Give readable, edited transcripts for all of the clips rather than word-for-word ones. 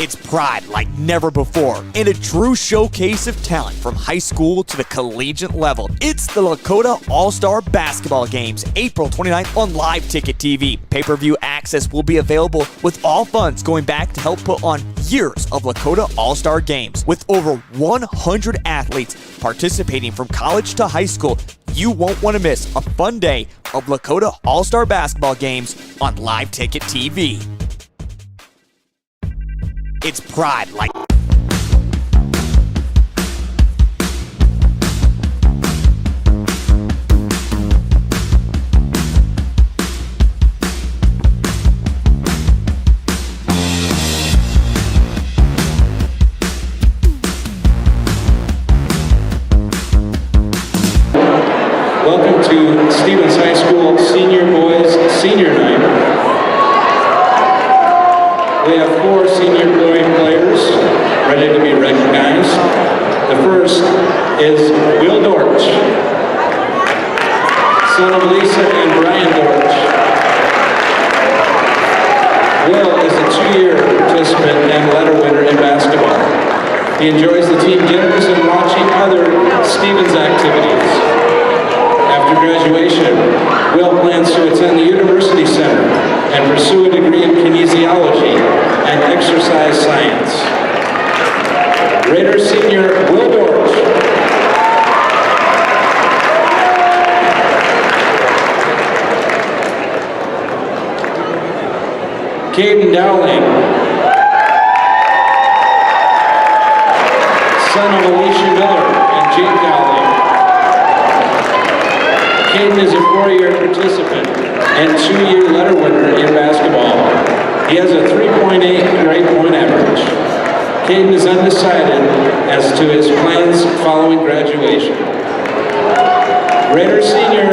It's pride like never before and a true showcase of talent from high school to the collegiate level. It's the Lakota All-Star Basketball Games, April 29th on Live Ticket TV. Pay-per-view access will be available with all funds going back to help put on years of Lakota All-Star Games. With over 100 athletes participating from college to high school, you won't want to miss a fun day of Lakota All-Star Basketball Games on Live Ticket TV. It's pride like... Welcome to Stevens High School Senior Boys Senior Night. We have 4 senior boy players ready to be recognized. The first is Will Dortch, son of Lisa and Brian Dortch. Will is a 2-year participant and letter winner in basketball. He enjoys the team dinners and watching other Stevens activities. After graduation, Will plans to attend the University Center and pursue a degree in kinesiology and exercise science. Raider senior Will Dortch. Caden Dowling, son of Alicia Miller and Jake Dowling. Caden is a 4-year participant and 2-year letter winner in basketball. He has a 3.8 grade point average. Caden is undecided as to his plans following graduation. Raider senior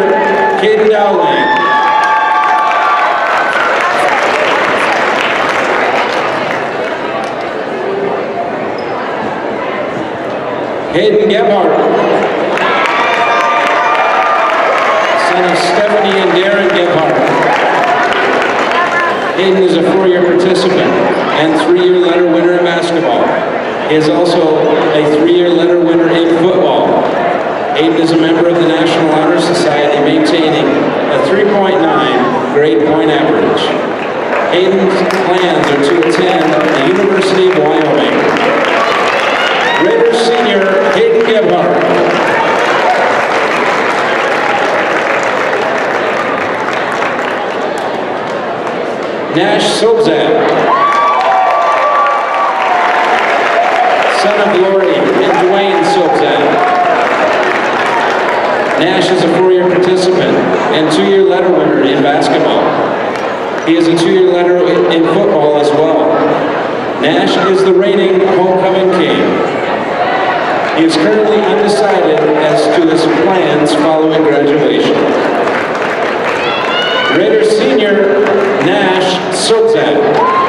Caden Dowling. Hayden Gebhardt, son of Stephanie and Darren Gebhardt. Hayden is a 4-year participant and 3-year letter winner in basketball. He is also a 3-year letter winner in football. Hayden is a member of the National Honor Society, maintaining a 3.9 grade point average. Hayden's plans are to attend the University of Wyoming. Raider senior Hayden Gebhardt. Nash Sobzak, son of Lori and Dwayne Sobzak. Nash is a 4-year participant and 2-year letter winner in basketball. He is a 2-year letter in football as well. Nash is the reigning homecoming king. He is currently undecided as to his plans following graduation. Raider senior Nash Sobzak.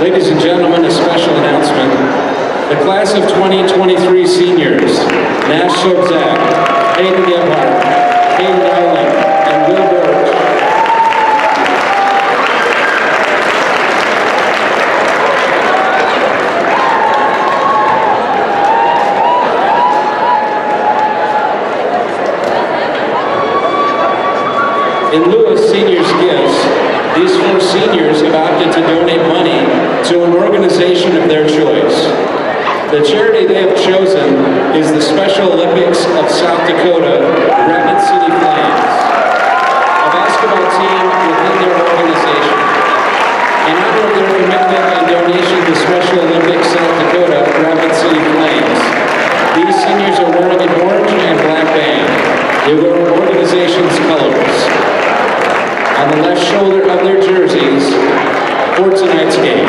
Ladies and gentlemen, a special announcement. The class of 2023 seniors, Nash Sobzak, Hayden Gebhardt, Hayden Dowling, and Will Dortch. In lieu of seniors' gifts, these 4 seniors have opted to donate money to an organization of their choice. The charity they have chosen is the Special Olympics of South Dakota Rapid City Flames, a basketball team within their organization. In honor of their commitment and donation to Special Olympics South Dakota Rapid City Flames, these seniors are wearing an orange and black band. They wear our organization's colors on the left shoulder of their jerseys for tonight's game.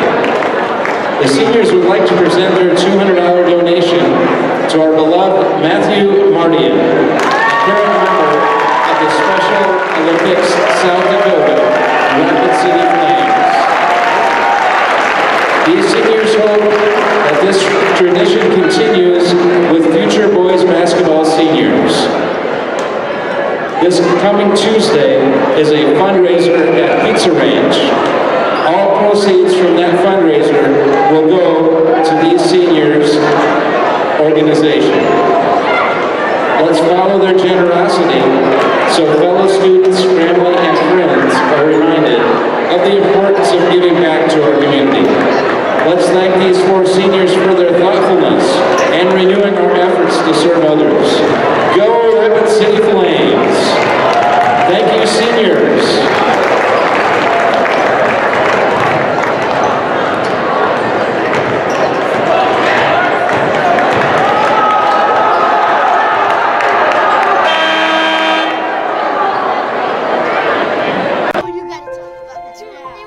The seniors would like to present their $200 donation to our beloved Matthew Mardian, a current member of the Special Olympics South Dakota Rapid City Flames. These seniors hope that this tradition continues with future boys basketball seniors. This coming Tuesday is a fundraiser at Pizza Ranch. All proceeds from that fundraiser will go to these seniors' organization. Let's follow their generosity so fellow students, family, and friends are reminded of the importance of giving back to our community. Let's thank these 4 seniors for their thoughtfulness and renewing our efforts to serve others. Go Rapid City Flames! Thank you, seniors.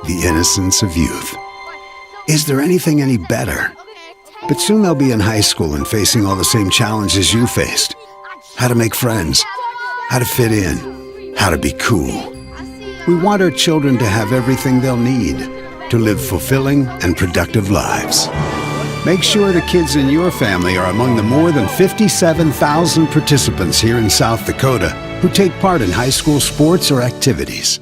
The innocence of youth. Is there anything any better? But soon they'll be in high school and facing all the same challenges you faced. How to make friends, how to fit in, how to be cool. We want our children to have everything they'll need to live fulfilling and productive lives. Make sure the kids in your family are among the more than 57,000 participants here in South Dakota who take part in high school sports or activities.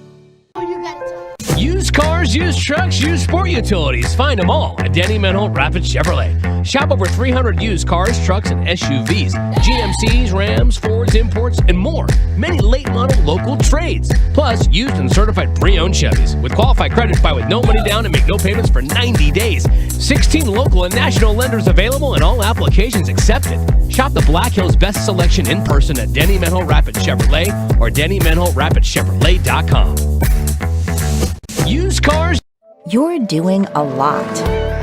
Used cars, used trucks, used sport utilities. Find them all at Denny Menholt Rapid Chevrolet. Shop over 300 used cars, trucks, and SUVs, GMCs, Rams, Fords, imports, and more. Many late model local trades. Plus, used and certified pre-owned Chevys. With qualified credit, buy with no money down and make no payments for 90 days. 16 local and national lenders available and all applications accepted. Shop the Black Hills best selection in person at Denny Menholt Rapid Chevrolet or DennyMenholtRapidChevrolet.com. Used cars. You're doing a lot.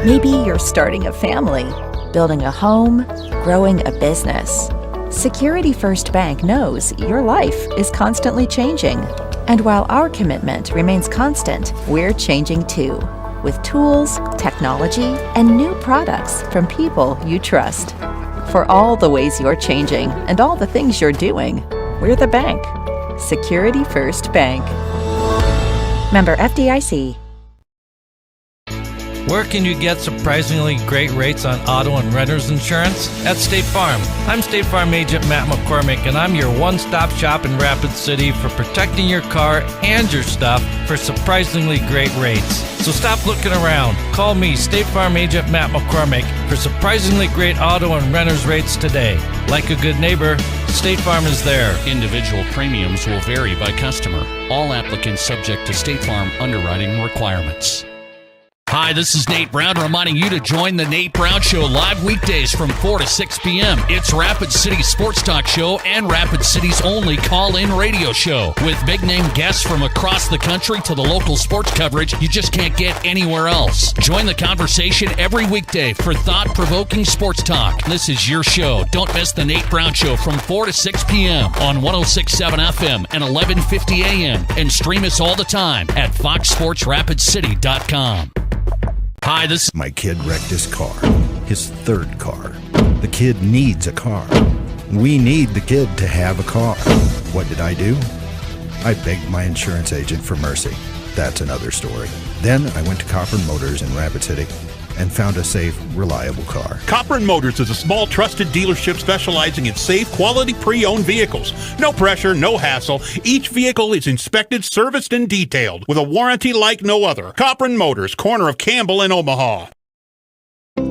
Maybe you're starting a family, building a home, growing a business. Security First Bank knows your life is constantly changing. And while our commitment remains constant, we're changing too. With tools, technology, and new products from people you trust. For all the ways you're changing and all the things you're doing, we're the bank. Security First Bank. Member FDIC. Where can you get surprisingly great rates on auto and renter's insurance? At State Farm. I'm State Farm Agent Matt McCormick, and I'm your one-stop shop in Rapid City for protecting your car and your stuff for surprisingly great rates. So stop looking around. Call me, State Farm Agent Matt McCormick, for surprisingly great auto and renter's rates today. Like a good neighbor, State Farm is there. Individual premiums will vary by customer. All applicants subject to State Farm underwriting requirements. Hi, this is Nate Brown reminding you to join the Nate Brown Show live weekdays from 4 to 6 p.m. It's Rapid City's sports talk show and Rapid City's only call-in radio show. With big-name guests from across the country to the local sports coverage you just can't get anywhere else. Join the conversation every weekday for thought-provoking sports talk. This is your show. Don't miss the Nate Brown Show from 4 to 6 p.m. on 106.7 FM and 1150 a.m. And stream us all the time at foxsportsrapidcity.com. Hi, this My kid wrecked his car, his third car. The kid needs a car. We need the kid to have a car. What did I do? I begged my insurance agent for mercy. That's another story. Then I went to Cobblers Motors in Rapid City and found a safe, reliable car. Cobblers Motors is a small, trusted dealership specializing in safe, quality pre-owned vehicles. No pressure, no hassle. Each vehicle is inspected, serviced, and detailed with a warranty like no other. Cobblers Motors, corner of Campbell and Omaha.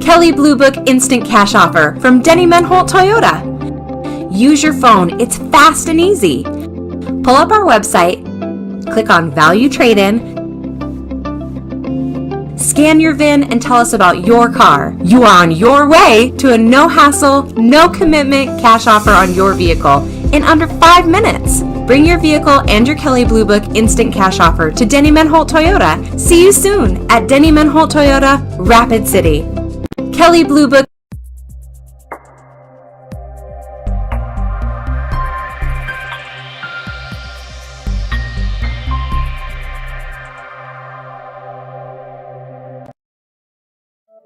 Kelly Blue Book Instant Cash Offer from Denny Menholt Toyota. Use your phone. It's fast and easy. Pull up our website, click on Value Trade-In, Scan your VIN and tell us about your car. You are on your way to a no-hassle, no-commitment cash offer on your vehicle in under 5 minutes. Bring your vehicle and your Kelley Blue Book instant cash offer to Denny Menholt Toyota. See you soon at Denny Menholt Toyota, Rapid City. Kelley Blue Book.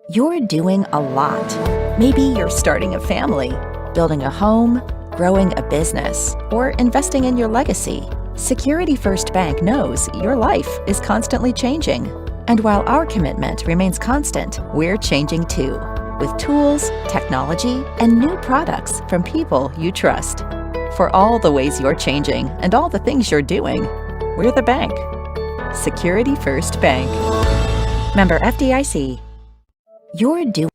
You're doing a lot. Maybe you're starting a family, building a home, growing a business, or investing in your legacy. Security First Bank knows your life is constantly changing. And while our commitment remains constant, we're changing too, with tools, technology, and new products from people you trust. For all the ways you're changing and all the things you're doing, we're the bank. Security First Bank. Member FDIC. You're doing.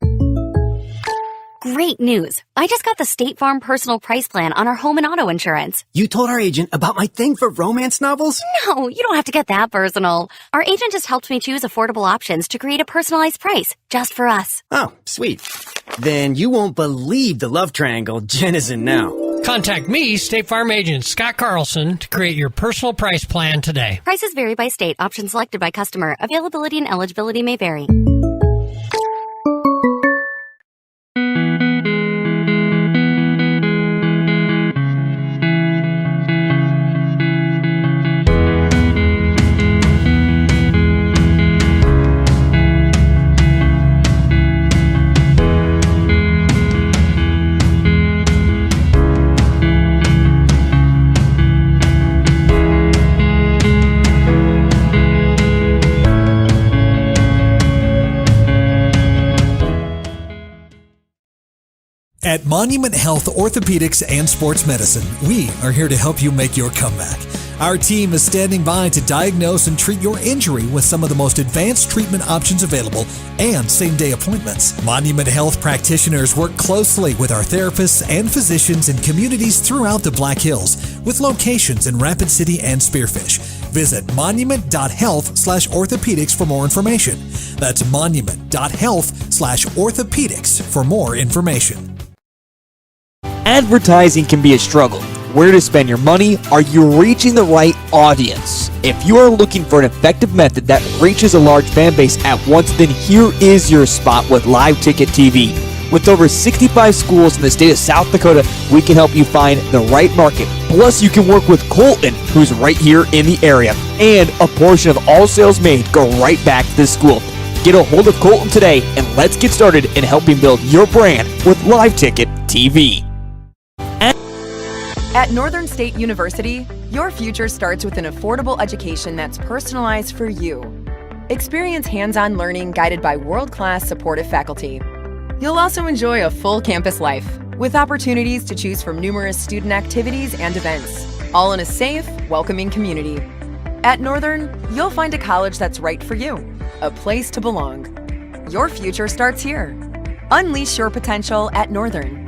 Great news. I just got the State Farm personal price plan on our home and auto insurance. You told our agent about my thing for romance novels? No, you don't have to get that personal. Our agent just helped me choose affordable options to create a personalized price just for us. Oh, sweet. Then you won't believe the love triangle Jen is in now. Contact me, State Farm agent Scott Carlson, to create your personal price plan today. Prices vary by state. Options selected by customer. Availability and eligibility may vary. At Monument Health Orthopedics and Sports Medicine, we are here to help you make your comeback. Our team is standing by to diagnose and treat your injury with some of the most advanced treatment options available and same-day appointments. Monument Health practitioners work closely with our therapists and physicians in communities throughout the Black Hills, with locations in Rapid City and Spearfish. Visit monument.health/orthopedics for more information. That's monument.health/orthopedics for more information. Advertising can be a struggle. Where to spend your money? Are you reaching the right audience? If you are looking for an effective method that reaches a large fan base at once, then here is your spot with Live Ticket TV. With over 65 schools in the state of South Dakota, we can help you find the right market. Plus, you can work with Colton, who's right here in the area. And a portion of all sales made go right back to the school. Get a hold of Colton today, and let's get started in helping build your brand with Live Ticket TV. At Northern State University, your future starts with an affordable education that's personalized for you. Experience hands-on learning guided by world-class supportive faculty. You'll also enjoy a full campus life, with opportunities to choose from numerous student activities and events, all in a safe, welcoming community. At Northern, you'll find a college that's right for you, a place to belong. Your future starts here. Unleash your potential at Northern.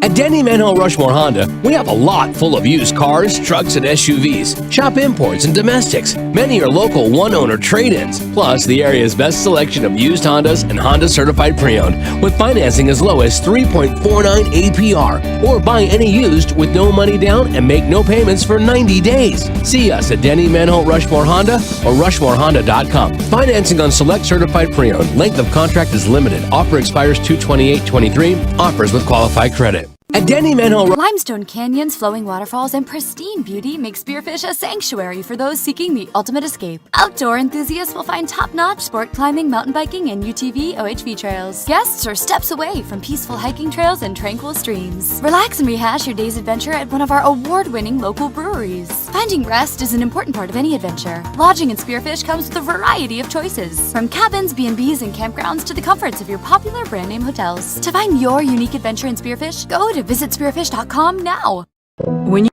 At Denny Menholt Rushmore Honda, we have a lot full of used cars, trucks, and SUVs, shop imports, and domestics. Many are local one-owner trade-ins, plus the area's best selection of used Hondas and Honda Certified Pre-Owned, with financing as low as 3.49 APR, or buy any used with no money down and make no payments for 90 days. See us at Denny Menholt Rushmore Honda or rushmorehonda.com. Financing on select Certified Pre-Owned. Length of contract is limited. Offer expires 2/28/23. Offers with qualified credit. At Denny Menholt. Limestone canyons, flowing waterfalls, and pristine beauty make Spearfish a sanctuary for those seeking the ultimate escape. Outdoor enthusiasts will find top-notch sport climbing, mountain biking, and UTV OHV trails. Guests are steps away from peaceful hiking trails and tranquil streams. Relax and rehash your day's adventure at one of our award-winning local breweries. Finding rest is an important part of any adventure. Lodging in Spearfish comes with a variety of choices, from cabins, B&Bs, and campgrounds to the comforts of your popular brand-name hotels. To find your unique adventure in Spearfish, go to visit spearfish.com now. When you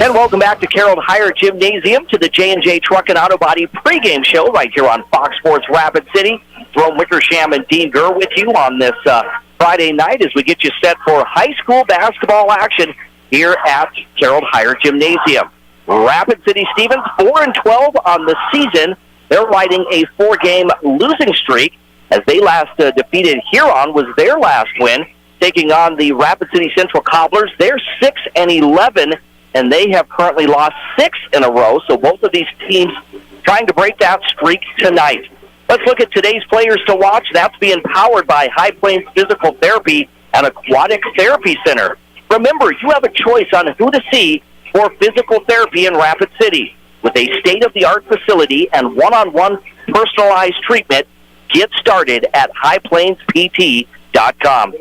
And welcome back to Carroll Hire Gymnasium to the J&J Truck and Auto Body pregame show right here on Fox Sports Rapid City. Jerome Wickersham and Dean Gurr with you on this Friday night as we get you set for high school basketball action here at Carroll Hire Gymnasium. Rapid City Stevens 4-12 on the season. They're riding a 4-game losing streak as they last defeated Huron was their last win, taking on the Rapid City Central Cobblers. They're 6-11. And they have currently lost 6 in a row, so both of these teams trying to break that streak tonight. Let's look at today's players to watch. That's being powered by High Plains Physical Therapy and Aquatic Therapy Center. Remember, you have a choice on who to see for physical therapy in Rapid City. With a state-of-the-art facility and one-on-one personalized treatment, get started at highplainspt.com.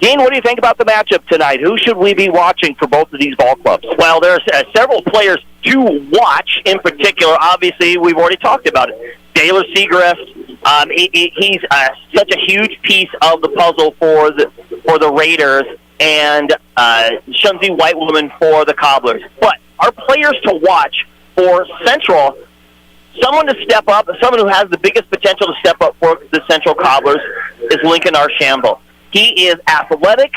Dean, what do you think about the matchup tonight? Who should we be watching for both of these ball clubs? Well, there's several players to watch in particular. Obviously, we've already talked about it. Taylor Segrist, he's such a huge piece of the puzzle for the Raiders, and Shunzi Whitewoman for the Cobblers. But our players to watch for Central, someone to step up, someone who has the biggest potential to step up for the Central Cobblers is Lincoln Archambault. He is athletic.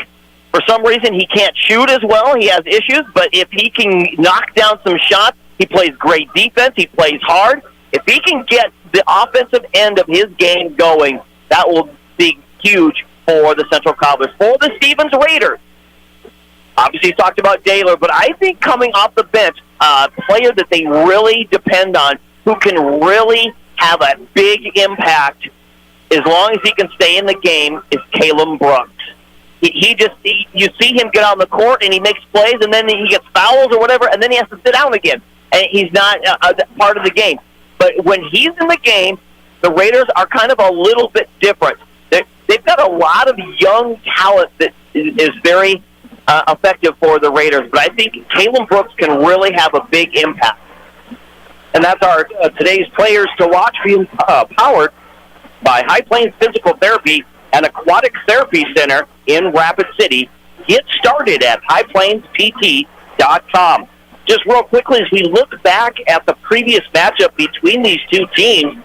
For some reason, he can't shoot as well. He has issues, but if he can knock down some shots, he plays great defense. He plays hard. If he can get the offensive end of his game going, that will be huge for the Central Cobblers. For the Stevens Raiders, obviously he's talked about Daylor, but I think coming off the bench, a player that they really depend on, who can really have a big impact as long as he can stay in the game, is Caleb Brooks. You see him get on the court and he makes plays, and then he gets fouls or whatever, and then he has to sit down again, and he's not part of the game. But when he's in the game, the Raiders are kind of a little bit different. They've got a lot of young talent that is very effective for the Raiders, but I think Caleb Brooks can really have a big impact. And that's our today's players to watch, being powered by High Plains Physical Therapy and Aquatic Therapy Center in Rapid City. Get started at highplainspt.com. Just real quickly, as we look back at the previous matchup between these two teams,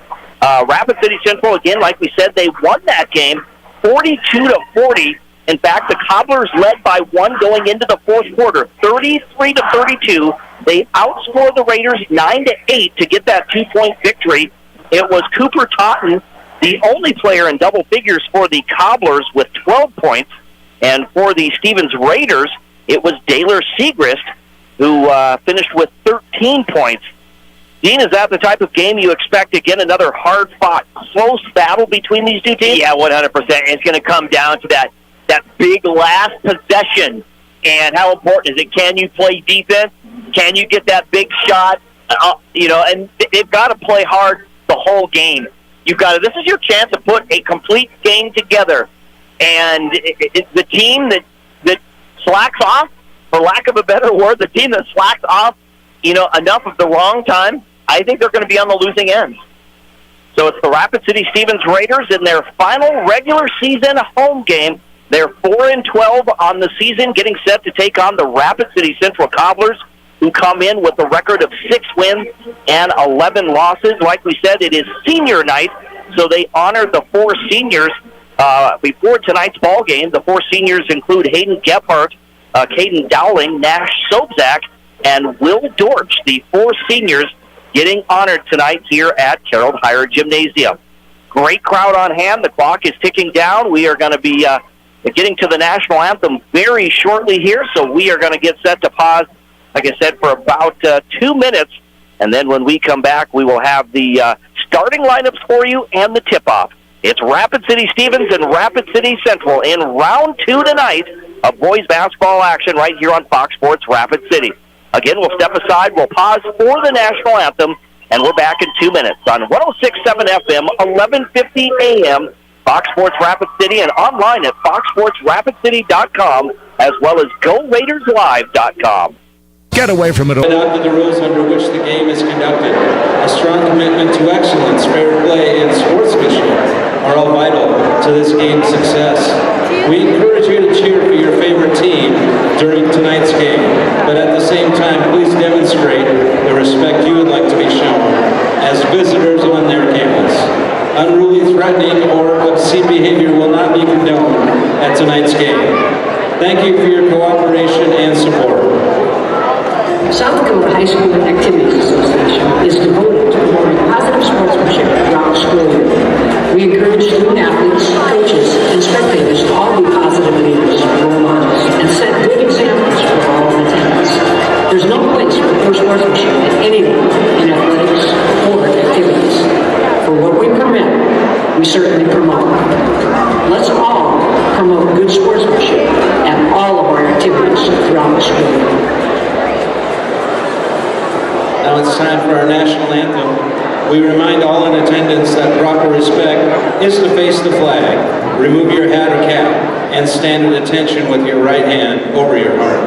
Rapid City Central, again, like we said, they won that game 42-40. In fact, the Cobblers led by 1 going into the fourth quarter, 33-32. They outscored the Raiders 9-8 to get that 2-point victory. It was Cooper Totten, the only player in double figures for the Cobblers, with 12 points. And for the Stevens Raiders, it was Taylor Segrist, who finished with 13 points. Dean, is that the type of game you expect? Again, another hard-fought, close battle between these two teams? Yeah, 100%. It's going to come down to that big last possession. And how important is it? Can you play defense? Can you get that big shot? And they've got to play hard the whole game. This is your chance to put a complete game together. And the team that slacks off, for lack of a better word, the team that slacks off, enough of the wrong time, I think they're going to be on the losing end. So it's the Rapid City Stevens Raiders in their final regular season home game. They're 4-12 on the season, getting set to take on the Rapid City Central Cobblers, who come in with a record of 6 wins and 11 losses. Like we said, it is senior night, so they honored the 4 seniors before tonight's ball game. The 4 seniors include Hayden Gephardt, Caden Dowling, Nash Sobzak, and Will Dortch, the 4 seniors getting honored tonight here at Carroll Hire Gymnasium. Great crowd on hand. The clock is ticking down. We are going to be getting to the national anthem very shortly here, so we are going to get set to pause, like I said, for about 2 minutes. And then when we come back, we will have the starting lineups for you and the tip-off. It's Rapid City Stevens and Rapid City Central in round 2 tonight of boys basketball action right here on Fox Sports Rapid City. Again, we'll step aside, we'll pause for the national anthem, and we're back in 2 minutes on 106.7 FM, 1150 AM, Fox Sports Rapid City, and online at foxsportsrapidcity.com, as well as GoRaidersLive.com. Get away from it all. After the rules under which the game is conducted, a strong commitment to excellence, fair play, and sportsmanship are all vital to this game's success. We encourage you to cheer for your favorite team during tonight's game, but at the same time, please tonight's game. Thank you for your cooperation and support. South Dakota High School Activities Association is devoted to promoting positive sportsmanship throughout the school year. We encourage student athletes, coaches, and spectators to all be positive leaders, role models, and set good examples for all in attendance. There's no place for poor sportsmanship at any level in athletics or activities. For what we permit, we certainly promote. Let's all promote good sportsmanship at all of our activities throughout the school year. Now it's time for our national anthem. We remind all in attendance that proper respect is to face the flag, remove your hat or cap, and stand at attention with your right hand over your heart.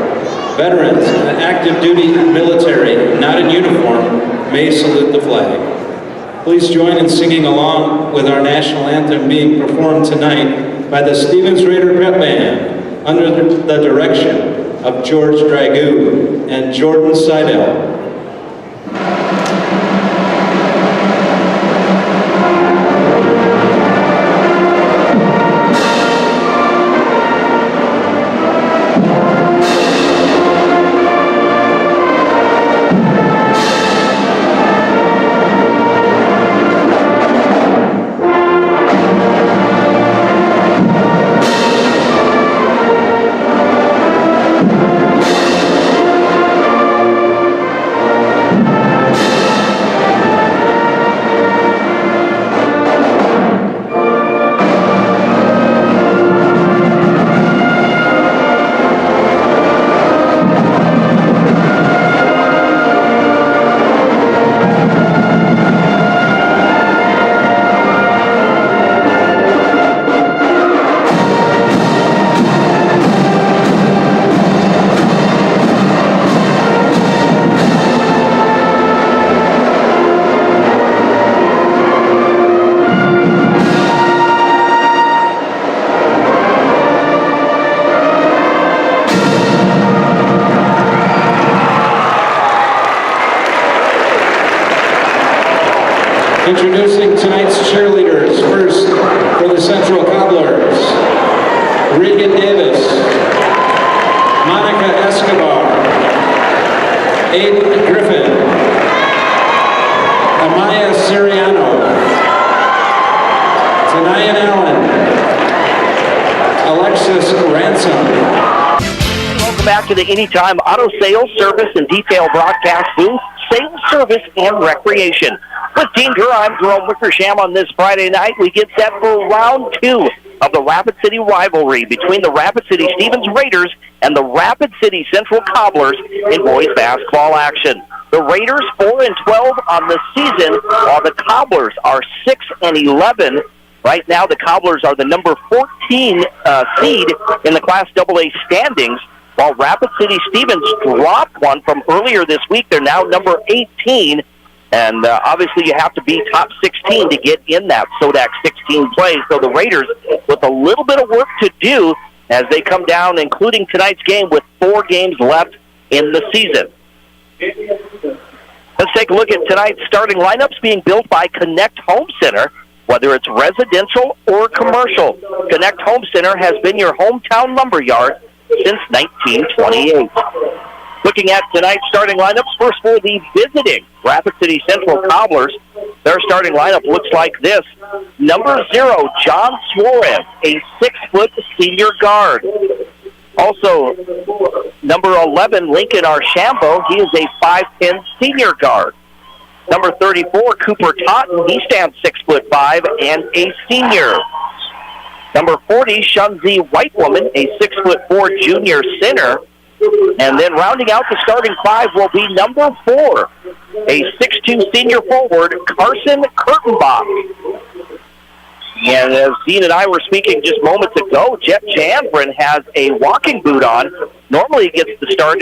Veterans and active duty military, not in uniform, may salute the flag. Please join in singing along with our national anthem being performed tonight by the Stevens Raider Pep Band under the direction of George Dragoo and Jordan Seidel. Introducing tonight's cheerleaders. First, for the Central Cobblers, Regan Davis, Monica Escobar, Aiden Griffin, Amaya Siriano, Tanayan Allen, Alexis Ransom. Welcome back to the Anytime Auto Sales, Service, and Detail Broadcast Booth, Sales, Service, and Recreation. With Dean Gurr, I'm Jerome Wickersham. On this Friday night, we get set for round 2 of the Rapid City rivalry between the Rapid City Stevens Raiders and the Rapid City Central Cobblers in boys basketball action. The Raiders 4-12 on the season, while the Cobblers are 6-11. Right now, the Cobblers are the number 14 seed in the Class AA standings, while Rapid City Stevens dropped one from earlier this week. They're now number 18. And obviously you have to be top 16 to get in that SODAC 16 play. So the Raiders with a little bit of work to do as they come down, including tonight's game with 4 games left in the season. Let's take a look at tonight's starting lineups being built by Connect Home Center. Whether it's residential or commercial, Connect Home Center has been your hometown lumberyard since 1928. Looking at tonight's starting lineups, first for the visiting Rapid City Central Cobblers, their starting lineup looks like this. Number 0, John Suarez, a 6-foot senior guard. Also, number 11, Lincoln Archambault, he is a 5'10 senior guard. Number 34, Cooper Totten, he stands 6'5" and a senior. Number 40, Shunzi Whitewoman, a 6'4" junior center. And then rounding out the starting 5 will be number 4, a 6'2 senior forward, Carson Kurtenbach. And as Dean and I were speaking just moments ago, Jet Janvrin has a walking boot on. Normally he gets the start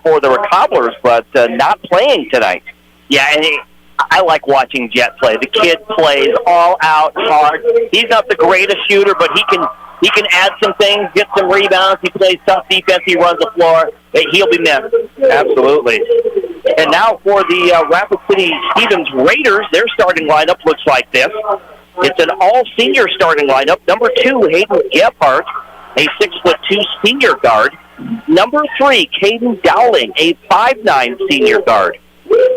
for the Cobblers, but not playing tonight. Yeah, and I like watching Jet play. The kid plays all out hard. He's not the greatest shooter, but he can add some things, get some rebounds. He plays tough defense. He runs the floor. He'll be missed. Absolutely. And now for the Rapid City Stevens Raiders, their starting lineup looks like this. It's an all-senior starting lineup. Number 2, Hayden Gephardt. a 6'2" senior guard. Number 3, Caden Dowling, a 5'9" senior guard.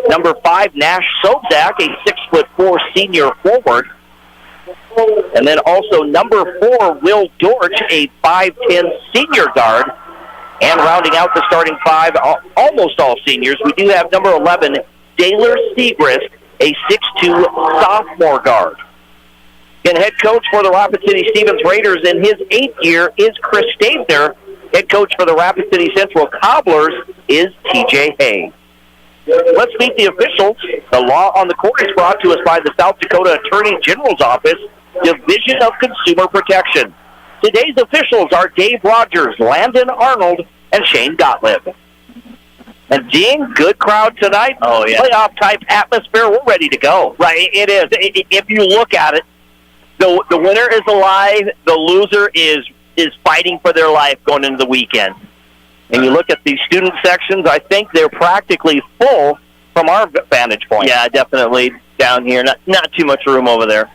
Number 5, Nash Sobzak, a 6'4" senior forward. And then also number 4, Will Dorch, a 5'10" senior guard. And rounding out the starting 5, almost all seniors, we do have number 11, Daylor Segrist, a 6'2" sophomore guard. And head coach for the Rapid City Stevens Raiders in his 8th year is Chris Stabner. Head coach for the Rapid City Central Cobblers is TJ Hay. Let's meet the officials. The Law on the Court is brought to us by the South Dakota Attorney General's Office, Division of Consumer Protection. Today's officials are Dave Rogers, Landon Arnold, and Shane Gottlieb. And Dean, good crowd tonight. Oh, yeah. Playoff-type atmosphere. We're ready to go. Right, it is. If you look at it, the winner is alive. The loser is fighting for their life going into the weekend. And you look at these student sections, I think they're practically full from our vantage point. Yeah, definitely down here. Not too much room over there.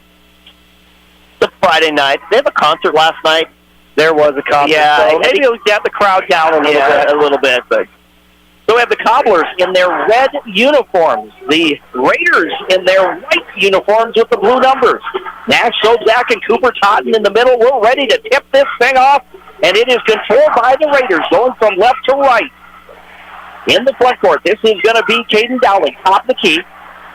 It's a Friday night. They have a concert last night. There was a concert. Yeah, so maybe it'll get the crowd down a little bit. But so we have the Cobblers in their red uniforms, the Raiders in their white uniforms with the blue numbers. Nash Sobzak and Cooper Totten in the middle. We're ready to tip this thing off, and it is controlled by the Raiders, going from left to right. In the front court, this is going to be Caden Dowling, top of the key.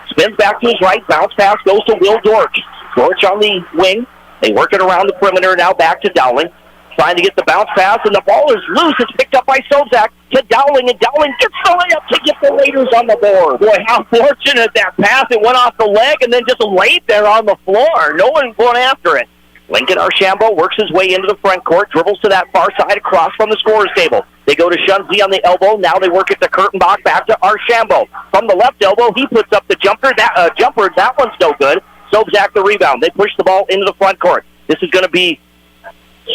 Spins back to his right, bounce pass goes to Will Dorch. Dorch on the wing. They work it around the perimeter, now back to Dowling. Trying to get the bounce pass, and the ball is loose. It's picked up by Sobzak to Dowling, and Dowling gets the layup to get the Raiders on the board. Boy, how fortunate that pass. It went off the leg and then just laid there on the floor. No one going after it. Lincoln Archambault works his way into the front court, dribbles to that far side across from the scorer's table. They go to Shunzi on the elbow. Now they work it to Kurtenbach, back to Archambault. From the left elbow, he puts up the jumper. That one's no good. Sobzak the rebound. They push the ball into the front court. This is going to be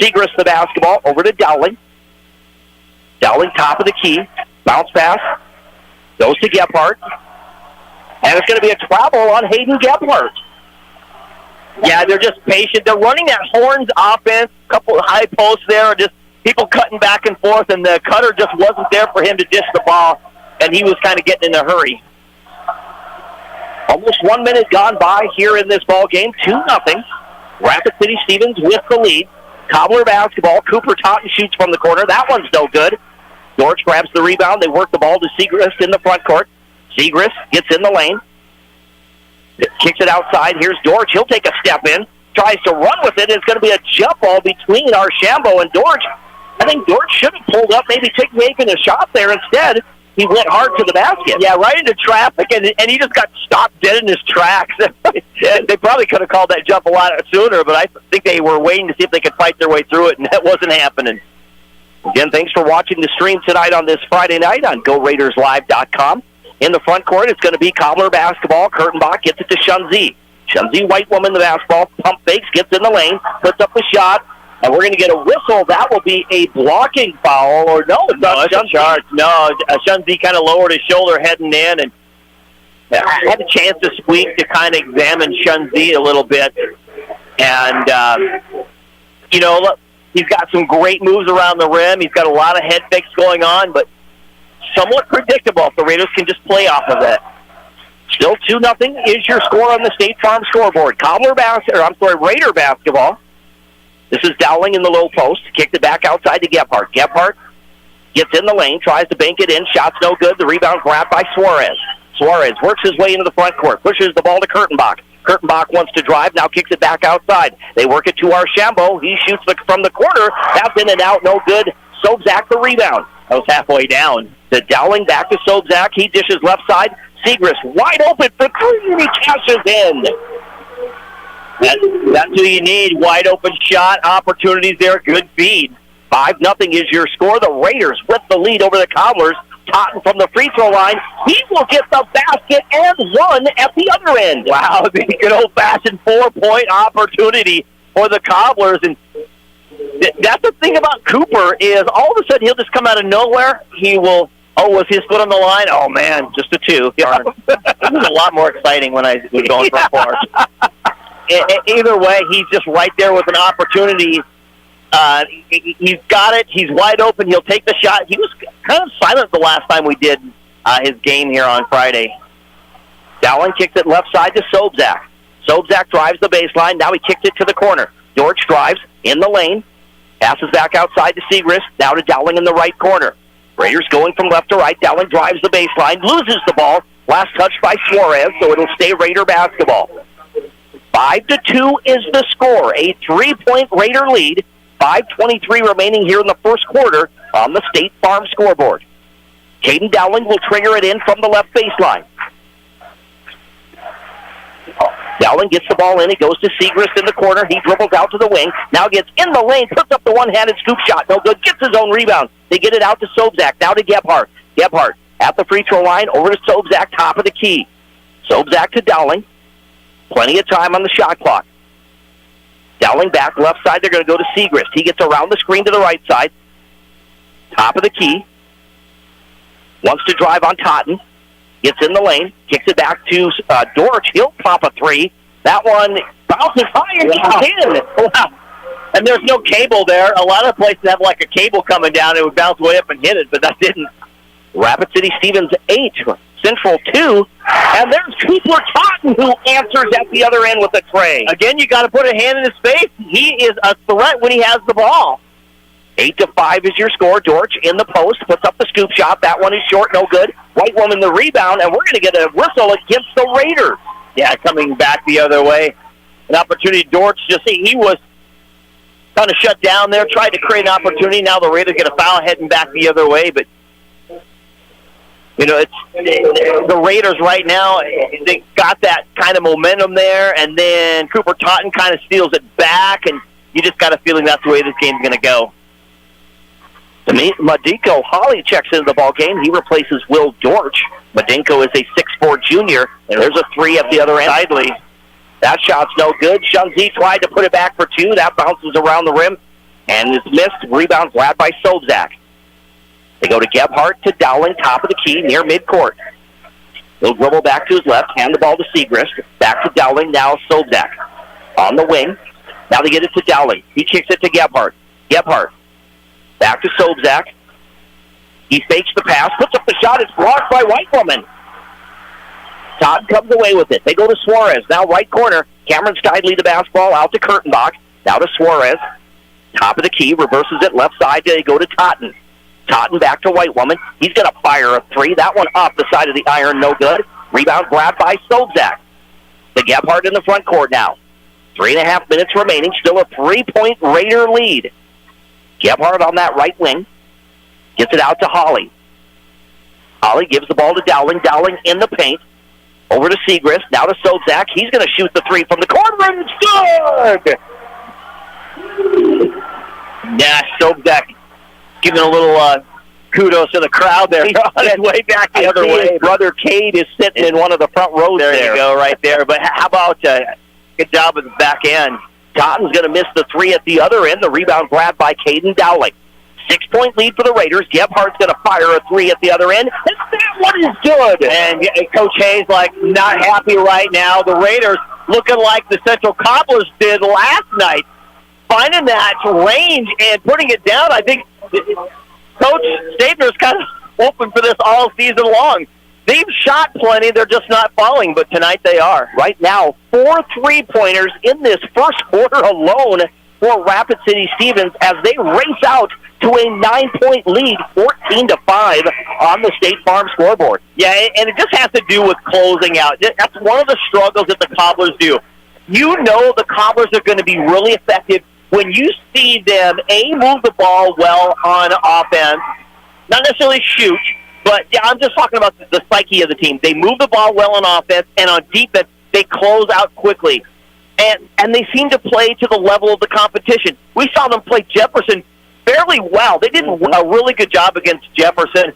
Segrist the basketball over to Dowling. Dowling top of the key. Bounce pass. Goes to Gephardt. And it's going to be a travel on Hayden Gephardt. Yeah, they're just patient. They're running that Horns offense, a couple of high posts there, just people cutting back and forth, and the cutter just wasn't there for him to dish the ball, and he was kind of getting in a hurry. Almost 1 minute gone by here in this ball game. 2-0. Rapid City Stevens with the lead. Cobbler basketball. Cooper Totten shoots from the corner. That one's no good. Dorch grabs the rebound. They work the ball to Segrist in the front court. Segrist gets in the lane. Kicks it outside. Here's Dorch. He'll take a step in. Tries to run with it. It's going to be a jump ball between Archambault and Dorch. I think Dorch should have pulled up, maybe making a shot there. Instead, he went hard to the basket. Yeah, right into traffic, and he just got stopped dead in his tracks. They probably could have called that jump a lot sooner, but I think they were waiting to see if they could fight their way through it, and that wasn't happening. Again, thanks for watching the stream tonight on this Friday night on GoRaidersLive.com. In the front court, it's going to be Cobbler basketball. Kurtenbach gets it to Shunzi. Shunzi, white woman, the basketball. Pump fakes, gets in the lane, puts up the shot, and we're going to get a whistle. That will be a blocking foul, or no, it's not Shunzi. Charge. No, Shunzi kind of lowered his shoulder heading in, and I had a chance to squeak to kind of examine Shunzi a little bit. And, look, he's got some great moves around the rim. He's got a lot of head fakes going on, but somewhat predictable if the Raiders can just play off of that. Still 2-0 is your score on the State Farm scoreboard. Raider basketball. This is Dowling in the low post. Kicked it back outside to Gephardt. Gephardt gets in the lane, tries to bank it in. Shot's no good. The rebound grabbed by Suarez. Suarez works his way into the front court. Pushes the ball to Kurtenbach. Kurtenbach wants to drive, now kicks it back outside. They work it to Archambault. He shoots from the corner. That's in and out, no good. Sobzak the rebound. That was halfway down. To Dowling, back to Sobzak. He dishes left side. Segrist wide open for three, and he cashes in. That's who you need. Wide open shot, opportunities there, good feed. 5-0 is your score. The Raiders with the lead over the Cobblers. Totten from the free throw line. He will get the basket and one at the other end. Wow, the good old-fashioned 4-point opportunity for the Cobblers. And that's the thing about Cooper is all of a sudden he'll just come out of nowhere. He will, was his foot on the line? Oh, man, just a 2. Yeah. It was a lot more exciting when I was going for 4. Either way, he's just right there with an opportunity He's got it. He's wide open. He'll take the shot. He was kind of silent the last time we did his game here on Friday. Dowling kicks it left side to Sobczak. Sobczak drives the baseline. Now he kicks it to the corner. Dortch drives in the lane. Passes back outside to Segrist. Now to Dowling in the right corner. Raiders going from left to right. Dowling drives the baseline. Loses the ball. Last touch by Suarez, so it'll stay Raider basketball. 5-2 is the score. A 3-point Raider lead. 5:23 remaining here in the first quarter on the State Farm scoreboard. Caden Dowling will trigger it in from the left baseline. Dowling gets the ball in. He goes to Segrist in the corner. He dribbles out to the wing. Now gets in the lane. Puts up the one-handed scoop shot. No good. Gets his own rebound. They get it out to Sobczak. Now to Gebhardt. Gebhardt at the free throw line. Over to Sobczak. Top of the key. Sobczak to Dowling. Plenty of time on the shot clock. Dowling back left side. They're going to go to Segrist. He gets around the screen to the right side. Top of the key. Wants to drive on Totten. Gets in the lane. Kicks it back to Dortch. He'll pop a three. That one bounces high and he's in. Wow. And there's no cable there. A lot of places have like a cable coming down. It would bounce way up and hit it, but that didn't. Rapid City Stevens 8. Central 2. And there's Cooper Totten who answers at the other end with a tray. Again, you got to put a hand in his face. He is a threat when he has the ball. 8-5 is your score. Dortch in the post, puts up the scoop shot. That one is short, no good. White Woman the rebound, and we're going to get a whistle against the Raiders. Yeah, coming back the other way. An opportunity. Dortch he was kind of shut down there, tried to create an opportunity. Now the Raiders get a foul heading back the other way, but it's the Raiders right now. They got that kind of momentum there, and then Cooper Totten kind of steals it back, and you just got a feeling that's the way this game's going to go. Madinko Holly checks into the ball game. He replaces Will Dortch. Madinko is a 6'4 junior, and there's a three at the other end. Idly. That shot's no good. Shunzi tried to put it back for two. That bounces around the rim and is missed. Rebound grabbed by Sobczak. They go to Gebhardt to Dowling, top of the key, near midcourt. He'll dribble back to his left, hand the ball to Segrist. Back to Dowling, now Sobczak. On the wing. Now they get it to Dowling. He kicks it to Gebhardt. Gebhardt. Back to Sobczak. He fakes the pass, puts up the shot. It's blocked by White Woman. Todd comes away with it. They go to Suarez. Now right corner. Cameron Skidley the basketball out to Kurtenbach. Now to Suarez. Top of the key. Reverses it left side. They go to Totten. Totten back to White Woman. He's going to fire a three. That one off the side of the iron. No good. Rebound grabbed by Sobczak. The Gebhardt in the front court now. 3.5 minutes remaining. Still a 3-point Raider lead. Gebhardt on that right wing. Gets it out to Holly. Holly gives the ball to Dowling. Dowling in the paint. Over to Segrist. Now to Sobczak. He's going to shoot the three from the corner, and it's good! Yeah, Sobczak giving a little kudos to the crowd there. He's on his way back the other way. His brother Cade is sitting in one of the front rows there. There you go, right there. But how about good job at the back end. Totten's going to miss the three at the other end. The rebound grabbed by Caden Dowling. 6-point lead for the Raiders. Gebhardt's going to fire a three at the other end. And that one is good. And Coach Hayes, not happy right now. The Raiders looking like the Central Cobblers did last night. Finding that range and putting it down. I think Coach Stabner's kind of open for this all season long. They've shot plenty. They're just not falling, but tonight they are. Right now, 4 3-pointers in this first quarter alone for Rapid City Stevens as they race out to a 9-point lead, 14-5 on the State Farm scoreboard. Yeah, and it just has to do with closing out. That's one of the struggles that the Cobblers do. You know the Cobblers are going to be really effective when you see them, move the ball well on offense, not necessarily shoot, but yeah, I'm just talking about the psyche of the team. They move the ball well on offense, and on defense, they close out quickly. And they seem to play to the level of the competition. We saw them play Jefferson fairly well. They did a really good job against Jefferson.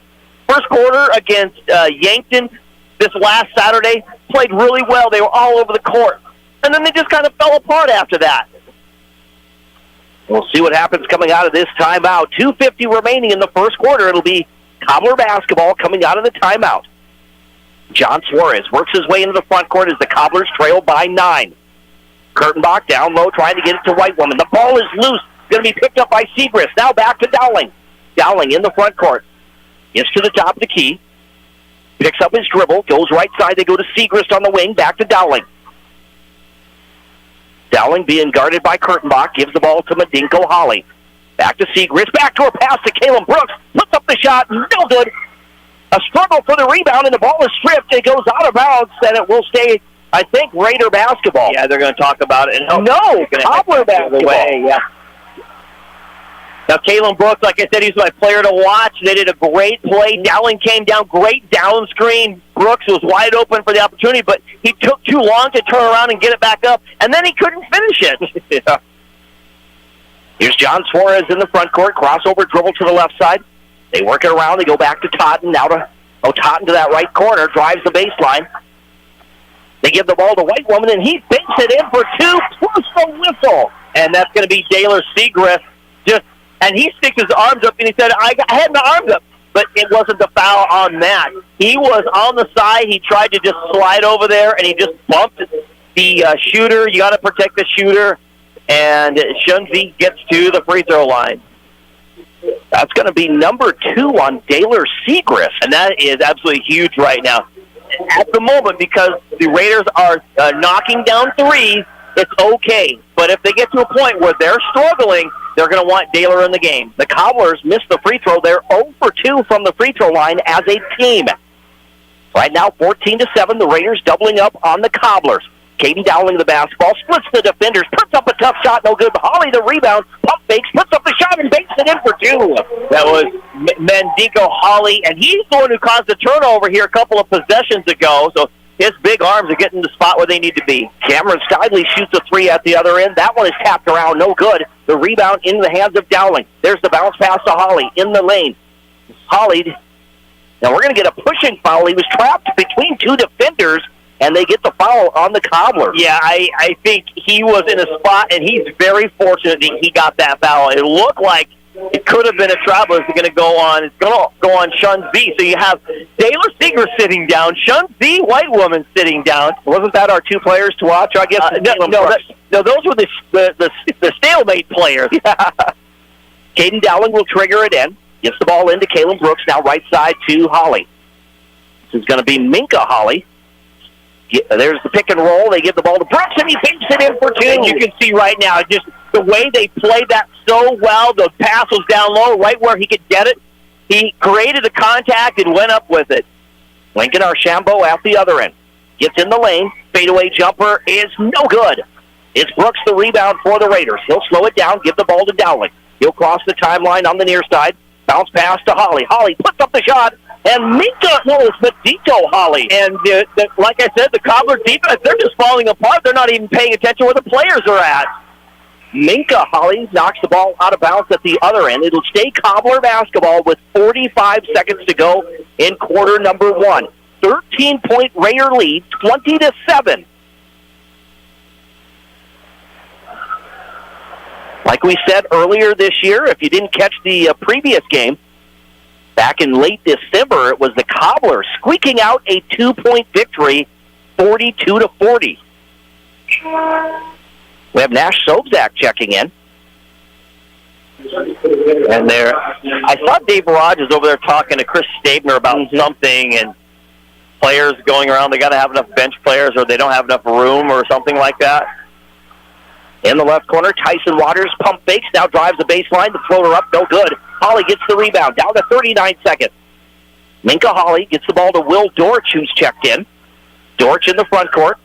First quarter against Yankton this last Saturday, played really well. They were all over the court. And then they just kind of fell apart after that. We'll see what happens coming out of this timeout. 2:50 remaining in the first quarter. It'll be Cobbler basketball coming out of the timeout. John Suarez works his way into the front court as the Cobblers trail by 9. Kurtenbach down low trying to get it to White Woman. The ball is loose. Going to be picked up by Segrist. Now back to Dowling. Dowling in the front court. Gets to the top of the key. Picks up his dribble. Goes right side. They go to Segrist on the wing. Back to Dowling. Dowling being guarded by Kurtenbach. Gives the ball to Madinko Holly. Back to Segrist. Backdoor pass to Caleb Brooks. Puts up the shot. No good. A struggle for the rebound, and the ball is stripped. It goes out of bounds, and it will stay, I think, Raider basketball. Yeah, they're going to talk about it. No, Cobbler basketball. Yeah. Now, Caleb Brooks, like I said, he's my player to watch. They did a great play. Dowling came down, great down screen. Brooks was wide open for the opportunity, but he took too long to turn around and get it back up, and then he couldn't finish it. Yeah. Here's John Suarez in the front court. Crossover dribble to the left side. They work it around. They go back to Totten. Now to Totten to that right corner. Drives the baseline. They give the ball to White Woman, and he banks it in for two plus the whistle. And that's going to be Daylor Segrist. And he sticks his arms up, and he said, I had my arms up. But it wasn't the foul on that. He was on the side. He tried to just slide over there, and he just bumped the shooter. You got to protect the shooter. And Shunzi gets to the free throw line. That's going to be number 2 on Daylor Segrist. And that is absolutely huge right now. At the moment, because the Raiders are knocking down threes, it's okay. But if they get to a point where they're struggling, they're going to want Daylor in the game. The Cobblers missed the free throw. They're 0 for 2 from the free throw line as a team. Right now, 14-7, the Raiders doubling up on the Cobblers. Caden Dowling the basketball, splits the defenders, puts up a tough shot, no good. Holly the rebound, pump fakes, puts up the shot, and banks it in for 2. That was Madinko Holly, and he's the one who caused the turnover here a couple of possessions ago, so his big arms are getting the spot where they need to be. Cameron Skidley shoots a 3 at the other end. That one is tapped around, no good. The rebound in the hands of Dowling. There's the bounce pass to Holly in the lane. Holly, now we're going to get a pushing foul. He was trapped between 2 defenders, and they get the foul on the Cobblers. Yeah, I think he was in a spot, and he's very fortunate that he got that foul. It looked like it could have been a travel. It's going to go on Shun Z. So you have Daylor Segrist sitting down, Shun Z, White Woman sitting down. Wasn't that our 2 players to watch? I guess no, those were the stalemate players. Caden Dowling will trigger it in. Gets the ball into Caleb Brooks. Now right side to Holly. This is going to be Minka Holly. There's the pick and roll. They give the ball to Brooks, and he banks it in for 2. And you can see right now, just the way they played that so well. The pass was down low, right where he could get it. He created the contact and went up with it. Lincoln Archambault at the other end. Gets in the lane. Fadeaway jumper is no good. It's Brooks the rebound for the Raiders. He'll slow it down, give the ball to Dowling. He'll cross the timeline on the near side. Bounce pass to Holly. Holly puts up the shot. And it's Madinko Holly. And like I said, the Cobbler defense, they're just falling apart. They're not even paying attention where the players are at. Minka Holly knocks the ball out of bounds at the other end. It'll stay Cobbler basketball with 45 seconds to go in quarter number 1. 13-point Raider lead, 20-7. Like we said earlier this year, if you didn't catch the previous game, back in late December, it was the Cobblers squeaking out a 2-point victory, 42-40. We have Nash Sobzak checking in. And I saw Dave Rogers over there talking to Chris Stabner about something, and players going around, they got to have enough bench players or they don't have enough room or something like that. In the left corner, Tyson Waters pump fakes, now drives the baseline, the floater up, no good. Holly gets the rebound, down to 39 seconds. Minka Holly gets the ball to Will Dortch, who's checked in. Dortch in the front court.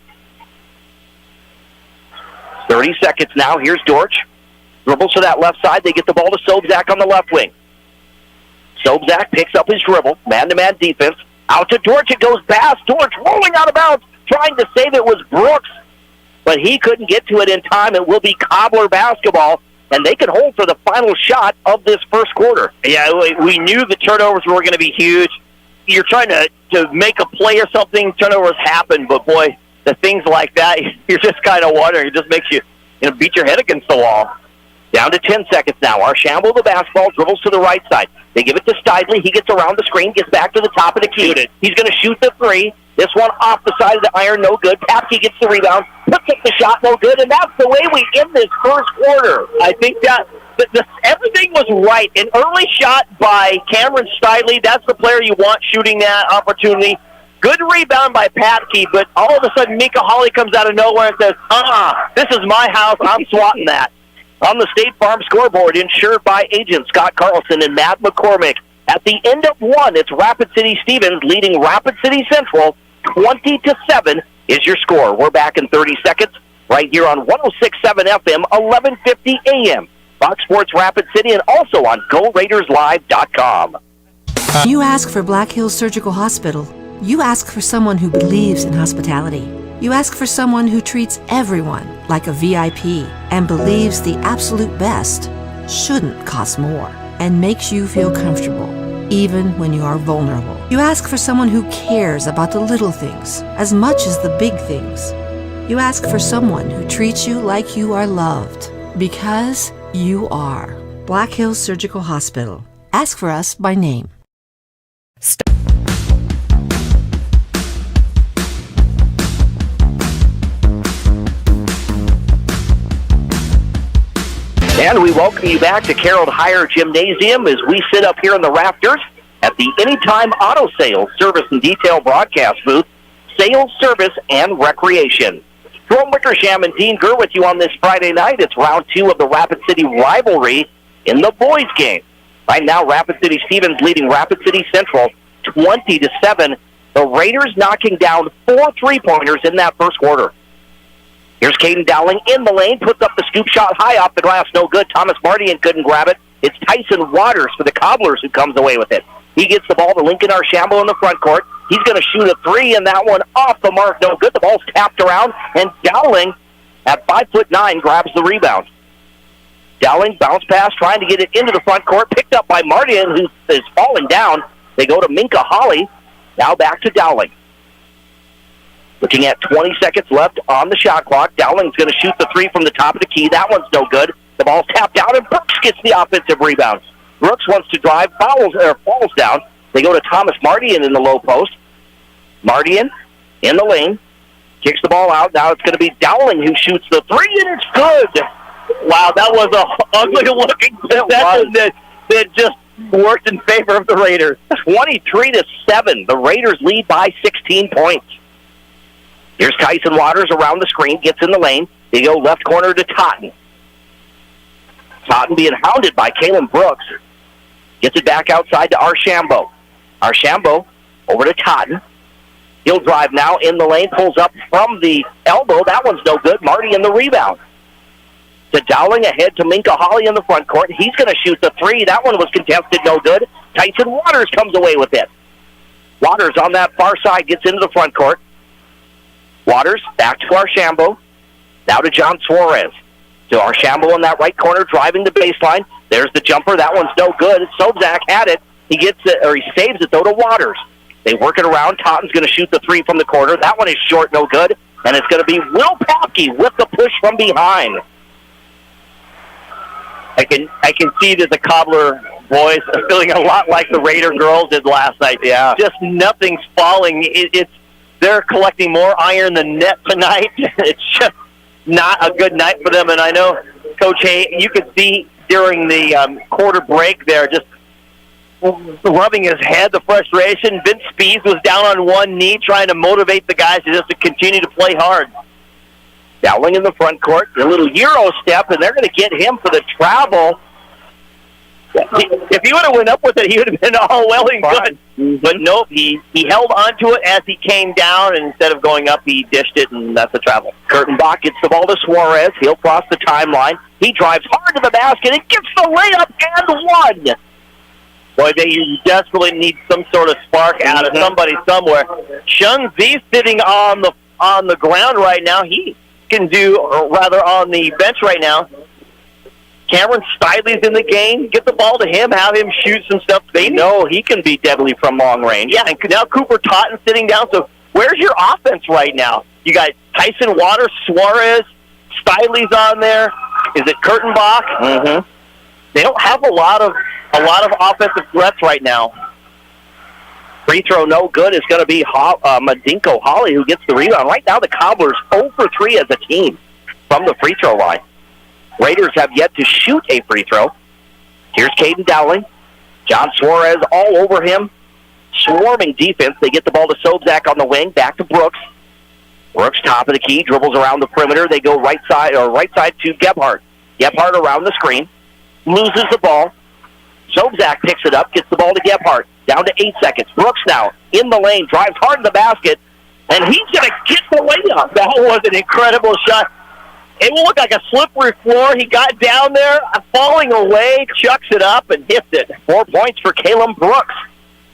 30 seconds now, here's Dortch. Dribbles to that left side, they get the ball to Sobzak on the left wing. Sobzak picks up his dribble, man-to-man defense. Out to Dortch, it goes past. Dortch rolling out of bounds, trying to save it was Brooks. But he couldn't get to it in time. It will be Cobbler basketball, and they can hold for the final shot of this first quarter. Yeah, we knew the turnovers were going to be huge. You're trying to make a play or something, turnovers happen, but boy, the things like that, you're just kind of wondering. It just makes you beat your head against the wall. Down to 10 seconds now. Archambault, the basketball, dribbles to the right side. They give it to Stidley. He gets around the screen, gets back to the top of the key. He's going to shoot the 3. This one off the side of the iron, no good. Papke gets the rebound, puts up the shot, no good, and that's the way we end this first quarter. I think everything was right. An early shot by Cameron Stidley. That's the player you want shooting that opportunity. Good rebound by Patke, but all of a sudden Mika Hawley comes out of nowhere and says, this is my house. I'm swatting that. On the State Farm scoreboard, insured by agents Scott Carlson and Matt McCormick. At the end of one, it's Rapid City Stevens leading Rapid City Central 20-7 is your score. We're back in 30 seconds right here on 106.7 FM, 1150 AM. Fox Sports Rapid City and also on GoRaidersLive.com. You ask for Black Hills Surgical Hospital. You ask for someone who believes in hospitality. You ask for someone who treats everyone like a VIP and believes the absolute best shouldn't cost more and makes you feel comfortable, even when you are vulnerable. You ask for someone who cares about the little things as much as the big things. You ask for someone who treats you like you are loved, because you are. Black Hills Surgical Hospital. Ask for us by name. And we welcome you back to Carroll Higher Gymnasium as we sit up here in the rafters at the Anytime Auto Sales Service and Detail broadcast booth, Sales, Service, and Recreation. Jerome Wickersham and Dean Gurr with you on this Friday night. It's round 2 of the Rapid City rivalry in the boys game. Right now, Rapid City Stevens leading Rapid City Central 20-7. The Raiders knocking down 4 3-pointers in that first quarter. Here's Caden Dowling in the lane, puts up the scoop shot high off the glass, no good. Thomas Mardian couldn't grab it. It's Tyson Waters for the Cobblers who comes away with it. He gets the ball to Lincoln Archambault in the front court. He's going to shoot a 3, and that one off the mark, no good. The ball's tapped around, and Dowling at 5'9" grabs the rebound. Dowling bounce pass, trying to get it into the front court, picked up by Mardian, who is falling down. They go to Minka Hawley. Now back to Dowling. Looking at 20 seconds left on the shot clock. Dowling's going to shoot the 3 from the top of the key. That one's no good. The ball's tapped out, and Brooks gets the offensive rebound. Brooks wants to drive, falls down. They go to Thomas Mardian in the low post. Mardian in the lane, kicks the ball out. Now it's going to be Dowling who shoots the 3, and it's good. Wow, that was a ugly-looking possession that just worked in favor of the Raiders. 23-7. The Raiders lead by 16 points. Here's Tyson Waters around the screen, gets in the lane. They go left corner to Totten. Totten being hounded by Kalen Brooks. Gets it back outside to Archambault. Archambault over to Totten. He'll drive now in the lane, pulls up from the elbow. That one's no good. Marty in the rebound. To Dowling ahead to Minka Hawley in the front court. He's going to shoot the 3. That one was contested, no good. Tyson Waters comes away with it. Waters on that far side gets into the front court. Waters back to Archambault. Now to John Suarez. To Archambault in that right corner, driving the baseline. There's the jumper. That one's no good. Sobzak had it. He gets it, or he saves it, though, to Waters. They work it around. Totten's going to shoot the 3 from the corner. That one is short, no good. And it's going to be Will Papke with the push from behind. I can see that the Cobbler boys are feeling a lot like the Raider girls did last night. Yeah. Just nothing's falling. They're collecting more iron than net tonight. It's just not a good night for them. And I know, Coach Hay, you could see during the quarter break there, just rubbing his head, the frustration. Vince Spees was down on one knee trying to motivate the guys to continue to play hard. Dowling in the front court, a little Euro step, and they're going to get him for the travel. If he would have went up with it, he would have been all well and good. Mm-hmm. But nope, he held onto it as he came down, and instead of going up, he dished it, and that's a travel. Kurtenbach gets the ball to Suarez. He'll cross the timeline. He drives hard to the basket and gets the layup and one. Boy, you desperately need some sort of spark out of somebody somewhere. Shun Zi's sitting on the ground right now. He can do, or rather on the bench right now. Cameron Stidley's in the game. Get the ball to him, have him shoot some stuff. They know he can be deadly from long range. Yeah, and now Cooper Totten sitting down. So where's your offense right now? You got Tyson Waters, Suarez, Stidley's on there. Is it Kurtenbach? Mm-hmm. They don't have a lot of offensive threats right now. Free throw no good. It's going to be Madinko Hawley who gets the rebound. Right now the Cobblers 0 for 3 as a team from the free throw line. Raiders have yet to shoot a free throw. Here's Caden Dowling. John Suarez all over him. Swarming defense. They get the ball to Sobzak on the wing. Back to Brooks. Brooks, top of the key, dribbles around the perimeter. They go right side to Gebhardt. Gebhardt around the screen. Loses the ball. Sobzak picks it up, gets the ball to Gebhardt. Down to 8 seconds. Brooks now in the lane, drives hard in the basket, and he's going to get the layup. That was an incredible shot. It will look like a slippery floor. He got down there, falling away, chucks it up, and hits it. 4 points for Caleb Brooks.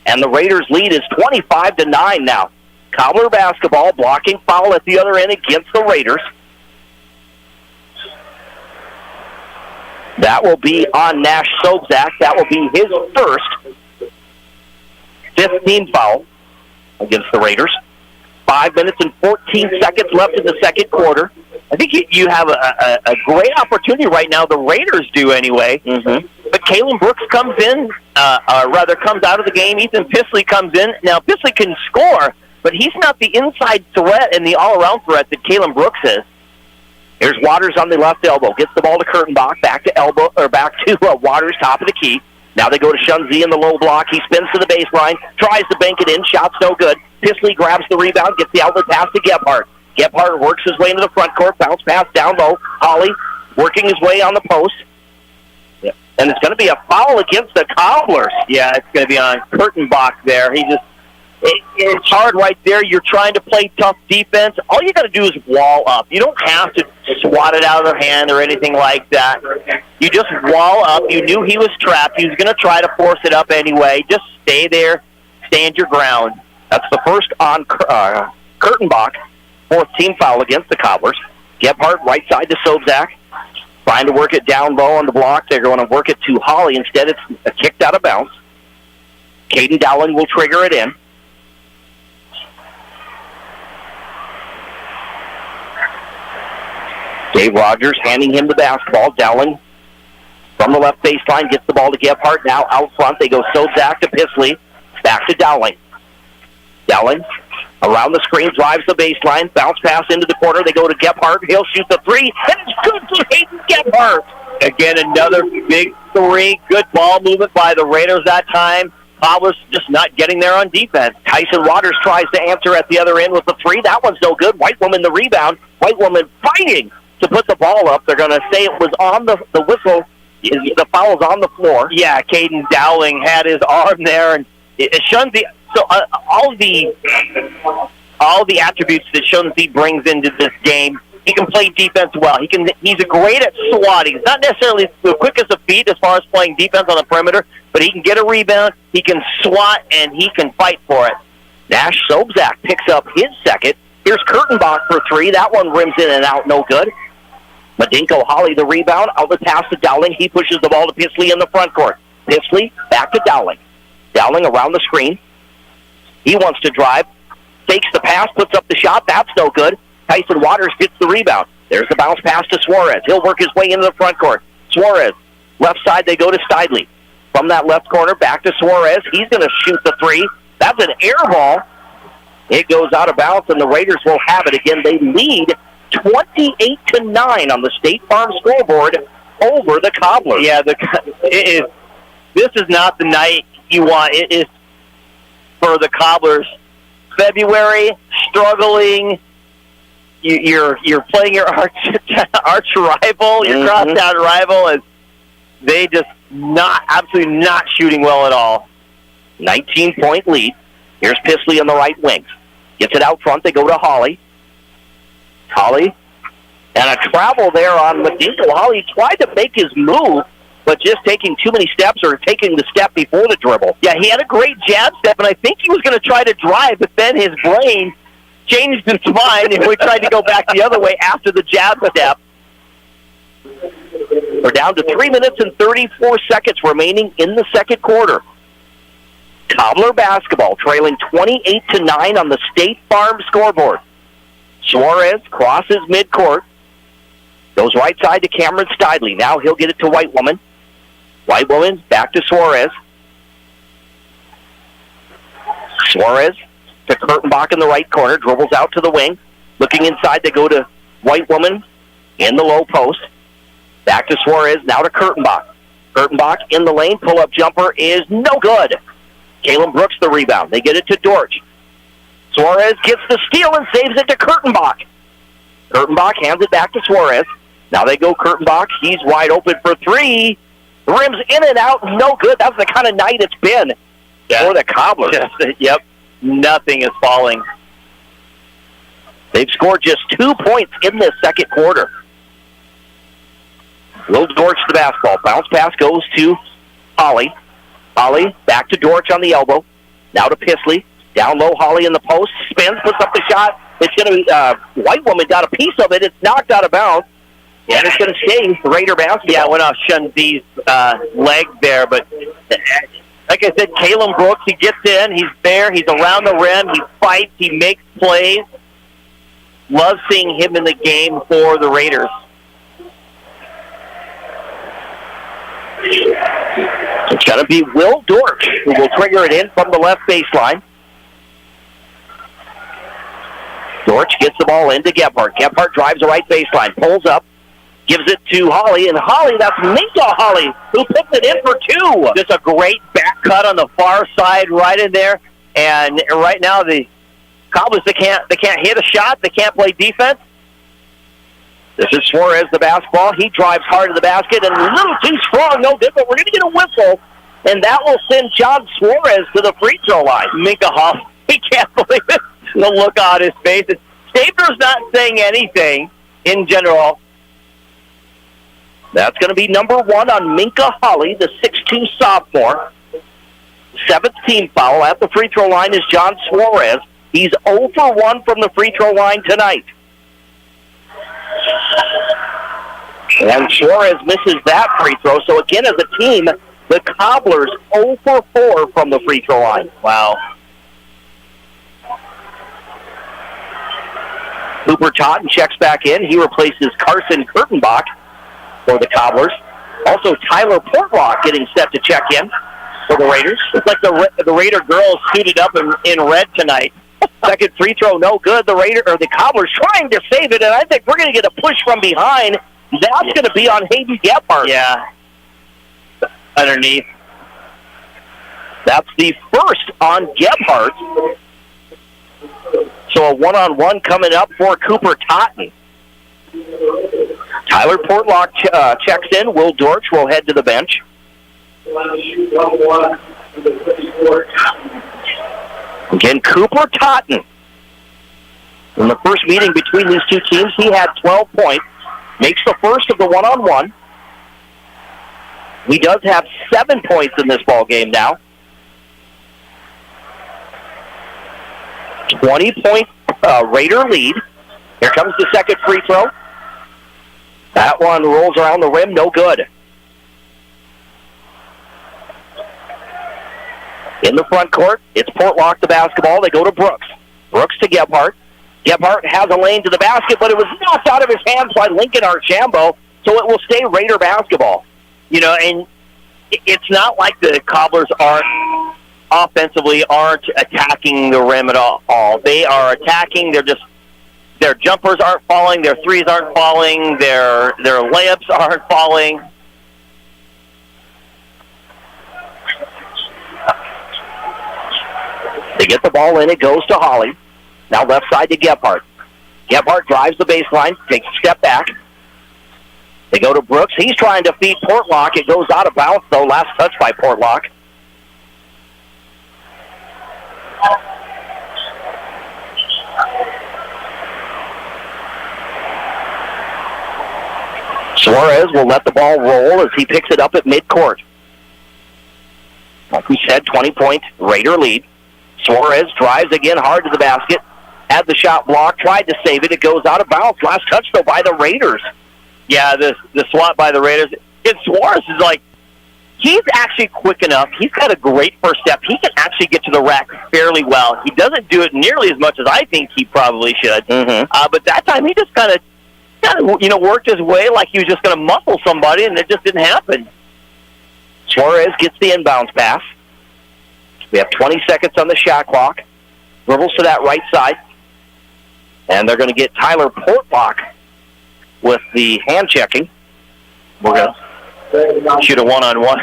And the Raiders' lead is 25-9 now. Cobbler basketball, blocking foul at the other end against the Raiders. That will be on Nash Sobzak. That will be his first 15th foul against the Raiders. 5 minutes and 14 seconds left in the second quarter. I think you have a great opportunity right now. The Raiders do anyway. Mm-hmm. But Kalen Brooks comes in, comes out of the game. Ethan Pisley comes in. Now, Pisley can score, but he's not the inside threat and the all-around threat that Kalen Brooks is. Here's Waters on the left elbow. Gets the ball to Kurtenbach. Back to Waters, top of the key. Now they go to Shunzi in the low block. He spins to the baseline. Tries to bank it in. Shot's no good. Pisley grabs the rebound. Gets the outlet pass to Gebhardt. Gebhardt works his way into the front court. Bounce pass down low. Holly working his way on the post. Yeah. And it's going to be a foul against the Cobblers. Yeah, it's going to be on Kurtenbach there. It's hard right there. You're trying to play tough defense. All you got to do is wall up. You don't have to swat it out of their hand or anything like that. You just wall up. You knew he was trapped. He was going to try to force it up anyway. Just stay there. Stand your ground. That's the first on Kurtenbach. Fourth team foul against the Cobblers. Gebhardt right side to Sobzak. Trying to work it down low on the block. They're going to work it to Holly. Instead, it's kicked out of bounds. Caden Dowling will trigger it in. Dave Rogers handing him the basketball. Dowling from the left baseline gets the ball to Gebhardt. Now out front, they go Sobzak to Pisley. Back to Dowling. Dowling around the screen, drives the baseline. Bounce pass into the corner. They go to Gebhardt. He'll shoot the three. And it's good for Hayden Gebhardt. Again, another big three. Good ball movement by the Raiders that time. Cobblers just not getting there on defense. Tyson Waters tries to answer at the other end with the three. That one's no good. White Woman the rebound. White Woman fighting to put the ball up. They're going to say it was on the whistle. The foul's on the floor. Yeah, Caden Dowling had his arm there, and Shunzi. So all the attributes that Shunzi brings into this game, he can play defense well. He's great at swatting. He's not necessarily the quickest of feet as far as playing defense on the perimeter, but he can get a rebound, he can swat, and he can fight for it. Nash Sobzak picks up his second. Here's Kurtenbach for three. That one rims in and out, no good. Madinko Holly the rebound, out the pass to Dowling. He pushes the ball to Pisley in the front court. Pisley back to Dowling. Dowling around the screen. He wants to drive. Fakes the pass, puts up the shot. That's no good. Tyson Waters gets the rebound. There's the bounce pass to Suarez. He'll work his way into the front court. Suarez, left side, they go to Steidley. From that left corner, back to Suarez. He's going to shoot the three. That's an air ball. It goes out of bounds, and the Raiders will have it again. They lead 28-9 on the State Farm scoreboard over the Cobblers. Yeah, this is not the night you want. It is for the Cobblers. February, struggling. You're playing your arch rival, your crosstown rival, as they just absolutely not shooting well at all. 19-point lead. Here's Pisley on the right wing. Gets it out front. They go to Holly. Holly. And a travel there on Madinko. Holly tried to make his move, but just taking too many steps or taking the step before the dribble. Yeah, he had a great jab step, and I think he was going to try to drive, but then his brain changed its mind, and we tried to go back the other way after the jab step. We're down to 3 minutes and 34 seconds remaining in the second quarter. Cobbler basketball trailing 28-9 on the State Farm scoreboard. Suarez crosses midcourt. Goes right side to Cameron Steidley. Now he'll get it to White Woman. White Woman back to Suarez. Suarez to Kurtenbach in the right corner. Dribbles out to the wing. Looking inside, they go to White Woman in the low post. Back to Suarez, now to Kurtenbach. Kurtenbach in the lane, pull-up jumper is no good. Kalen Brooks the rebound. They get it to Dortch. Suarez gets the steal and saves it to Kurtenbach. Kurtenbach hands it back to Suarez. Now they go Kurtenbach. He's wide open for three. The rim's in and out, no good. That's the kind of night it's been for the Cobblers. Yep, nothing is falling. They've scored just 2 points in this second quarter. Will Dortch the basketball. Bounce pass goes to Holly. Holly back to Dortch on the elbow. Now to Pisley. Down low, Holly in the post. Spins, puts up the shot. It's going to be, White Woman got a piece of it. It's knocked out of bounds. And it's going to stay Raider basketball. Yeah, it went off Shunzi's leg there. But like I said, Kalen Brooks, he gets in. He's there. He's around the rim. He fights. He makes plays. Love seeing him in the game for the Raiders. It's going to be Will Dortch who will trigger it in from the left baseline. Dortch gets the ball into Gebhardt. Gebhardt drives the right baseline, pulls up, gives it to Holly, and Holly, that's Minka Holly, who puts it in for two. Just a great back cut on the far side right in there. And right now the Cobblers, they can't hit a shot. They can't play defense. This is Suarez, the basketball. He drives hard to the basket, and a little too strong, no good, but we're going to get a whistle, and that will send John Suarez to the free throw line. Minka Holly, he can't believe it. The look on his face. Stabler's not saying anything in general. That's going to be number 1 on Minka Holly, the 6'2 sophomore. 7th team foul at the free throw line is John Suarez. He's 0 for 1 from the free throw line tonight. And Suarez misses that free throw. So again, as a team, the Cobblers 0 for 4 from the free throw line. Wow. Cooper Totten checks back in. He replaces Carson Kurtenbach for the Cobblers. Also, Tyler Portlock getting set to check in for the Raiders. It's like the Raider girls suited up in red tonight. Second free throw, no good. The Cobblers trying to save it, and I think we're going to get a push from behind. That's going to be on Hayden Gebhardt. Yeah. Underneath. That's the first on Gebhardt. So a one-on-one coming up for Cooper Totten. Tyler Portlock checks in. Will Dortch will head to the bench. Again, Cooper Totten. In the first meeting between these two teams, he had 12 points. Makes the first of the one-on-one. He does have 7 points in this ball game now. 20-point Raider lead. Here comes the second free throw. That one rolls around the rim, no good. In the front court, it's Portlock the basketball. They go to Brooks. Brooks to Gebhardt. Gebhardt has a lane to the basket, but it was knocked out of his hands by Lincoln Archambault, so it will stay Raider basketball. You know, and it's not like the Cobblers aren't attacking the rim at all. They are attacking. Their jumpers aren't falling. Their threes aren't falling. Their layups aren't falling. They get the ball in. It goes to Holly. Now left side to Gebhardt. Gebhardt drives the baseline, takes a step back. They go to Brooks. He's trying to feed Portlock. It goes out of bounds, though. Last touch by Portlock. Suarez will let the ball roll as he picks it up at midcourt. Like we said, 20-point Raider lead. Suarez drives again hard to the basket. Had the shot blocked, tried to save it. It goes out of bounds. Last touch, though, by the Raiders. Yeah, the swat by the Raiders. And Suarez is like, he's actually quick enough. He's got a great first step. He can actually get to the rack fairly well. He doesn't do it nearly as much as I think he probably should. But that time he just kind of worked his way like he was just going to muscle somebody, and it just didn't happen. Suarez gets the inbounds pass. We have 20 seconds on the shot clock. Dribbles to that right side. And they're going to get Tyler Portlock with the hand checking. we're going to shoot a one-on-one.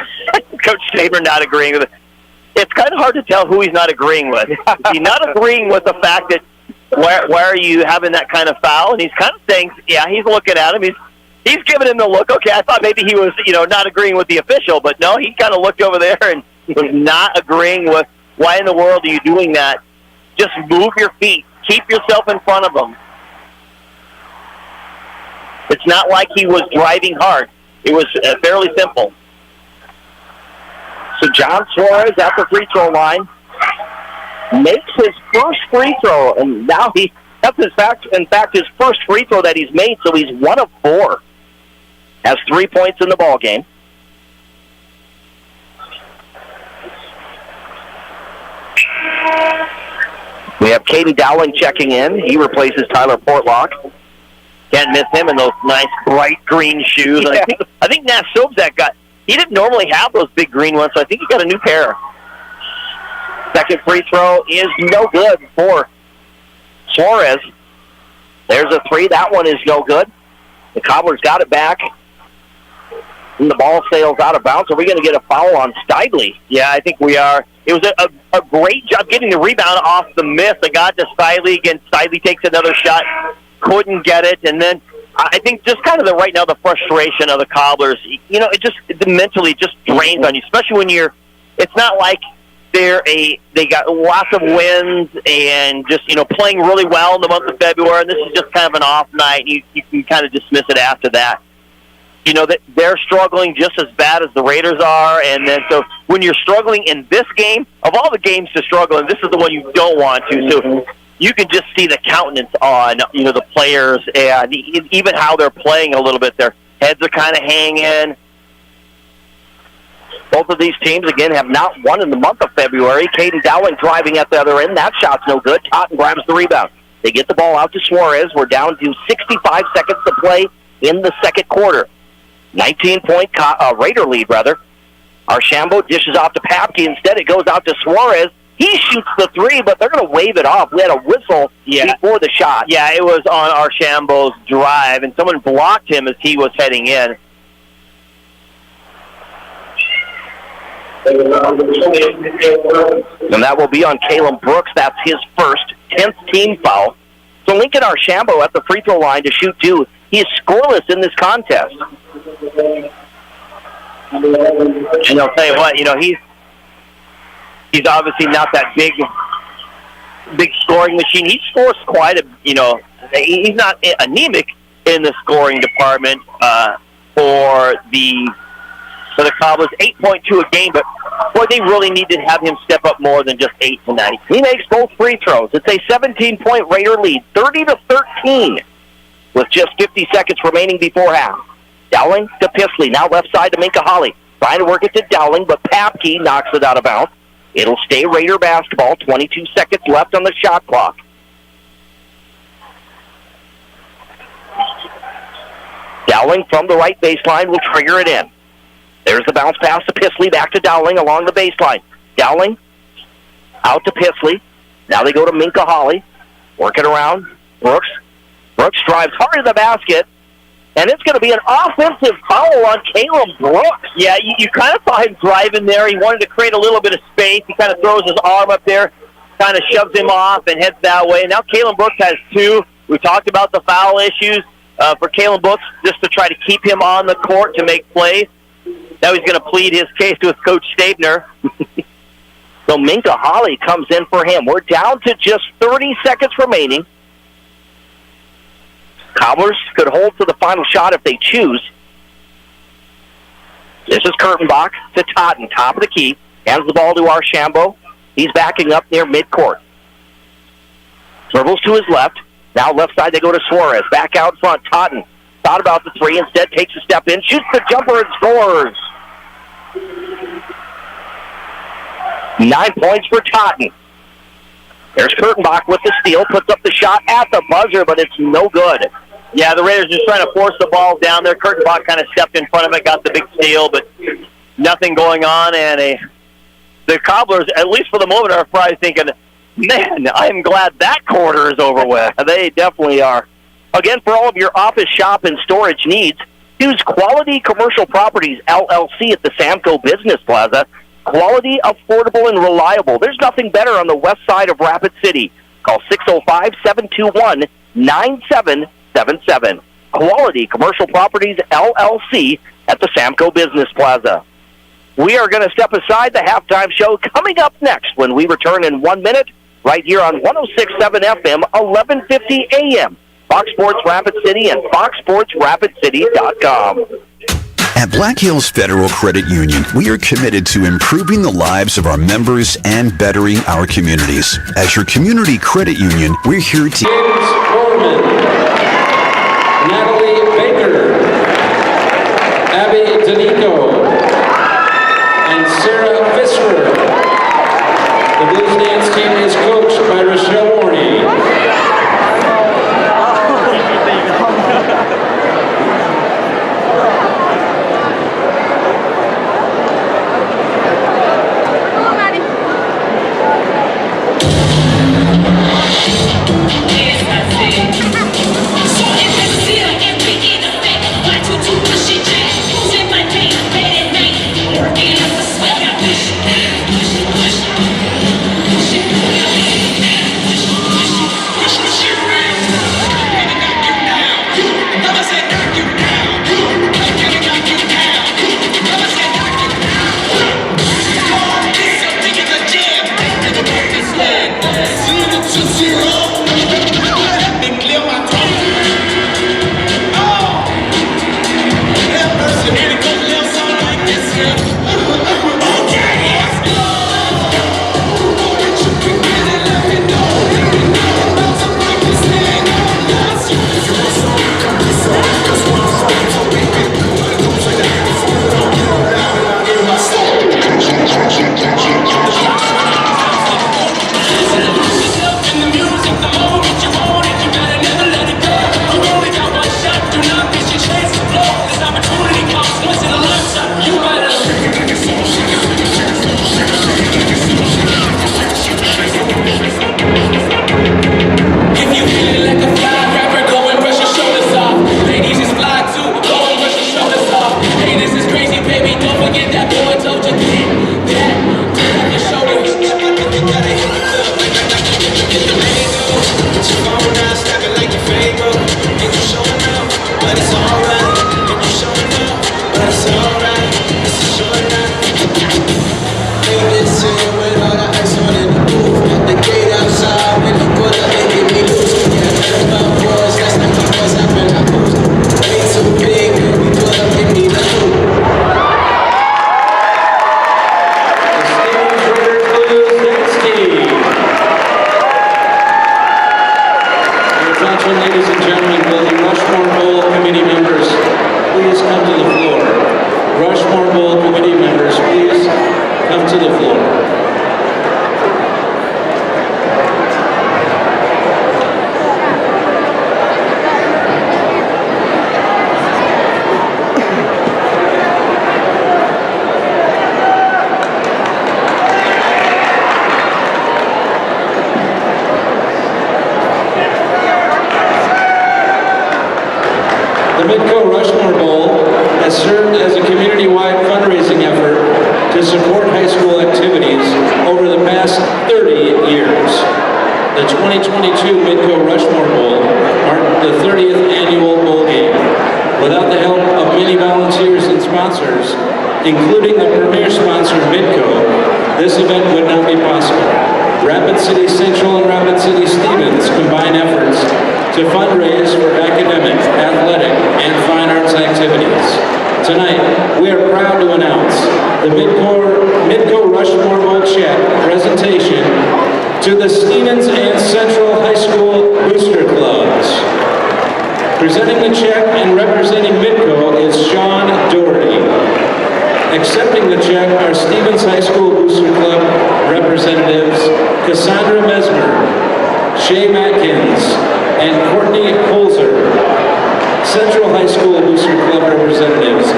Coach Stabner not agreeing with it. It's kind of hard to tell who he's not agreeing with. He's not agreeing with the fact that why are you having that kind of foul? And he's kind of saying, yeah, he's looking at him. He's giving him the look. Okay, I thought maybe he was, not agreeing with the official, but no, he kind of looked over there and was not agreeing with why in the world are you doing that? Just move your feet. Keep yourself in front of them. It's not like he was driving hard. It was fairly simple. So John Suarez at the free throw line makes his first free throw, and now that's in fact his first free throw that he's made, so he's 1 of 4. Has 3 points in the ball game. We have Caden Dowling checking in. He replaces Tyler Portlock. Can't miss him in those nice bright green shoes. Yeah. I think Nash Sobzak he didn't normally have those big green ones, so I think he got a new pair. Second free throw is no good for Suarez. There's a 3. That one is no good. The Cobblers got it back. And the ball sails out of bounds. Are we going to get a foul on Stidley? Yeah, I think we are. It was a great job getting the rebound off the miss. They got to Stidley. Again, Stidley takes another shot. Couldn't get it. And then I think just kind of right now the frustration of the Cobblers, it mentally just drains on you, especially when it's not like they got lots of wins and just, playing really well in the month of February, and this is just kind of an off night, and you can kind of dismiss it after that. They're struggling just as bad as the Raiders are, and then so when you're struggling in this game, of all the games to struggle in, this is the one you don't want to. So you can just see the countenance on, the players and even how they're playing a little bit. Their heads are kind of hanging. Both of these teams, again, have not won in the month of February. Caden Dowling driving at the other end. That shot's no good. Totten grabs the rebound. They get the ball out to Suarez. We're down to 65 seconds to play in the second quarter. 19-point Raider lead, rather. Archambault dishes off to Papke. Instead, it goes out to Suarez. He shoots the 3, but they're going to wave it off. We had a whistle before the shot. Yeah, it was on Archambault's drive, and someone blocked him as he was heading in. And that will be on Caleb Brooks. That's his first 10th team foul. So Lincoln Archambault at the free throw line to shoot 2. He is scoreless in this contest. And I'll tell you what, he's obviously not that big scoring machine. He scores quite he's not anemic in the scoring department for the Cobblers. 8.2 a game, but boy, they really need to have him step up more than just 8 tonight. He makes both free throws. It's a 17-point Raider lead, 30-13, with just 50 seconds remaining before half. Dowling to Pisley, now left side to Minka Holly. Trying to work it to Dowling, but Papke knocks it out of bounds. It'll stay Raider basketball. 22 seconds left on the shot clock. Dowling from the right baseline will trigger it in. There's the bounce pass to Pisley, back to Dowling along the baseline. Dowling out to Pisley. Now they go to Minka Holly. Working around Brooks. Brooks drives hard to the basket. And it's going to be an offensive foul on Caleb Brooks. Yeah, you kind of saw him driving there. He wanted to create a little bit of space. He kind of throws his arm up there, kind of shoves him off and heads that way. Now Caleb Brooks has 2. We talked about the foul issues for Caleb Brooks just to try to keep him on the court to make plays. Now he's going to plead his case with Coach Stabner. So Minka Holly comes in for him. We're down to just 30 seconds remaining. Cobblers could hold to the final shot if they choose. This is Kurtenbach to Totten, top of the key. Hands the ball to Archambault. He's backing up near midcourt. Dribbles to his left. Now left side they go to Suarez. Back out front, Totten. Thought about the 3, instead takes a step in, shoots the jumper and scores. 9 points for Totten. There's Kurtenbach with the steal, puts up the shot at the buzzer, but it's no good. Yeah, the Raiders just trying to force the ball down there. Kurtenbach kind of stepped in front of it, got the big steal, but nothing going on. And the Cobblers, at least for the moment, are probably thinking, man, I'm glad that quarter is over with. They definitely are. Again, for all of your office, shop, and storage needs, Choose Quality Commercial Properties, LLC at the Samco Business Plaza. Quality, affordable, and reliable. There's nothing better on the west side of Rapid City. Call 605-721-9777. Quality Commercial Properties, LLC at the Samco Business Plaza. We are going to step aside. The halftime show coming up next when we return in 1 minute right here on 106.7 FM, 1150 AM. Fox Sports Rapid City and foxsportsrapidcity.com. At Black Hills Federal Credit Union, we are committed to improving the lives of our members and bettering our communities. As your community credit union, we're here to... James Coleman, Natalie Baker, Abby Danico, and Sarah Fisher. The Blues dance team is coached by Rochelle Morney. Including the premier sponsor, Midco, this event would not be possible. Rapid City Central and Rapid City Stevens combine efforts to fundraise for academic, athletic, and fine arts activities. Tonight, we are proud to announce the Midco Rushmore Bowl check presentation to the Stevens and Central High School booster clubs. Presenting the check and representing Midco is Sean Doherty. Accepting the check are Stevens High School Booster Club representatives Cassandra Mesmer, Shay Matkins, and Courtney Holzer. Central High School Booster Club representatives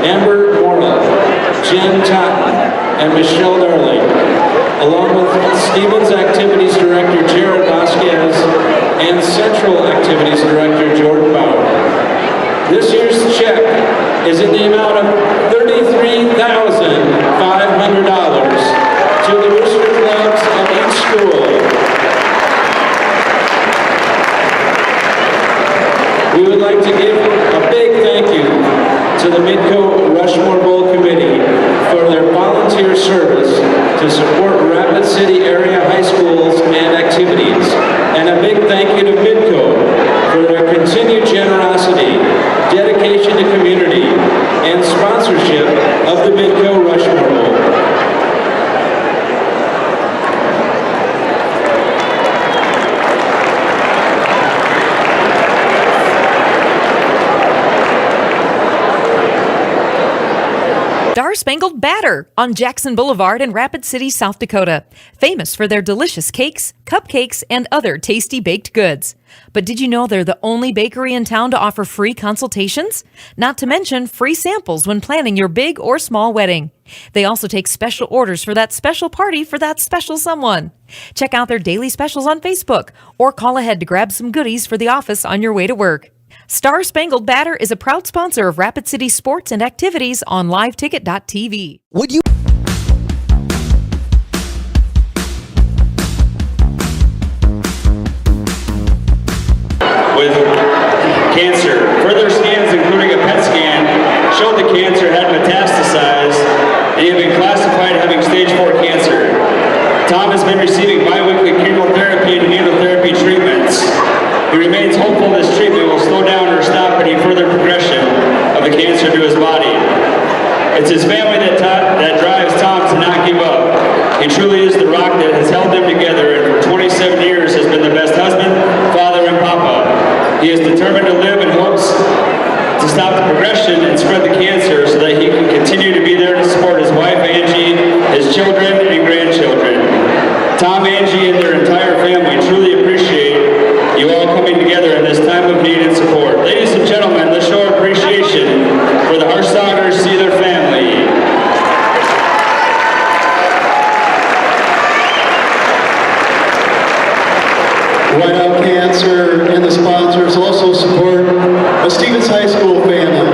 Amber Morrill, Jen Totten, and Michelle Darling, along with Stevens Activities Director Jared Vasquez and Central Activities Director Jordan Bauer. This year's check is in the amount of $33,500 to the booster clubs of each school. We would like to give a big thank you to the Midco Rushmore Bowl Committee for their volunteer service to support Rapid City area high schools and activities. And a big thank you to Midco for their continued generosity, dedication to community, and sponsorship of the Midco Rushmore Bowl. Star-Spangled Batter on Jackson Boulevard in Rapid City, South Dakota. Famous for their delicious cakes, cupcakes, and other tasty baked goods. But did you know they're the only bakery in town to offer free consultations? Not to mention free samples when planning your big or small wedding. They also take special orders for that special party for that special someone. Check out their daily specials on Facebook or call ahead to grab some goodies for the office on your way to work. Star-Spangled Batter is a proud sponsor of Rapid City sports and activities on liveticket.tv. Would you with cancer? Further scans, including a PET scan, showed the cancer had metastasized and he had been classified having stage 4 cancer. Tom has been receiving biweekly chemotherapy and immunotherapy treatments. He remains hopeful this treatment will slow down or stop any further progression of the cancer to his body. It's his family that drives Tom to not give up. He truly is the rock that has held them together and for 27 years has been the best husband, father, and papa. He is determined to live in hopes to stop the progression and spread the cancer so that he can continue to be there to support his wife, Angie, his children, and grandchildren. Tom, Angie, and their entire family truly appreciate you all coming together in this time of need and support. Ladies and gentlemen, let's show our appreciation for the Harstoggers see their family. White Out Cancer and the sponsors also support a Stevens High School family.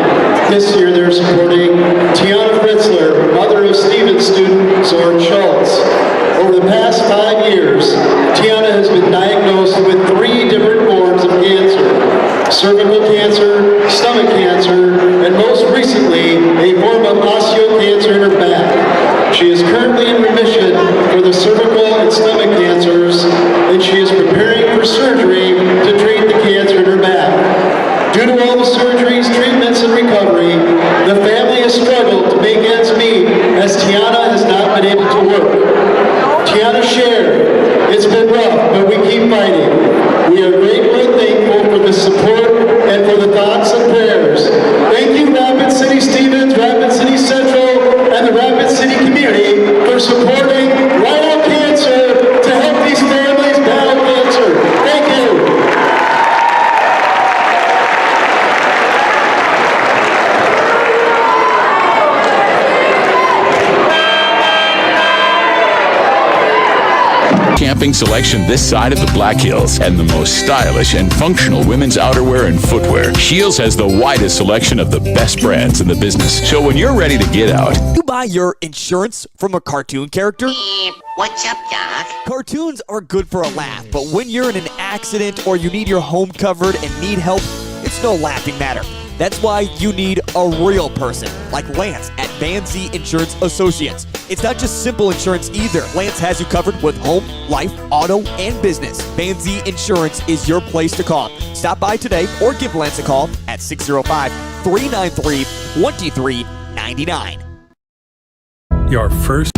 This year they're supporting Tiana Fritzler, mother of Stevens student Zorn Schultz. Over the past 5 years, Tiana has been diagnosed with 3 different forms of cancer: cervical cancer, stomach cancer, and most recently, a form of osteocancer in her back. She is currently in remission for the cervical and stomach cancers, and she is preparing for surgery to treat the cancer in her back. Due to all the surgeries, treatments, and recovery, the family has struggled to make ends meet as Tiana has not been able to work. Tiana shared, it's been rough, but we keep fighting. We are grateful and thankful for the support and for the thoughts and prayers. Thank you, Rapid City Stevens, Rapid City Central, and the Rapid City community for supporting White Out Cancer to help these families battle cancer. Thank you. Camping selection this side of the Black Hills and the most stylish and functional women's outerwear and footwear. Shields has the widest selection of the best brands in the business. So when you're ready to get out, you buy your insurance from a cartoon character? What's up, Doc? Cartoons are good for a laugh, but when you're in an accident or you need your home covered and need help, it's no laughing matter. That's why you need a real person, like Lance at Van Z Insurance Associates. It's not just simple insurance either. Lance has you covered with home, life, auto, and business. Van Z Insurance is your place to call. Stop by today or give Lance a call at 605-393-2399. Your first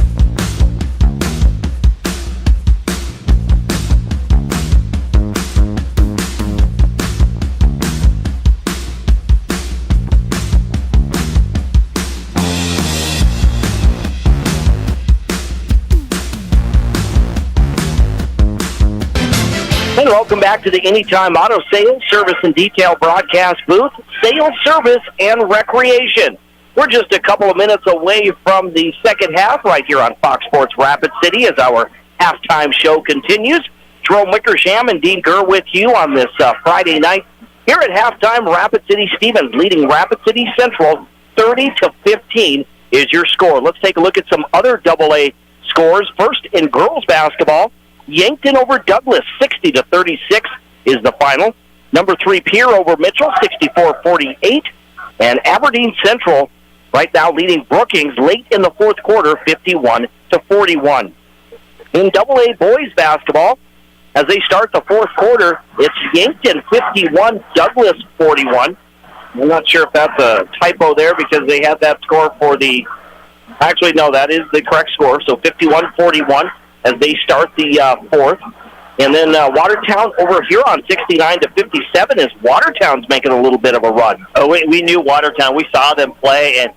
And welcome back to the Anytime Auto Sales, Service, and Detail broadcast booth, sales, service, and recreation. We're just a couple of minutes away from the second half right here on Fox Sports Rapid City as our halftime show continues. Jerome Wickersham and Dean Gurr with you on this Friday night. Here at halftime, Rapid City Stevens leading Rapid City Central 30-15 is your score. Let's take a look at some other AA scores. First, in girls basketball, Yankton over Douglas, 60-36 is the final. Number 3, Pierre over Mitchell, 64-48. And Aberdeen Central right now leading Brookings late in the fourth quarter, 51-41. In AA boys basketball, as they start the fourth quarter, it's Yankton 51, Douglas 41. I'm not sure if that's a typo there because they had that score for the... Actually, no, that is the correct score. So 51-41 as they start the fourth. And then Watertown over Huron, 69-57, as Watertown's making a little bit of a run. Oh, we knew Watertown. We saw them play, and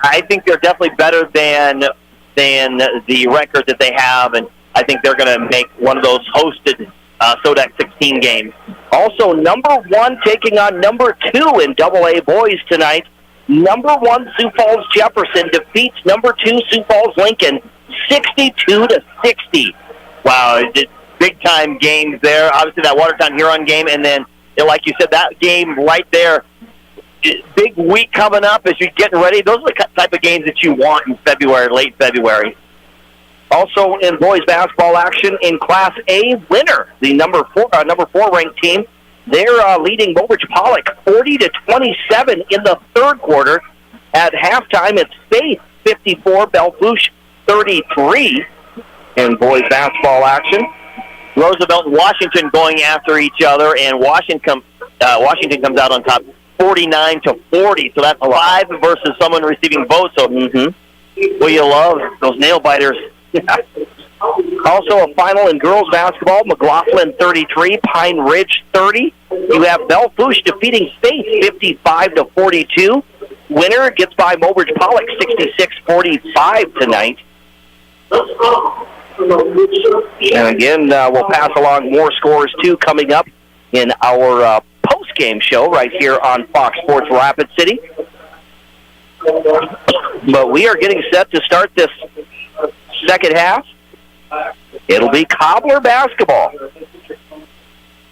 I think they're definitely better than the record that they have, and I think they're going to make one of those hosted SODAC 16 games. Also, number 1 taking on number 2 in AA boys tonight. Number 1 Sioux Falls Jefferson defeats number 2 Sioux Falls Lincoln 62-60. Wow, big-time games there. Obviously, that Watertown-Huron game, and then, like you said, that game right there, big week coming up as you're getting ready. Those are the type of games that you want in February, late February. Also in boys basketball action in Class A, Winter, the number 4 ranked team, they're leading Mobridge Pollock 40-27 in the third quarter. At halftime, it's Faith 54, Belfouche 33 in boys basketball action. Roosevelt and Washington going after each other, and Washington comes out on top 49-40. So that's 5 versus someone receiving votes. So, well, you love those nail biters. Also a final in girls basketball, McLaughlin 33, Pine Ridge 30. You have Belfouche defeating Faith 55-42. Winner gets by Mobridge Pollock 66-45 tonight. And again, we'll pass along more scores too coming up in our post-game show right here on Fox Sports Rapid City. But we are getting set to start this second half. It'll be Cobbler basketball.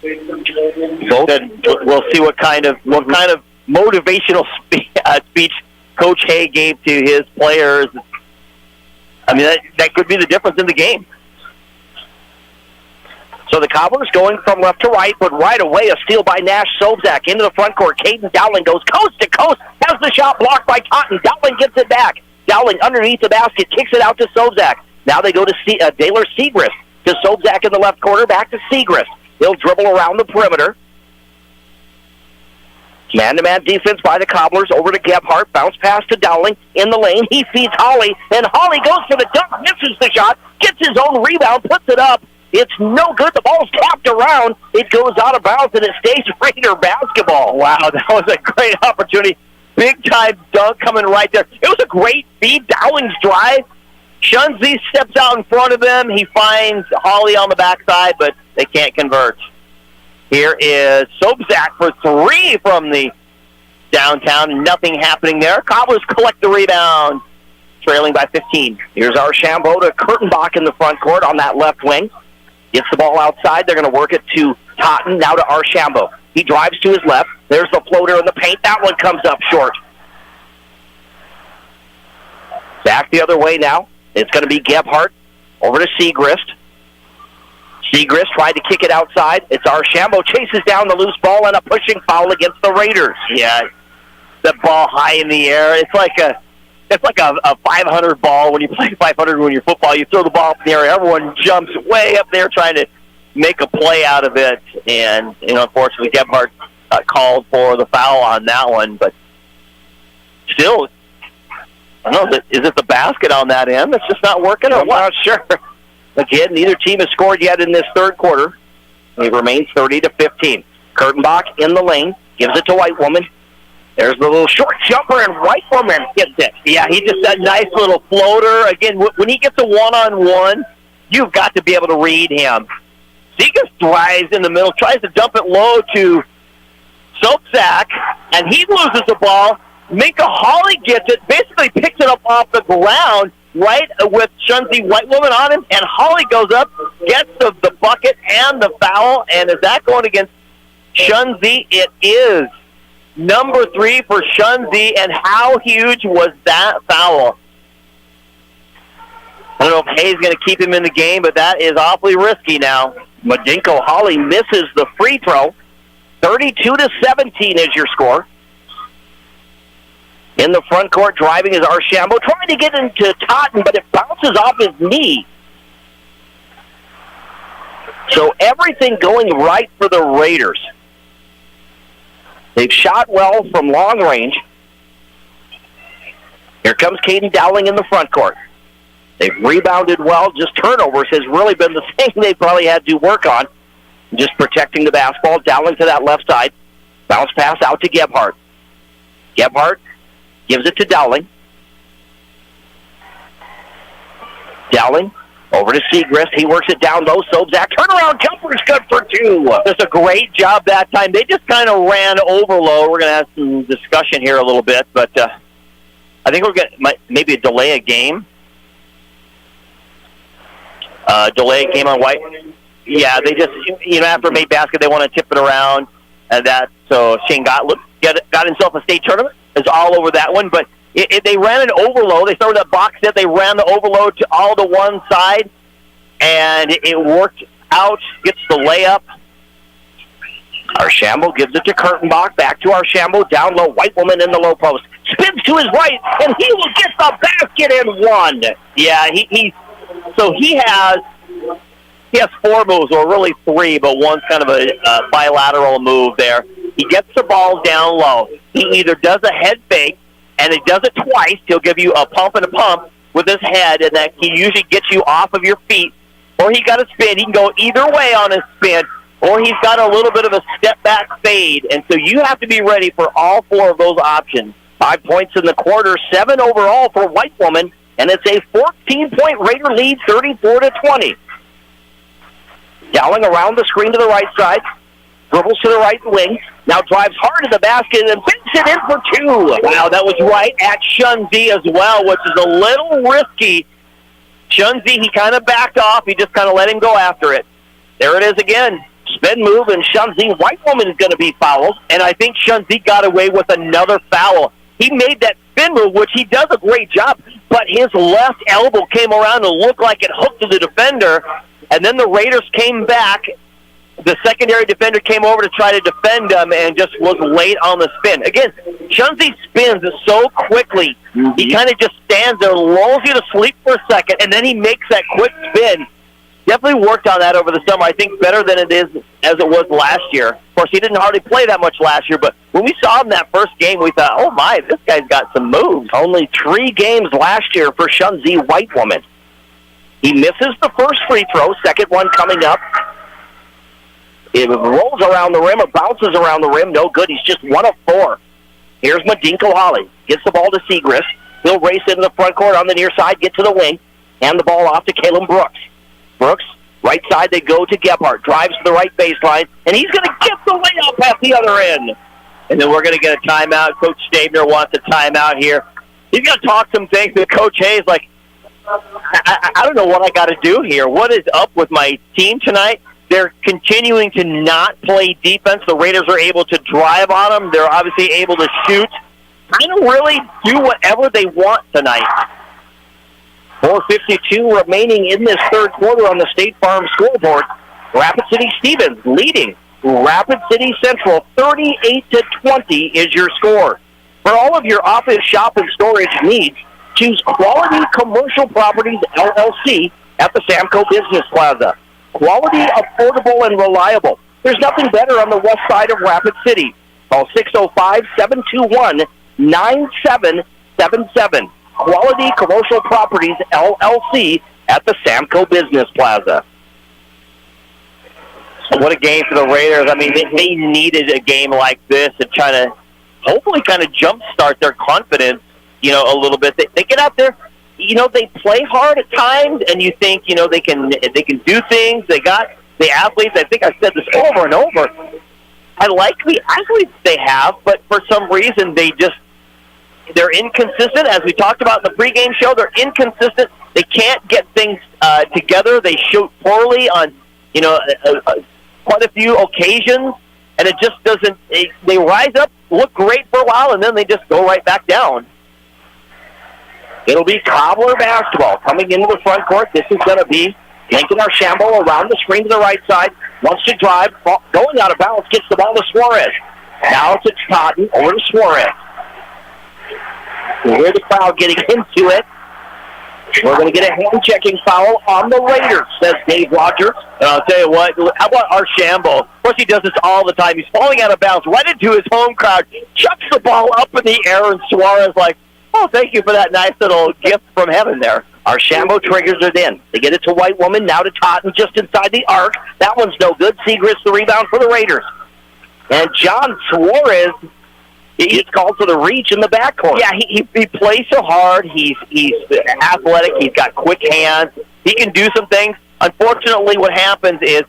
We'll see what kind of motivational speech Coach Hay gave to his players. I mean, that could be the difference in the game. So the Cobblers going from left to right, but right away a steal by Nash Sobzak into the front court. Caden Dowling goes coast to coast, has the shot blocked by Cotton. Dowling gets it back. Dowling underneath the basket, kicks it out to Sobzak. Now they go to Daylor Segrist. To Sobzak in the left corner, back to Segrist. He'll dribble around the perimeter. Man-to-man defense by the Cobblers. Over to Gebhardt. Bounce pass to Dowling in the lane. He feeds Holly, and Holly goes for the dunk, misses the shot, gets his own rebound, puts it up. It's no good. The ball's tapped around. It goes out of bounds, and it stays Raider basketball. Wow, that was a great opportunity. Big-time dunk coming right there. It was a great feed. Dowling's drive. Shunzi steps out in front of him. He finds Holly on the backside, but they can't convert. Here is Sobzak for 3 from the downtown. Nothing happening there. Cobblers collect the rebound, trailing by 15. Here's Archambault to Kurtenbach in the front court on that left wing. Gets the ball outside. They're going to work it to Totten, now to Archambault. He drives to his left. There's the floater in the paint. That one comes up short. Back the other way now. It's going to be Gebhardt over to Segrist. Segrist tried to kick it outside. It's Archambault chases down the loose ball and a pushing foul against the Raiders. Yeah, that ball high in the air. It's like a 500 ball when you play 500 when you're football. You throw the ball up in the air, everyone jumps way up there trying to make a play out of it. And unfortunately, Gebhardt called for the foul on that one. But still, I don't know. Is it the basket on that end that's just not working? I'm not sure. Again, neither team has scored yet in this third quarter. It remains 30-15. Kurtenbach in the lane, gives it to White Woman. There's the little short jumper, and White Woman gets it. Yeah, he just that nice little floater. Again, when he gets a one-on-one, you've got to be able to read him. Segas drives in the middle, tries to dump it low to Sobzak, and he loses the ball. Minka Hawley gets it, basically picks it up off the ground, right with Shunzi White Woman on him, and Hawley goes up, gets the bucket and the foul, and is that going against Shunzi? It is. number 3 for Shunzi, and how huge was that foul? I don't know if Hayes is going to keep him in the game, but that is awfully risky now. Madinko Holly misses the free throw. 32-17 is your score. In the front court, driving is Archambault, trying to get into Totten, but it bounces off his knee. So everything going right for the Raiders. They've shot well from long range. Here comes Caden Dowling in the front court. They've rebounded well. Just turnovers has really been the thing they probably had to work on. Just protecting the basketball. Dowling to that left side. Bounce pass out to Gebhardt. Gebhardt gives it to Dowling. Dowling over to Segrist. He works it down low. Sobzak. Turnaround jumper's good for 2. Does a great job that time. They just kind of ran over low. We're going to have some discussion here a little bit, but I think we're going to maybe a delay a game. Delay a game on White. Yeah, they just, after a made basket, they want to tip it around. And so Shane Gottlieb got himself a state tournament. Is all over that one, but they ran an overload. They started that box set. They ran the overload to all to one side, and it worked out. Gets the layup. Archambault gives it to Kurtenbach. Back to Archambault. Down low. White woman in the low post. Spins to his right, and he will get the basket in 1. Yeah, he has 4 moves, or really 3, but one's kind of a bilateral move there. He gets the ball down low. He either does a head fake, and he does it twice. He'll give you a pump and a pump with his head, and that he usually gets you off of your feet. Or he got a spin. He can go either way on his spin, or he's got a little bit of a step-back fade. And so you have to be ready for all 4 of those options. 5 points in the quarter, 7 overall for White Woman, and it's a 14-point Raider lead, 34-20. Dowling around the screen to the right side. Dribbles to the right wing. Now drives hard to the basket and banks it in for 2. Wow, that was right at Shunzi as well, which is a little risky. Shunzi, he kind of backed off. He just kind of let him go after it. There it is again. Spin move, and Shunzi. White Woman is going to be fouled, and I think Shunzi got away with another foul. He made that spin move, which he does a great job, but his left elbow came around and looked like it hooked to the defender, and then the Raiders came back. The secondary defender came over to try to defend him and just was late on the spin. Again, Shunzi spins so quickly. He kind of just stands there, lulls you to sleep for a second, and then he makes that quick spin. Definitely worked on that over the summer, I think, better than it is as it was last year. Of course, he didn't hardly play that much last year, but when we saw him that first game, we thought, oh my, this guy's got some moves. Only 3 games last year for Shunzi White Woman. He misses the first free throw, second one coming up. It rolls around the rim or bounces around the rim. No good. He's just 1 of 4. Here's Madinko Holly. Gets the ball to Segrist. He'll race into the front court on the near side, get to the wing, hand the ball off to Caleb Brooks. Brooks, right side, they go to Gebhardt. Drives to the right baseline, and he's going to get the layup at the other end. And then we're going to get a timeout. Coach Stabner wants a timeout here. He's going to talk some things to Coach Hayes like, I don't know what I got to do here. What is up with my team tonight? They're continuing to not play defense. The Raiders are able to drive on them. They're obviously able to shoot. Kind of really do whatever they want tonight. 4:52 remaining in this third quarter on the State Farm scoreboard. Rapid City Stevens leading Rapid City Central 38-20 is your score. For all of your office, shop, and storage needs, choose Quality Commercial Properties, LLC, at the Samco Business Plaza. Quality, affordable, and reliable. There's nothing better on the west side of Rapid City. Call 605-721-9777. Quality Commercial Properties, LLC, at the Samco Business Plaza. What a game for the Raiders. I mean, they needed a game like this to try to hopefully kind of jumpstart their confidence, a little bit. They get out there, they play hard at times, and you think, they can do things. They got the athletes. I think I've said this over and over. I like the athletes they have, but for some reason they're inconsistent. As we talked about in the pregame show, they're inconsistent. They can't get things together. They shoot poorly on, quite a few occasions, and it just doesn't. They rise up look great for a while, and then they just go right back down. It'll be Cobbler basketball coming into the front court. This is going to be Lincoln Archambault around the screen to the right side. Wants to drive, going out of bounds, gets the ball to Suarez. Now to Totten, over to Suarez. You hear the crowd getting into it. We're going to get a hand-checking foul on the Raiders, says Dave Rogers. And I'll tell you what, how about Archambault? Of course, he does this all the time. He's falling out of bounds right into his home crowd, chucks the ball up in the air, and Suarez like, oh, thank you for that nice little gift from heaven there. Archambault triggers it in. They get it to White Woman, now to Totten just inside the arc. That one's no good. Segrist the rebound for the Raiders. And John Suarez, he's called for the reach in the backcourt. Yeah, he plays so hard. He's athletic. He's got quick hands. He can do some things. Unfortunately, what happens is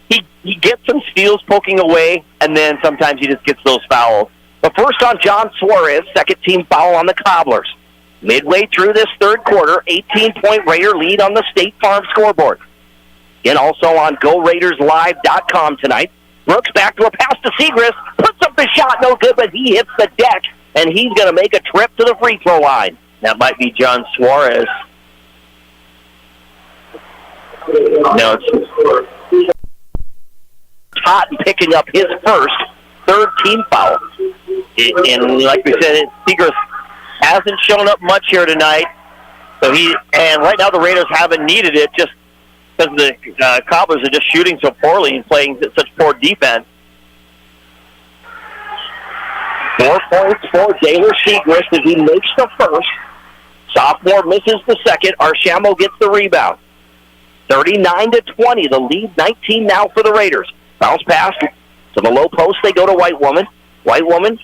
he gets some steals poking away, and then sometimes he just gets those fouls. But first on John Suarez, second team foul on the Cobblers. Midway through this third quarter, 18-point Raider lead on the State Farm scoreboard. And also on GoRaidersLive.com tonight. Brooks back to a pass to Segrist. Puts up the shot, no good, but he hits the deck, and he's going to make a trip to the free throw line. That might be John Suarez. No, it's Totten picking up his first third team foul. And like we said, Segrist hasn't shown up much here tonight. And right now the Raiders haven't needed it just because the Cobblers are just shooting so poorly and playing such poor defense. 4 points for Taylor Segrist as he makes the first. Sophomore misses the second. Archambault gets the rebound. 39-20, the lead, 19 now for the Raiders. Bounce pass to the low post. They go to White Woman. White Woman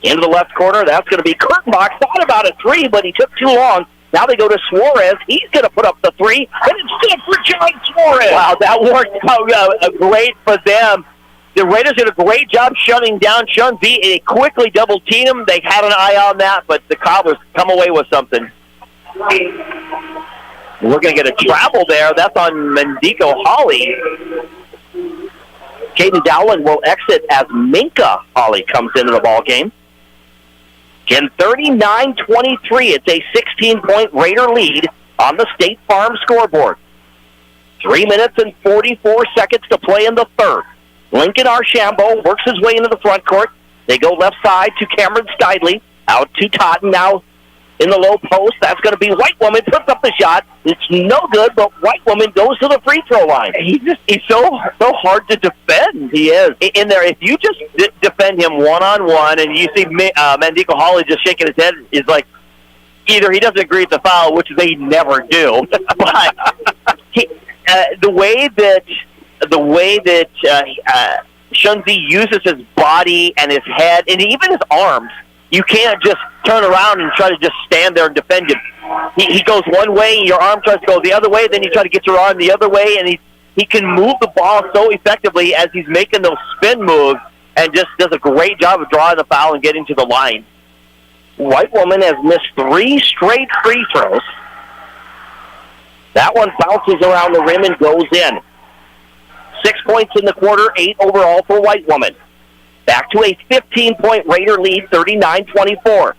into the left corner. That's going to be Kurtenbach. Thought about a three, but he took too long. Now they go to Suarez. He's going to put up the three, and it's good for John Suarez. Wow, that worked out great for them. The Raiders did a great job shutting down Shun V. They quickly double-teamed him. They had an eye on that, but the Cobblers come away with something. We're going to get a travel there. That's on Mendico Holly. Caden Dowling will exit as Minka Holly comes into the ball game. Again, 39-23. It's a 16-point Raider lead on the State Farm scoreboard. 3 minutes and 44 seconds to play in the third. Lincoln Archambault works his way into the front court. They go left side to Cameron Stidley. Out to Totten now in the low post. That's going to be White Woman. Puts up the shot. It's no good, but White Woman goes to the free throw line. He's so hard to defend. He is. In there, if you just defend him one-on-one and you see Mendico Holly just shaking his head, is like either he doesn't agree with the foul, which they never do, but the way that Shunzi uses his body and his head and even his arms, you can't just turn around and try to just stand there and defend him. He goes one way, your arm tries to go the other way, then you try to get your arm the other way, and he can move the ball so effectively as he's making those spin moves and just does a great job of drawing the foul and getting to the line. White Woman has missed 3 straight free throws. That one bounces around the rim and goes in. 6 points in the quarter, 8 overall for White Woman. Back to a 15-point Raider lead, 39-24.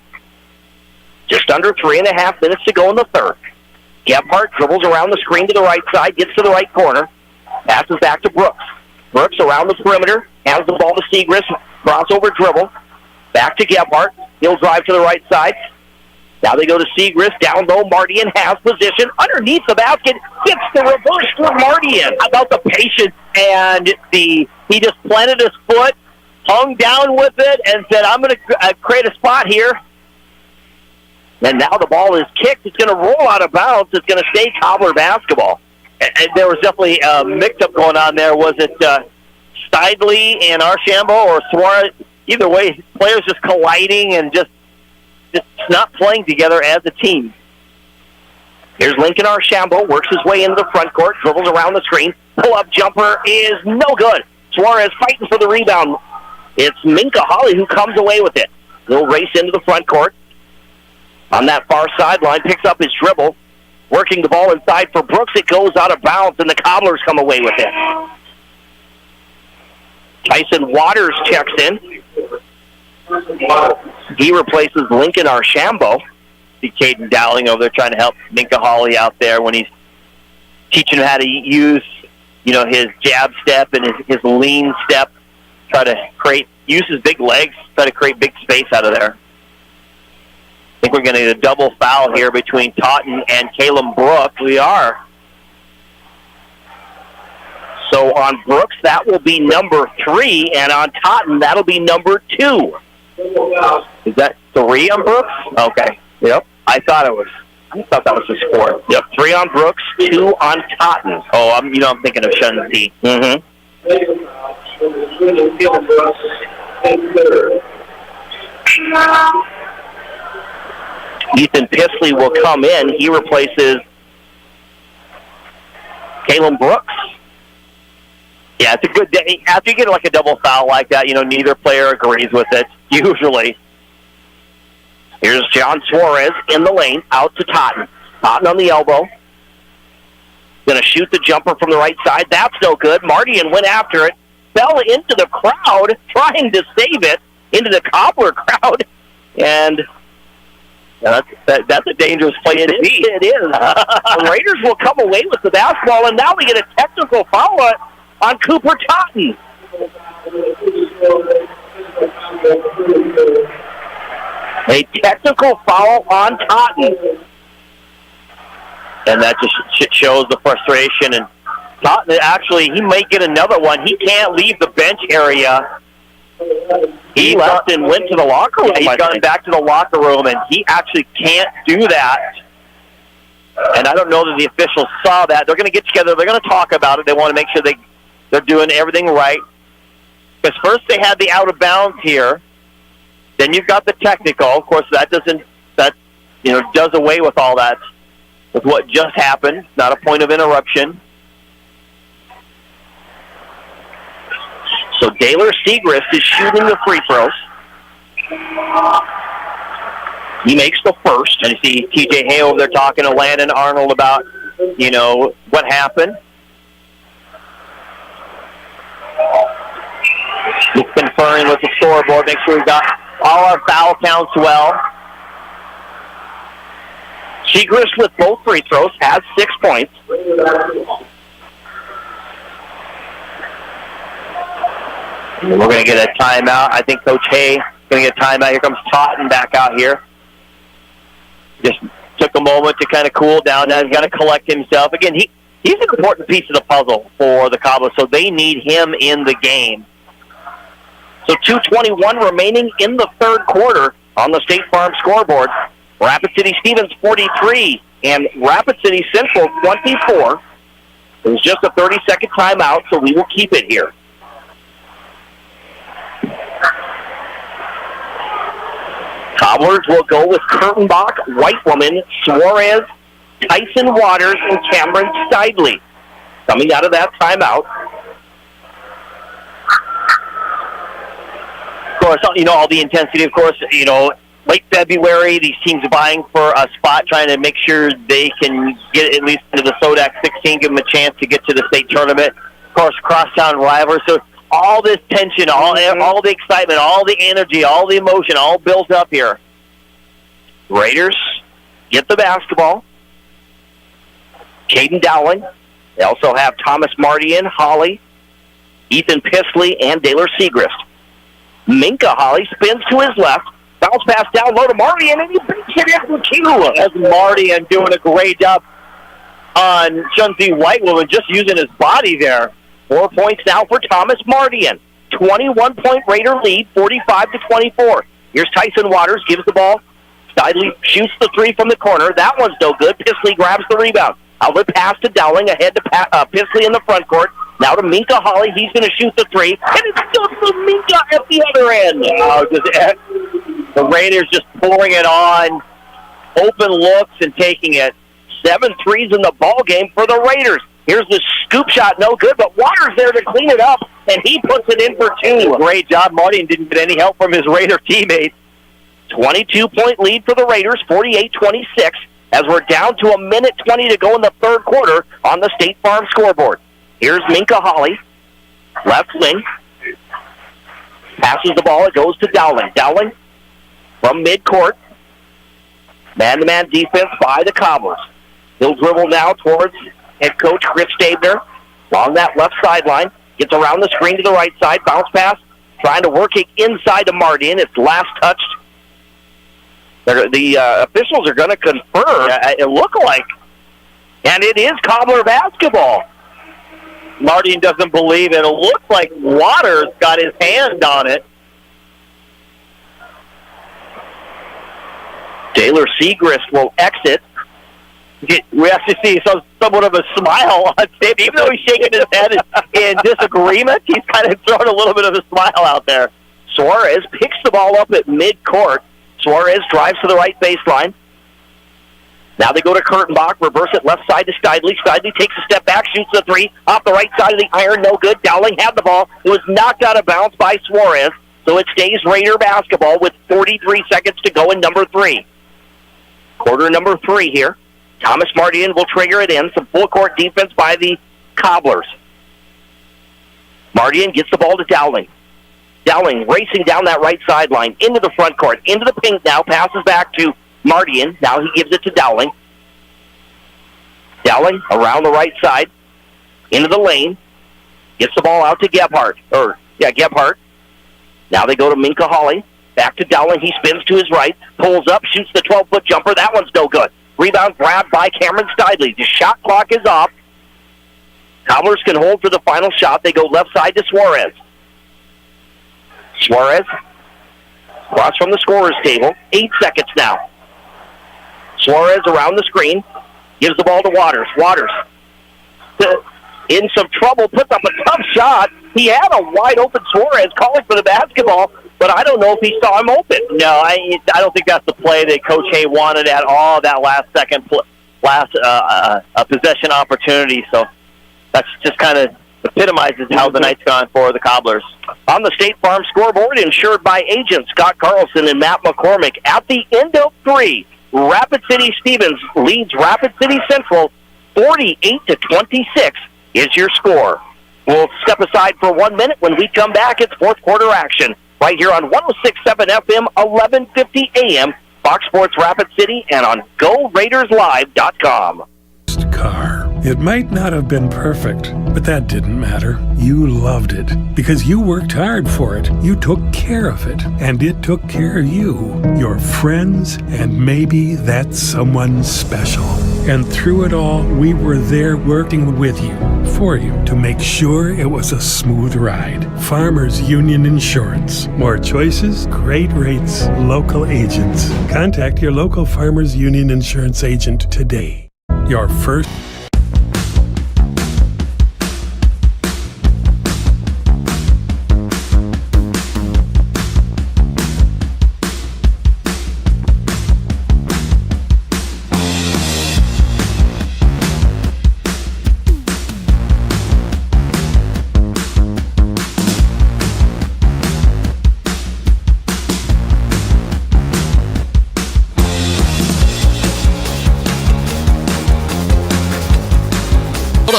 Just under 3.5 minutes to go in the third. Gebhardt dribbles around the screen to the right side, gets to the right corner, passes back to Brooks. Brooks around the perimeter, hands the ball to Segrist, crossover dribble, back to Gebhardt. He'll drive to the right side. Now they go to Segrist, down low. Mardian has position underneath the basket, gets the reverse for Mardian. How about the patience and he just planted his foot, hung down with it, and said, I'm going to create a spot here. And now the ball is kicked. It's going to roll out of bounds. It's going to stay Cobbler basketball. And there was definitely a mix-up going on there. Was it Stidley and Archambault or Suarez? Either way, players just colliding and just not playing together as a team. Here's Lincoln Archambault, works his way into the front court, dribbles around the screen. Pull-up jumper is no good. Suarez fighting for the rebound. It's Minka Holly who comes away with it. He'll race into the front court. On that far sideline, picks up his dribble. Working the ball inside for Brooks. It goes out of bounds, and the Cobblers come away with it. Tyson Waters checks in. He replaces Lincoln Archambault. See Caden Dowling over there trying to help Minka Hawley out there when he's teaching him how to use, his jab step and his lean step. Try to use his big legs, try to create big space out of there. I think we're going to get a double foul here between Totten and Caleb Brooks. We are. So on Brooks, that will be number 3, and on Totten, that'll be number 2. Is that 3 on Brooks? Okay. Yep. I thought that was the score. Yep. 3 on Brooks, 2 on Totten. Oh, I'm thinking of Shunzi. Mm-hmm. Ethan Pisley will come in. He replaces Caleb Brooks. Yeah, it's a good day. After you get like a double foul like that, neither player agrees with it, usually. Here's John Suarez in the lane, out to Totten. Totten on the elbow. Going to shoot the jumper from the right side. That's no good. Mardian went after it, fell into the crowd, trying to save it, into the Cobbler crowd. And that's a dangerous place to be. It is. The Raiders will come away with the basketball, and now we get a technical foul on Cooper Totten. A technical foul on Totten. And that just shows the frustration. And Totten, actually, he might get another one. He can't leave the bench area. He left and went to the locker room. He's gone back to the locker room, and he actually can't do that. And I don't know that the officials saw that. They're going to get together. They're going to talk about it. They want to make sure they're doing everything right. Because first they had the out of bounds here. Then you've got the technical. Of course, that does away with all that, with what just happened. Not a point of interruption. So Daylor Segrist is shooting the free throws. He makes the first. And you see TJ Hay over there talking to Landon Arnold about, what happened. He's conferring with the scoreboard, make sure we got all our foul counts well. Segrist with both free throws has 6 points. And we're going to get a timeout. I think Coach Hay is going to get a timeout. Here comes Totten back out here. Just took a moment to kind of cool down. Now he's got to collect himself. Again, he's an important piece of the puzzle for the Cobblers, so they need him in the game. So 2:21 remaining in the third quarter on the State Farm scoreboard. Rapid City Stevens 43 and Rapid City Central 24. It was just a 30-second timeout, so we will keep it here. Cobblers will go with Kurtenbach, Whitewoman, Suarez, Tyson Waters, and Cameron Steidley. Coming out of that timeout. Of course, all the intensity, of course, late February, these teams are vying for a spot, trying to make sure they can get at least into the SODAC 16, give them a chance to get to the state tournament. Of course, crosstown rivals. So all this tension, all the excitement, all the energy, all the emotion, all built up here. Raiders get the basketball. Caden Dowling. They also have Thomas Mardian, Hawley, Ethan Pisley, and Daylor Segrist. Minka Hawley spins to his left. Bounce pass down low to Mardian, and he beats it in for two. That's Mardian doing a great job on Shunzi Whitewoman, just using his body there. 4 points now for Thomas Mardian. 21-point Raider lead, 45-24. Here's Tyson Waters, gives the ball. Steidley shoots the three from the corner. That one's no good. Pisley grabs the rebound. Outlet pass to Dowling, ahead to Pisley in the front court. Now to Minka Hawley. He's going to shoot the three. And it's still to Minka at the other end. The Raiders just pouring it on. Open looks and taking it. 7 threes in the ball game for the Raiders. Here's the scoop shot. No good, but Waters there to clean it up, and he puts it in for two. Great job. Martin didn't get any help from his Raider teammates. 22-point lead for the Raiders, 48-26, as we're down to 1:20 to go in the third quarter on the State Farm scoreboard. Here's Minka Hawley, left wing. Passes the ball. It goes to Dowling. Dowling from midcourt. Man-to-man defense by the Cobblers. He'll dribble now towards head coach Chris Stabner along that left sideline. Gets around the screen to the right side. Bounce pass. Trying to work it inside to Martin. It's last touched. The officials are going to confirm. It looked like. And it is Cobbler basketball. Martin doesn't believe it. It looks like Waters got his hand on it. Taylor Segrist will exit. We actually see somewhat of a smile on Dave. Even though he's shaking his head in disagreement, he's kind of throwing a little bit of a smile out there. Suarez picks the ball up at midcourt. Suarez drives to the right baseline. Now they go to Kurtenbach, reverse it left side to Steidley. Steidley takes a step back, shoots the three, off the right side of the iron, no good. Dowling had the ball. It was knocked out of bounds by Suarez, so it stays Raider basketball with 43 seconds to go in number 3. Quarter number 3 here. Thomas Martin will trigger it in. Some full-court defense by the Cobblers. Martin gets the ball to Dowling. Dowling racing down that right sideline, into the front court, into the paint now, passes back to Martin. Now he gives it to Dowling. Dowling around the right side, into the lane, gets the ball out to Gebhardt. Gebhardt. Now they go to Minka Hawley. Back to Dowling. He spins to his right, pulls up, shoots the 12-foot jumper. That one's no good. Rebound grabbed by Cameron Steidley. The shot clock is off. Cobblers can hold for the final shot. They go left side to Suarez. Suarez across from the scorer's table. 8 seconds now. Suarez around the screen. Gives the ball to Waters. Waters in some trouble. Puts up a tough shot. He had a wide-open Suarez calling for the basketball, but I don't know if he saw him open. No, I don't think that's the play that Coach Hay wanted at all, that last possession opportunity. So that's just kind of epitomizes how the night's gone for the Cobblers. On the State Farm scoreboard, insured by agents Scott Carlson and Matt McCormick. At the end of 3, Rapid City Stevens leads Rapid City Central 48-26 is your score. We'll step aside for 1 minute. When we come back, it's fourth quarter action right here on 106.7 FM, 1150 AM, Fox Sports Rapid City, and on GoRaidersLive.com. Car. It might not have been perfect, but that didn't matter. You loved it because you worked hard for it. You took care of it, and it took care of you, your friends, and maybe that someone special. And through it all, we were there working with you, for you, to make sure it was a smooth ride. Farmers Union Insurance. More choices, great rates, local agents. Contact your local Farmers Union Insurance agent today. Your first...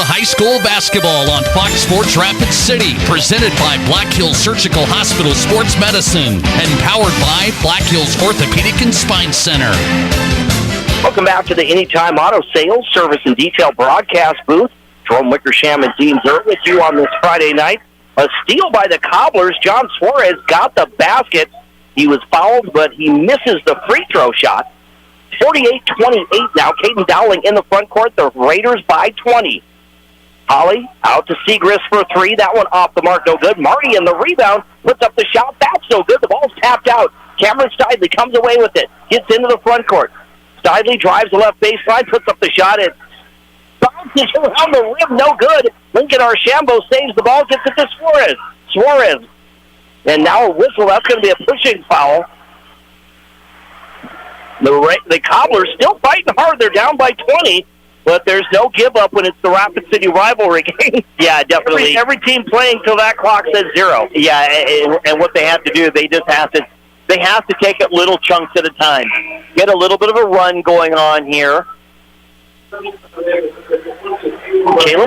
High school basketball on Fox Sports Rapid City, presented by Black Hills Surgical Hospital Sports Medicine and powered by Black Hills Orthopedic and Spine Center. Welcome back to the Anytime Auto Sales Service and Detail broadcast booth. Jerome Wickersham and Dean Zert with you on this Friday night. A steal by the Cobblers. John Suarez got the basket. He was fouled, but he misses the free throw shot. 48-28 now. Caden Dowling in the front court. The Raiders by 20. Holly out to Segrist for 3. That one off the mark, no good. Marty in the rebound, puts up the shot. That's no good. The ball's tapped out. Cameron Steidley comes away with it. Gets into the front court. Steidley drives the left baseline, puts up the shot. It bounces around the rim, no good. Lincoln Archambault saves the ball, gets it to Suarez. Suarez. And now a whistle. That's going to be a pushing foul. The Cobblers still fighting hard. They're down by 20. But there's no give up when it's the Rapid City rivalry game. Yeah, definitely. Every team playing till that clock says 0. Yeah, and what they have to do, they have to take it little chunks at a time. Get a little bit of a run going on here. Jalen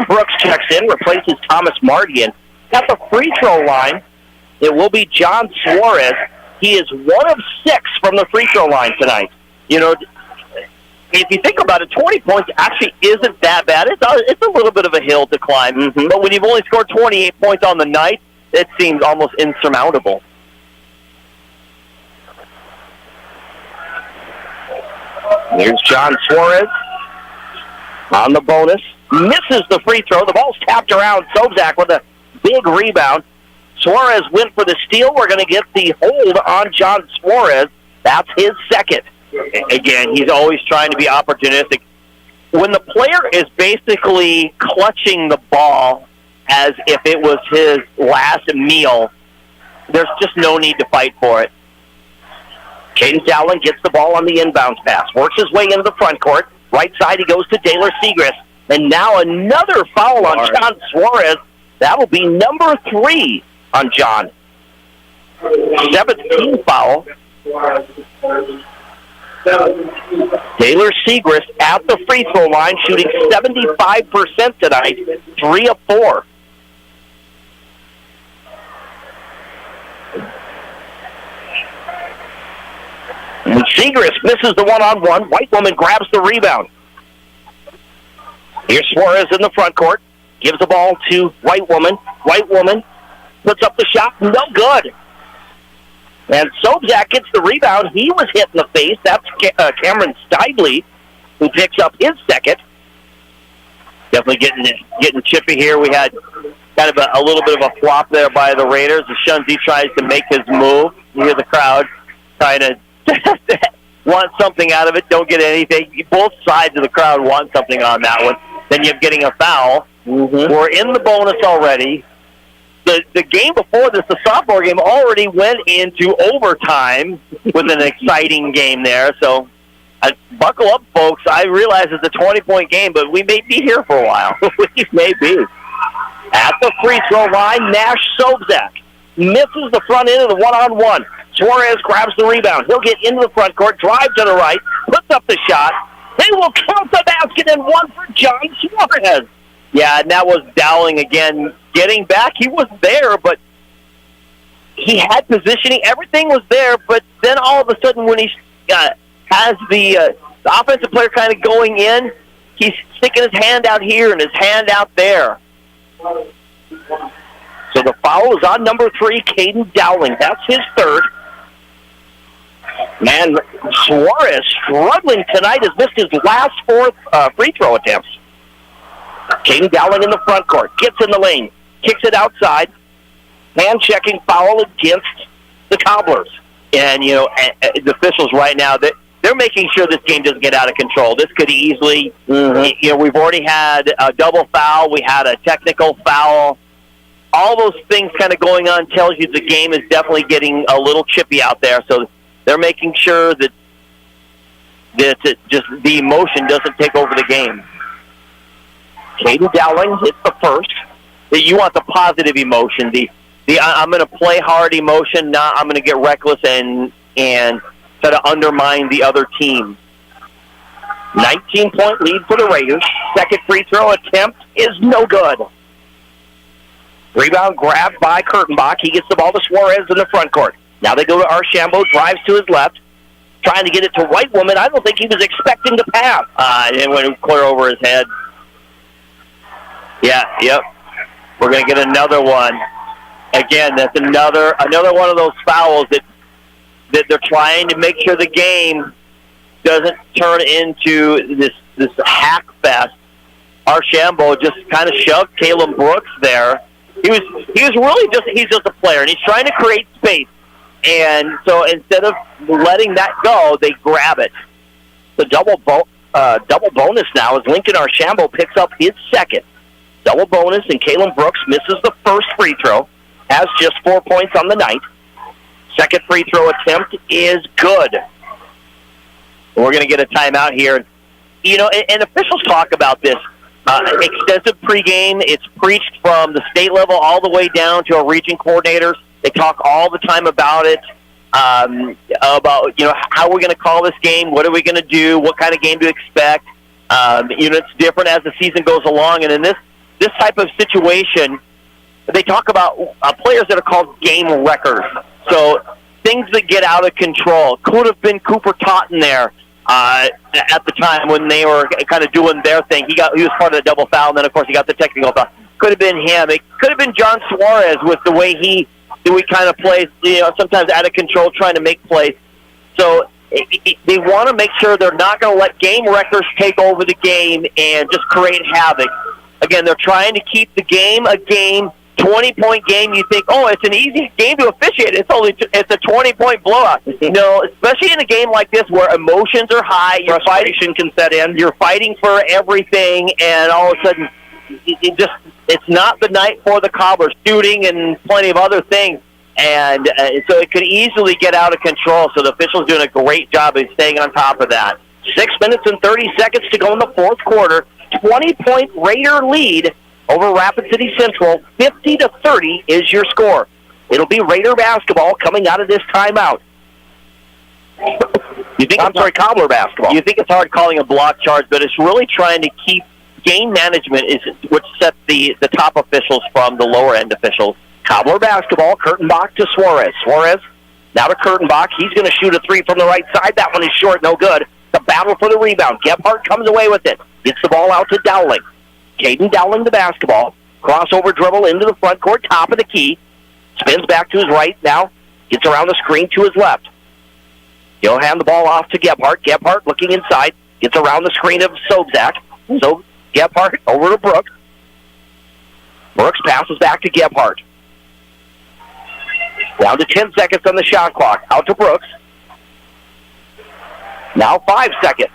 Brooks checks in, replaces Thomas Mardian at the free throw line. it will be John Suarez. He is 1 of 6 from the free throw line tonight. You know, if you think about it, 20 points actually isn't that bad. It's a little bit of a hill to climb. Mm-hmm. But when you've only scored 28 points on the night, it seems almost insurmountable. Here's John Suarez on the bonus. Misses the free throw. The ball's tapped around. Sobzak with a big rebound. Suarez went for the steal. We're going to get the hold on John Suarez. That's his second. Again, he's always trying to be opportunistic. When the player is basically clutching the ball as if it was his last meal, there's just no need to fight for it. Caden Dowling gets the ball on the inbounds pass, works his way into the front court. Right side, he goes to Taylor Segrist. And now another foul on John Suarez. That will be number 3 on John. 7th team foul. Taylor Segrist at the free throw line, shooting 75% tonight, 3 of 4. And Segrist misses the one-on-one. White woman grabs the rebound. Here's Suarez in the front court. Gives the ball to White woman. White woman puts up the shot. No good. And Sobzak gets the rebound. He was hit in the face. That's Cameron Steidley, who picks up his second. Definitely getting chippy here. We had kind of a little bit of a flop there by the Raiders. The Shunzi tries to make his move. You hear the crowd trying to want something out of it, don't get anything. Both sides of the crowd want something on that one. Then you're getting a foul. Mm-hmm. We're in the bonus already. The game before this, the sophomore game, already went into overtime with an exciting game there. So buckle up, folks. I realize it's a 20-point game, but we may be here for a while. We may be. At the free throw line, Nash Sobzak misses the front end of the one-on-one. Suarez grabs the rebound. He'll get into the front court, drive to the right, puts up the shot. They will count the basket and one for John Suarez. Yeah, and that was Dowling again getting back. He was there, but he had positioning. Everything was there, but then all of a sudden when he has the offensive player kind of going in, he's sticking his hand out here and his hand out there. So the foul is on number 3, Caden Dowling. That's his third. Man, Suarez struggling tonight, has missed his last 4 free throw attempts. Caden Dowling in the front court, gets in the lane, kicks it outside, hand-checking foul against the Cobblers. And, you know, the officials right now, they're making sure this game doesn't get out of control. This could easily, you know, we've already had a double foul, we had a technical foul. All those things kind of going on tells you the game is definitely getting a little chippy out there. So they're making sure that just the emotion doesn't take over the game. Caden Dowling hits the first. You want the positive emotion, the I'm going to play hard emotion, not I'm going to get reckless and try to undermine the other team. 19-point lead for the Raiders. Second free throw attempt is no good. Rebound grabbed by Kurtenbach. He gets the ball to Suarez in the front court. Now they go to Archambault, drives to his left, trying to get it to White Woman. I don't think he was expecting to pass. It went clear over his head. Yeah, yep. We're going to get another one. Again, that's another one of those fouls that they're trying to make sure the game doesn't turn into this hack fest. Archambault just kind of shoved Caleb Brooks there. He was really he's just a player, and he's trying to create space. And so instead of letting that go, they grab it. The double bonus now as Lincoln Archambault picks up his second. Double bonus, and Caleb Brooks misses the first free throw, has just 4 points on the night. Second free throw attempt is good. We're going to get a timeout here. You know, and officials talk about this. Extensive pregame. It's preached from the state level all the way down to our region coordinators. They talk all the time about it, about, you know, how we're going to call this game, what are we going to do, what kind of game to expect. You know, it's different as the season goes along. And in this type of situation, they talk about players that are called game wreckers. So things that get out of control. Could have been Cooper Totten there at the time when they were kind of doing their thing. He was part of the double foul, and then, of course, he got the technical foul. Could have been him. It could have been John Suarez with the way he kind of plays, sometimes out of control, trying to make plays. So they want to make sure they're not going to let game wreckers take over the game and just create havoc. Again, they're trying to keep the game a game. 20-point game, you think, it's an easy game to officiate. It's a 20-point blowout. No, especially in a game like this where emotions are high, frustration can set in. You're fighting for everything, and all of a sudden, it's not the night for the Cobblers, shooting and plenty of other things. And so it could easily get out of control. So the officials doing a great job of staying on top of that. 6 minutes and 30 seconds to go in the fourth quarter. 20-point Raider lead over Rapid City Central. 50-30 is your score. It'll be Raider basketball coming out of this timeout. Cobbler basketball. You think it's hard calling a block charge, but it's really trying to keep game management which sets the top officials from the lower end officials. Cobbler basketball, Kurtenbach to Suarez. Suarez now to Kurtenbach. He's going to shoot a three from the right side. That one is short, no good. The battle for the rebound. Gebhardt comes away with it. Gets the ball out to Dowling. Caden Dowling the basketball. Crossover dribble into the front court, top of the key. Spins back to his right now. Gets around the screen to his left. He'll hand the ball off to Gebhardt. Gebhardt looking inside. Gets around the screen of Sobzak. So Gebhardt over to Brooks. Brooks passes back to Gebhardt. Down to 10 seconds on the shot clock. Out to Brooks. Now 5 seconds.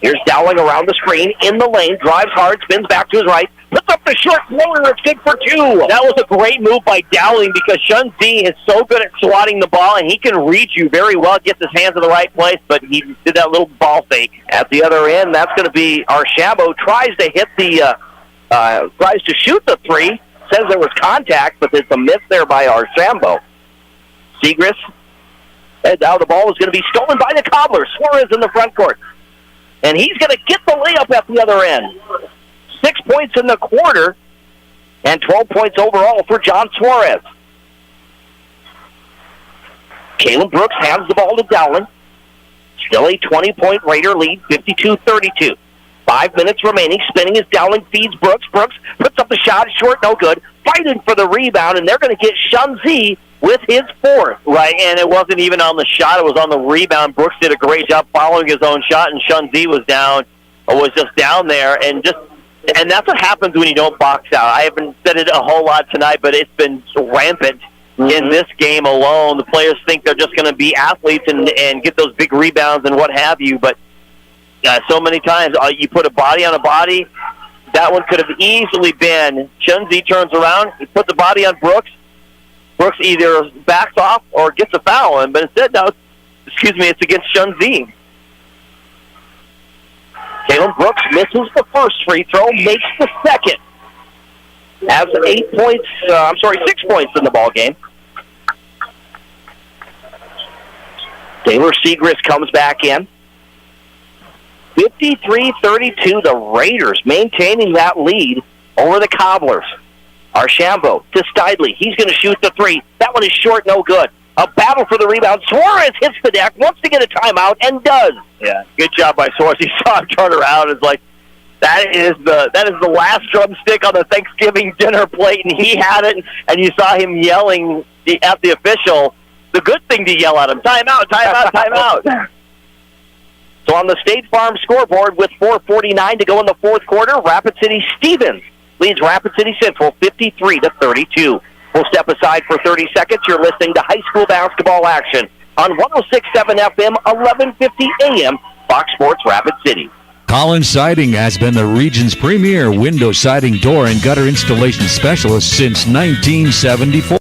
Here's Dowling around the screen, in the lane, drives hard, spins back to his right, puts up the short floater, it's good for two. That was a great move by Dowling because Shun Z is so good at swatting the ball, and he can reach you very well, gets his hands in the right place, but he did that little ball fake. At the other end, that's going to be Archambault. Tries to shoot the three, says there was contact, but there's a miss there by Archambault. Segrist, and now the ball is going to be stolen by the Cobblers. Suarez in the front court. And he's going to get the layup at the other end. 6 points in the quarter and 12 points overall for John Suarez. Caleb Brooks hands the ball to Dowling. Still a 20-point Raider lead, 52-32. 5 minutes remaining. Spinning as Dowling feeds Brooks. Brooks puts up the shot. Short, no good. Fighting for the rebound, and they're going to get Shun Z with his fourth. Right, and it wasn't even on the shot. It was on the rebound. Brooks did a great job following his own shot, and Shun Z was just down there. And that's what happens when you don't box out. I haven't said it a whole lot tonight, but it's been rampant in this game alone. The players think they're just going to be athletes and get those big rebounds and what have you, but so many times you put a body on a body. That one could have easily been Shun Z turns around, he puts the body on Brooks. Brooks either backs off or gets a foul, but instead, it's against Shun Z. Caleb Brooks misses the first free throw, makes the second. Has 6 points in the ball game. Taylor Segrist comes back in. 53-32, the Raiders maintaining that lead over the Cobblers. Archambault to Stidley. He's going to shoot the three. That one is short, no good. A battle for the rebound. Suarez hits the deck, wants to get a timeout, and does. Yeah, good job by Suarez. He saw him turn around. It's like, that is the last drumstick on the Thanksgiving dinner plate, and he had it, and you saw him yelling at the official. The good thing to yell at him, timeout, timeout, timeout. So on the State Farm scoreboard with 4:49 to go in the fourth quarter, Rapid City Stevens leads Rapid City Central 53-32. We'll step aside for 30 seconds. You're listening to high school basketball action on 106.7 FM, 1150 AM, Fox Sports Rapid City. Collins Siding has been the region's premier window siding, door, and gutter installation specialist since 1974.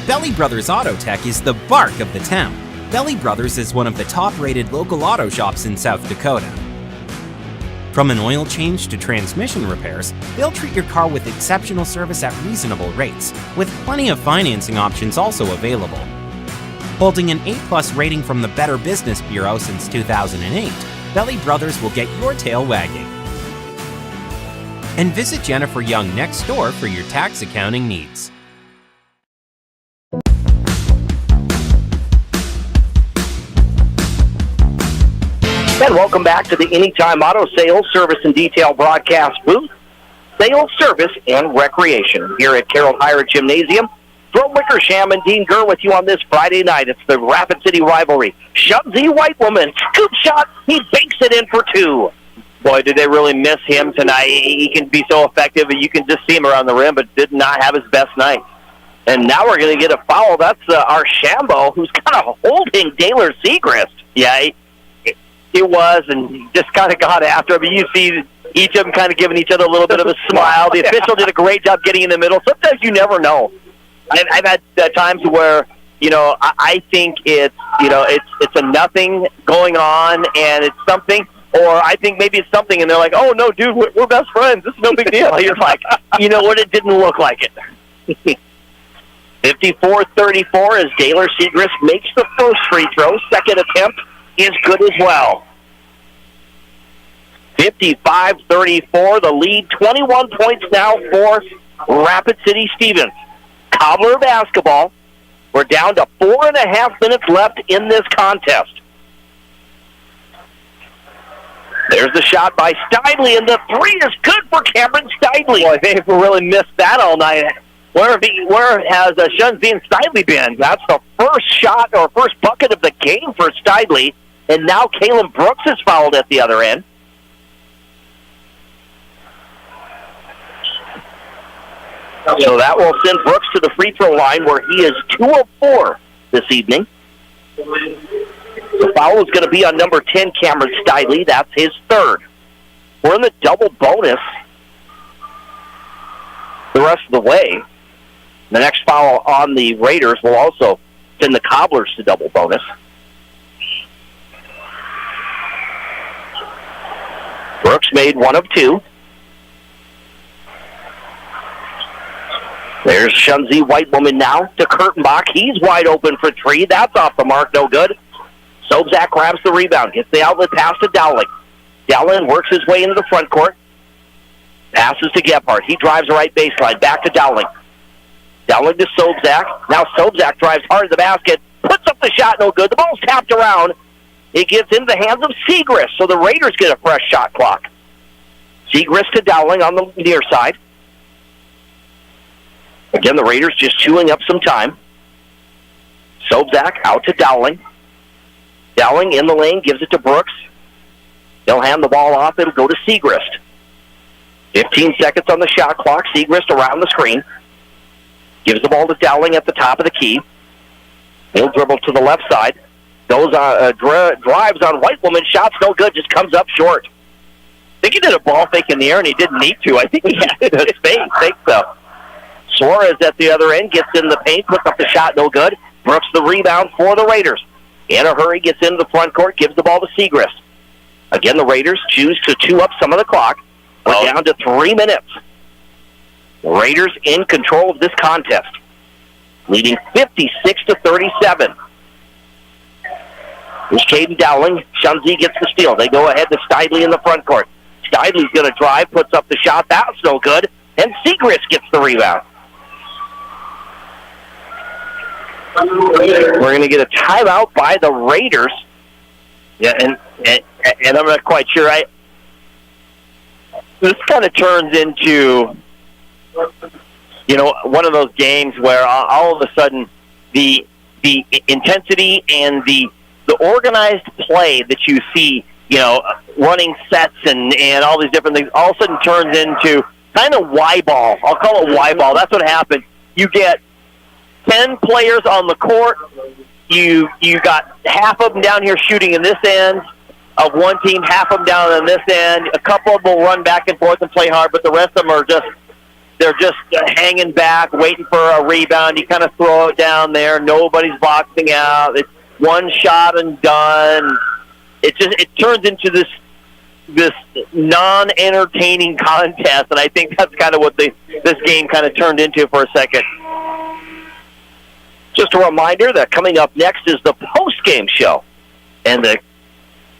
Belly Brothers Auto Tech is the bark of the town. Belly Brothers is one of the top-rated local auto shops in South Dakota. From an oil change to transmission repairs, they'll treat your car with exceptional service at reasonable rates, with plenty of financing options also available. Holding an A+ rating from the Better Business Bureau since 2008, Belly Brothers will get your tail wagging. And visit Jennifer Young next door for your tax accounting needs. And welcome back to the Anytime Auto Sales, Service, and Detail broadcast booth. Sales, service, and recreation here at Carroll Hire Gymnasium. Jerome Wickersham and Dean Gurr with you on this Friday night. It's the Rapid City rivalry. Shunzi White Woman, scoop shot, he banks it in for two. Boy, did they really miss him tonight. He can be so effective, and you can just see him around the rim, but did not have his best night. And now we're going to get a foul. That's Archambault, who's kind of holding Daylor Segrist. Yeah, he was, and he just kind of got after him. You see each of them kind of giving each other a little bit of a smile. The official did a great job getting in the middle. Sometimes you never know. I've had times where, I think it's a nothing going on, and it's something, or I think maybe it's something, and they're like, oh, no, dude, we're best friends. This is no big deal. You're like, you know what, it didn't look like it. 54-34 as Daylor Segrist makes the first free throw. Second attempt is good as well. 55-34, the lead. 21 points now for Rapid City Stevens. Cobbler basketball. We're down to 4.5 minutes left in this contest. There's the shot by Steidley, and the three is good for Cameron Steidley. Boy, they've really missed that all night. Where has Shunzi and Steidley been? That's the first shot or first bucket of the game for Steidley, and now Kalen Brooks is fouled at the other end. So that will send Brooks to the free throw line where he is 2 of 4 this evening. The foul is going to be on number 10, Cameron Steidley. That's his third. We're in the double bonus the rest of the way. The next foul on the Raiders will also send the Cobblers to double bonus. Brooks made 1 of 2. There's Shunzi White Woman now to Kurtenbach. He's wide open for 3. That's off the mark, no good. Sobzak grabs the rebound, gets the outlet pass to Dowling. Dowling works his way into the front court. Passes to Gebhardt. He drives the right baseline. Back to Dowling. Dowling to Sobzak. Now Sobzak drives hard to the basket. Puts up the shot, no good. The ball's tapped around. It gets into the hands of Segrist, so the Raiders get a fresh shot clock. Segrist to Dowling on the near side. Again, the Raiders just chewing up some time. Sobzak out to Dowling. Dowling in the lane, gives it to Brooks. They'll hand the ball off. It'll go to Segrist. 15 seconds on the shot clock. Segrist around the screen. Gives the ball to Dowling at the top of the key. He'll dribble to the left side. Goes on, drives on White Woman. Shot's no good. Just comes up short. I think he did a ball fake in the air, and he didn't need to. I think he did a fake though. Suarez at the other end gets in the paint, puts up the shot, no good. Brooks the rebound for the Raiders. In a hurry, gets into the front court, gives the ball to Segrist. Again, the Raiders choose to chew up some of the clock. We're down to 3 minutes. The Raiders in control of this contest, leading 56-37. Here's Caden Dowling. Shunzi gets the steal. They go ahead to Steidley in the front court. Steidley's going to drive, puts up the shot. That's no good. And Segrist gets the rebound. We're going to get a timeout by the Raiders. Yeah, and I'm not quite sure. This kind of turns into, one of those games where all of a sudden the intensity and the organized play that you see, running sets and all these different things, all of a sudden turns into kind of Y-ball. I'll call it Y-ball. That's what happened. You get 10 players on the court. You got half of them down here shooting in this end of one team, half of them down on this end. A couple of them will run back and forth and play hard, but the rest of them are they're just hanging back, waiting for a rebound. You kind of throw it down there. Nobody's boxing out. It's one shot and done. It turns into this non-entertaining contest, and I think that's kind of what this game kind of turned into for a second. Just a reminder that coming up next is the post-game show, and the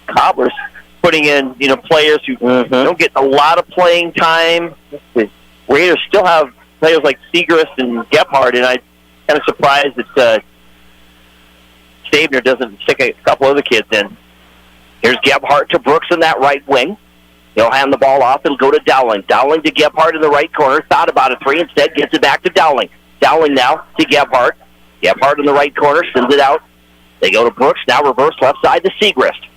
Cobblers putting in players who don't get a lot of playing time. The Raiders still have players like Segrist and Gebhardt, and I'm kind of surprised that Stabner doesn't stick a couple other kids in. Here's Gebhardt to Brooks in that right wing. He'll hand the ball off. It'll go to Dowling. Dowling to Gebhardt in the right corner. Thought about a three. Instead, gets it back to Dowling. Dowling now to Gebhardt. Gebhardt in the right corner. Sends it out. They go to Brooks. Now reverse left side to Segrist.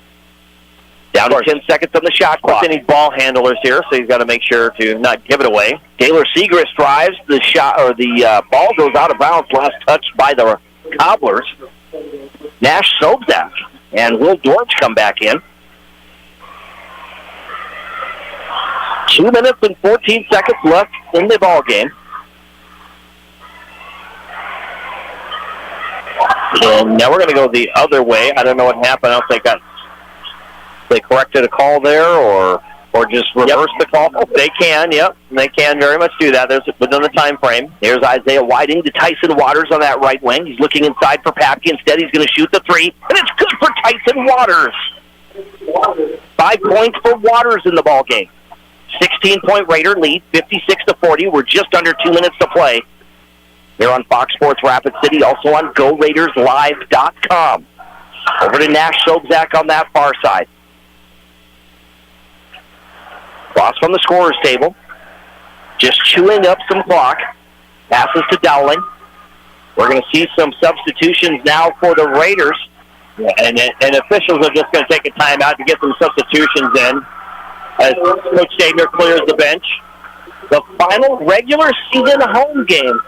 Down to 10 seconds on the shot clock. Any ball handlers here, so he's got to make sure to not give it away. Taylor Segrist drives. The shot, or the ball goes out of bounds. Last touched by the Cobblers. Nash Sobczak and Will Dortch come back in. 2 minutes and 14 seconds left in the ball game. And now we're going to go the other way. I don't know what happened. I don't think they corrected a call there or just reversed the call. They can, yep. They can very much do that. There's within the time frame. Here's Isaiah Whiting to Tyson Waters on that right wing. He's looking inside for Papke. Instead, he's going to shoot the three, and it's good for Tyson Waters. 5 points for Waters in the ball game. 16-point Raider lead, 56-40. We're just under 2 minutes to play. Here on Fox Sports Rapid City, also on GoRaidersLive.com. Over to Nash Sobczak on that far side. Cross from the scorer's table. Just chewing up some clock. Passes to Dowling. We're going to see some substitutions now for the Raiders. And officials are just going to take a timeout to get some substitutions in as Coach Stabner clears the bench. The final regular season home game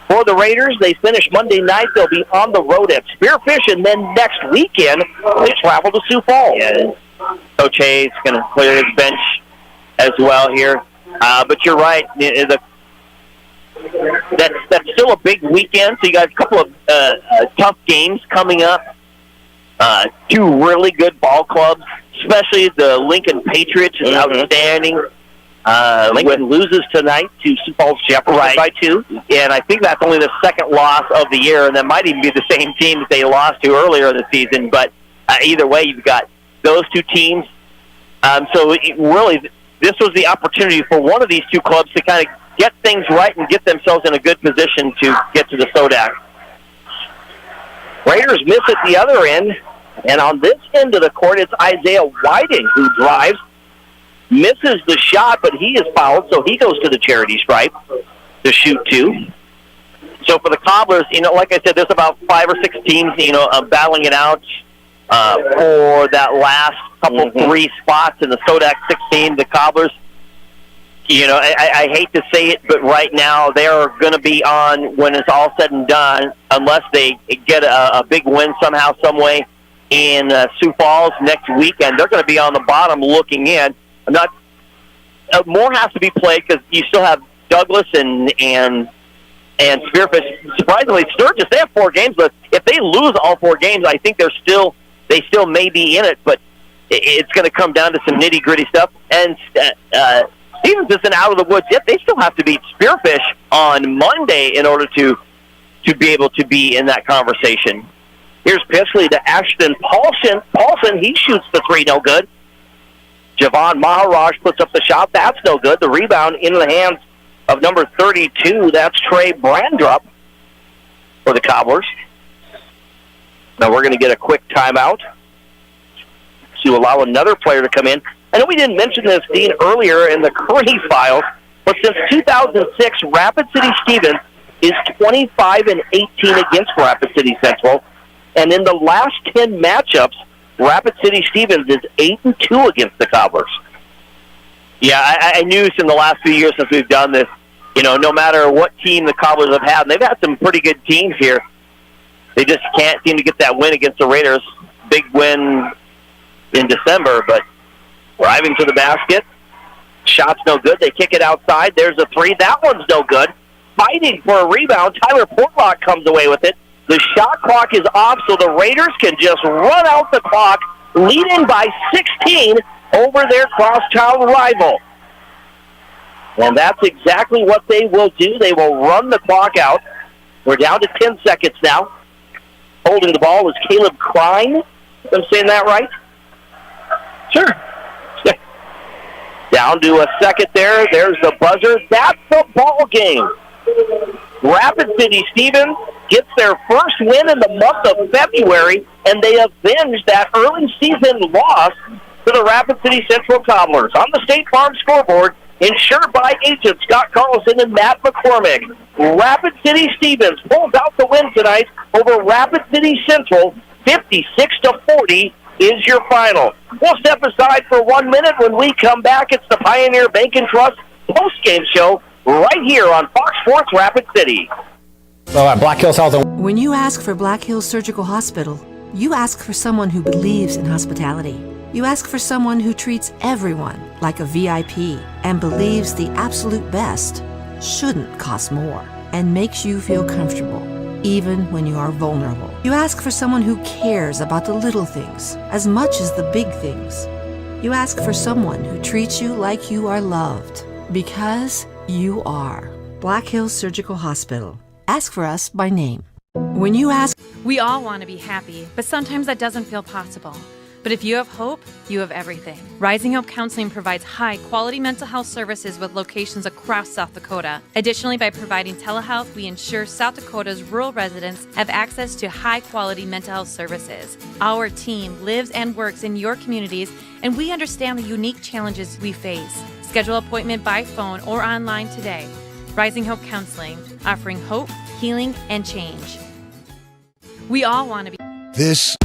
for the Raiders. They finish Monday night. They'll be on the road at Spearfish, and then next weekend they travel to Sioux Falls. Yeah. Coach Hayes is going to clear his bench as well here. But you're right. That's still a big weekend, so you got a couple of tough games coming up. 2 really good ball clubs, especially the Lincoln Patriots is outstanding. Lincoln loses tonight to Sioux Falls Shepherd by 2. And I think that's only the second loss of the year, and that might even be the same team that they lost to earlier in the season. But either way, you've got those 2 teams. So really, this was the opportunity for one of these 2 clubs to kind of get things right and get themselves in a good position to get to the SODAC. Raiders miss at the other end, and on this end of the court, it's Isaiah Whiting who drives. Misses the shot, but he is fouled, so he goes to the charity stripe to shoot 2. So for the Cobblers, like I said, there's about 5 or 6 teams, battling it out for that last couple 3 spots in the SODAC 16. The Cobblers, I hate to say it, but right now they're going to be on when it's all said and done, unless they get a big win somehow, some way in Sioux Falls next weekend. They're going to be on the bottom looking in. More has to be played because you still have Douglas and Spearfish. Surprisingly, Sturgis, they have 4 games, but if they lose all 4 games, I think they still may be in it. But it's going to come down to some nitty gritty stuff. And Stevens isn't out of the woods yet. They still have to beat Spearfish on Monday in order to be able to be in that conversation. Here's Pitchley to Ashton Paulson. Paulson, he shoots the 3, no good. Javon Maharaj puts up the shot. That's no good. The rebound in the hands of number 32. That's Trey Brandrup for the Cobblers. Now we're going to get a quick timeout to allow another player to come in. I know we didn't mention this, Dean, earlier in the Curry files, but since 2006, Rapid City Stevens is 25-18 against Rapid City Central. And in the last 10 matchups, Rapid City Stevens is 8-2 against the Cobblers. Yeah, I knew in the last few years since we've done this, no matter what team the Cobblers have had, and they've had some pretty good teams here, they just can't seem to get that win against the Raiders. Big win in December, but driving to the basket. Shot's no good. They kick it outside. There's a 3. That one's no good. Fighting for a rebound. Tyler Portlock comes away with it. The shot clock is off, so the Raiders can just run out the clock, leading by 16 over their crosstown rival. And that's exactly what they will do. They will run the clock out. We're down to 10 seconds now. Holding the ball is Caleb Klein. If I'm saying that right? Sure. Down to a second there. There's the buzzer. That's the ball game. Rapid City Stevens gets their first win in the month of February, and they avenge that early season loss to the Rapid City Central Cobblers. On the State Farm scoreboard, insured by agents Scott Carlson and Matt McCormick, Rapid City Stevens pulls out the win tonight over Rapid City Central. 56-40 is your final. We'll step aside for 1 minute. When we come back, it's the Pioneer Bank and Trust post-game show right here on Fox Sports Rapid City. So at Black Hills Health. When you ask for Black Hills Surgical Hospital, you ask for someone who believes in hospitality. You ask for someone who treats everyone like a VIP and believes the absolute best shouldn't cost more and makes you feel comfortable, even when you are vulnerable. You ask for someone who cares about the little things as much as the big things. You ask for someone who treats you like you are loved, because you are. Black Hills Surgical Hospital. Ask for us by name. When you ask... We all want to be happy, but sometimes that doesn't feel possible. But if you have hope, you have everything. Rising Hope Counseling provides high-quality mental health services with locations across South Dakota. Additionally, by providing telehealth, we ensure South Dakota's rural residents have access to high-quality mental health services. Our team lives and works in your communities, and we understand the unique challenges we face. Schedule an appointment by phone or online today. Rising Hope Counseling, offering hope, healing, and change. We all want to be... This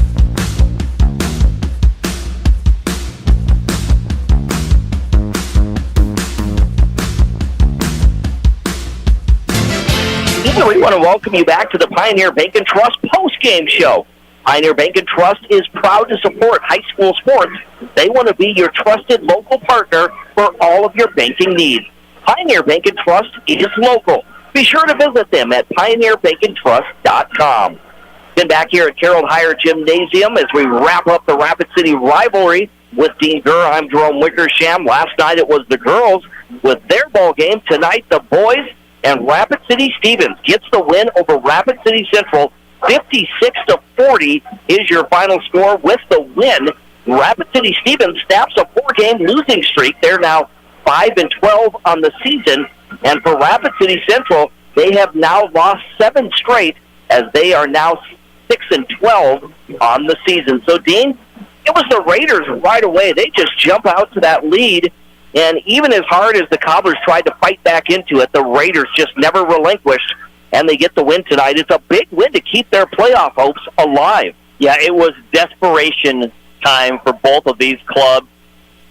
We want to welcome you back to the Pioneer Bank and Trust post-game show. Pioneer Bank and Trust is proud to support high school sports. They want to be your trusted local partner for all of your banking needs. Pioneer Bank and Trust is local. Be sure to visit them at pioneerbankandtrust.com. Then back here at Carroll Higher Gymnasium as we wrap up the Rapid City rivalry with Dean Gurr. I'm Jerome Wickersham. Last night it was the girls with their ball game. Tonight the boys, and Rapid City Stevens gets the win over Rapid City Central. 56-40 is your final score. With the win, Rapid City Stevens snaps a 4-game losing streak. They're now 5-12 on the season. And for Rapid City Central, they have now lost 7 straight as they are now 6-12 on the season. So, Dean, it was the Raiders right away. They just jump out to that lead. And even as hard as the Cobblers tried to fight back into it, the Raiders just never relinquished, and they get the win tonight. It's a big win to keep their playoff hopes alive. Yeah, it was desperation time for both of these clubs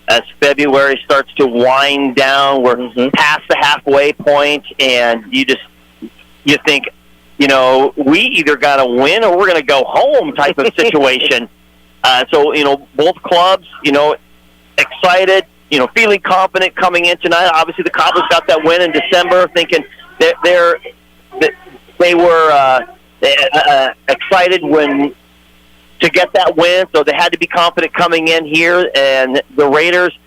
as February starts to wind down. We're past the halfway point, and you think, we either got to win or we're going to go home type of situation. So, both clubs, excited, feeling confident coming in tonight. Obviously, the Cobblers got that win in December, thinking that they were excited to get that win, so they had to be confident coming in here. And the Raiders,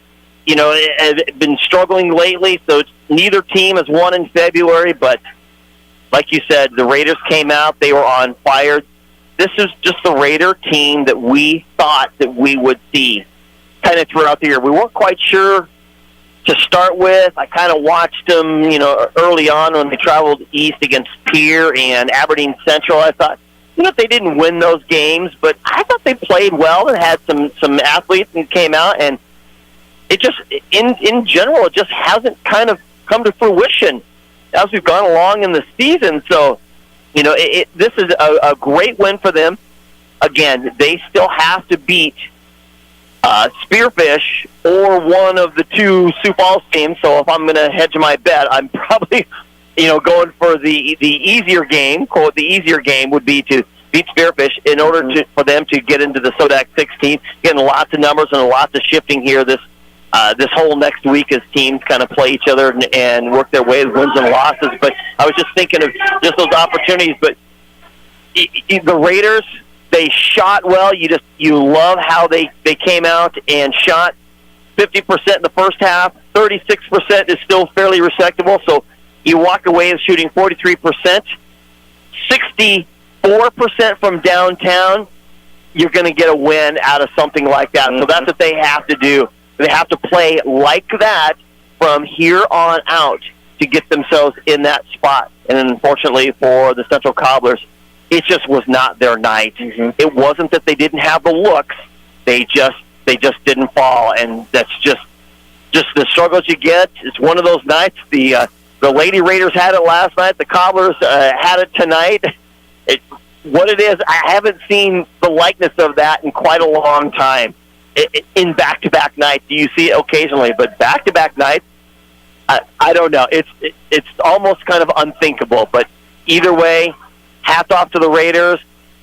have been struggling lately, so neither team has won in February. But like you said, the Raiders came out; they were on fire. This is just the Raider team that we thought that we would see kind of throughout the year. We weren't quite sure to start with. I kind of watched them, early on when they traveled east against Pierre and Aberdeen Central. I thought, they didn't win those games, but I thought they played well and had some athletes and came out. And it just, in general, it just hasn't kind of come to fruition as we've gone along in the season. So, this is a great win for them. Again, they still have to beat Spearfish or one of the 2 Sioux Falls teams. So if I'm going to hedge my bet, I'm probably, going for the easier game. Quote, the easier game would be to beat Spearfish in order for them to get into the SODAC 16. Getting lots of numbers and lots of shifting here this whole next week as teams kind of play each other and work their way with wins and losses. But I was just thinking of just those opportunities. But the Raiders, they shot well. You love how they came out and shot 50% in the first half. 36% is still fairly respectable. So you walk away with shooting 43%, 64% from downtown. You're going to get a win out of something like that. So that's what they have to do. They have to play like that from here on out to get themselves in that spot. And unfortunately for the Central Cobblers, it just was not their night. It wasn't that they didn't have the looks. They just didn't fall, and that's just the struggles you get. It's one of those nights. The Lady Raiders had it last night. The Cobblers had it tonight. What it is, I haven't seen the likeness of that in quite a long time. In back-to-back nights, you see it occasionally, but back-to-back nights, I don't know. It's almost kind of unthinkable. But either way, hats off to the Raiders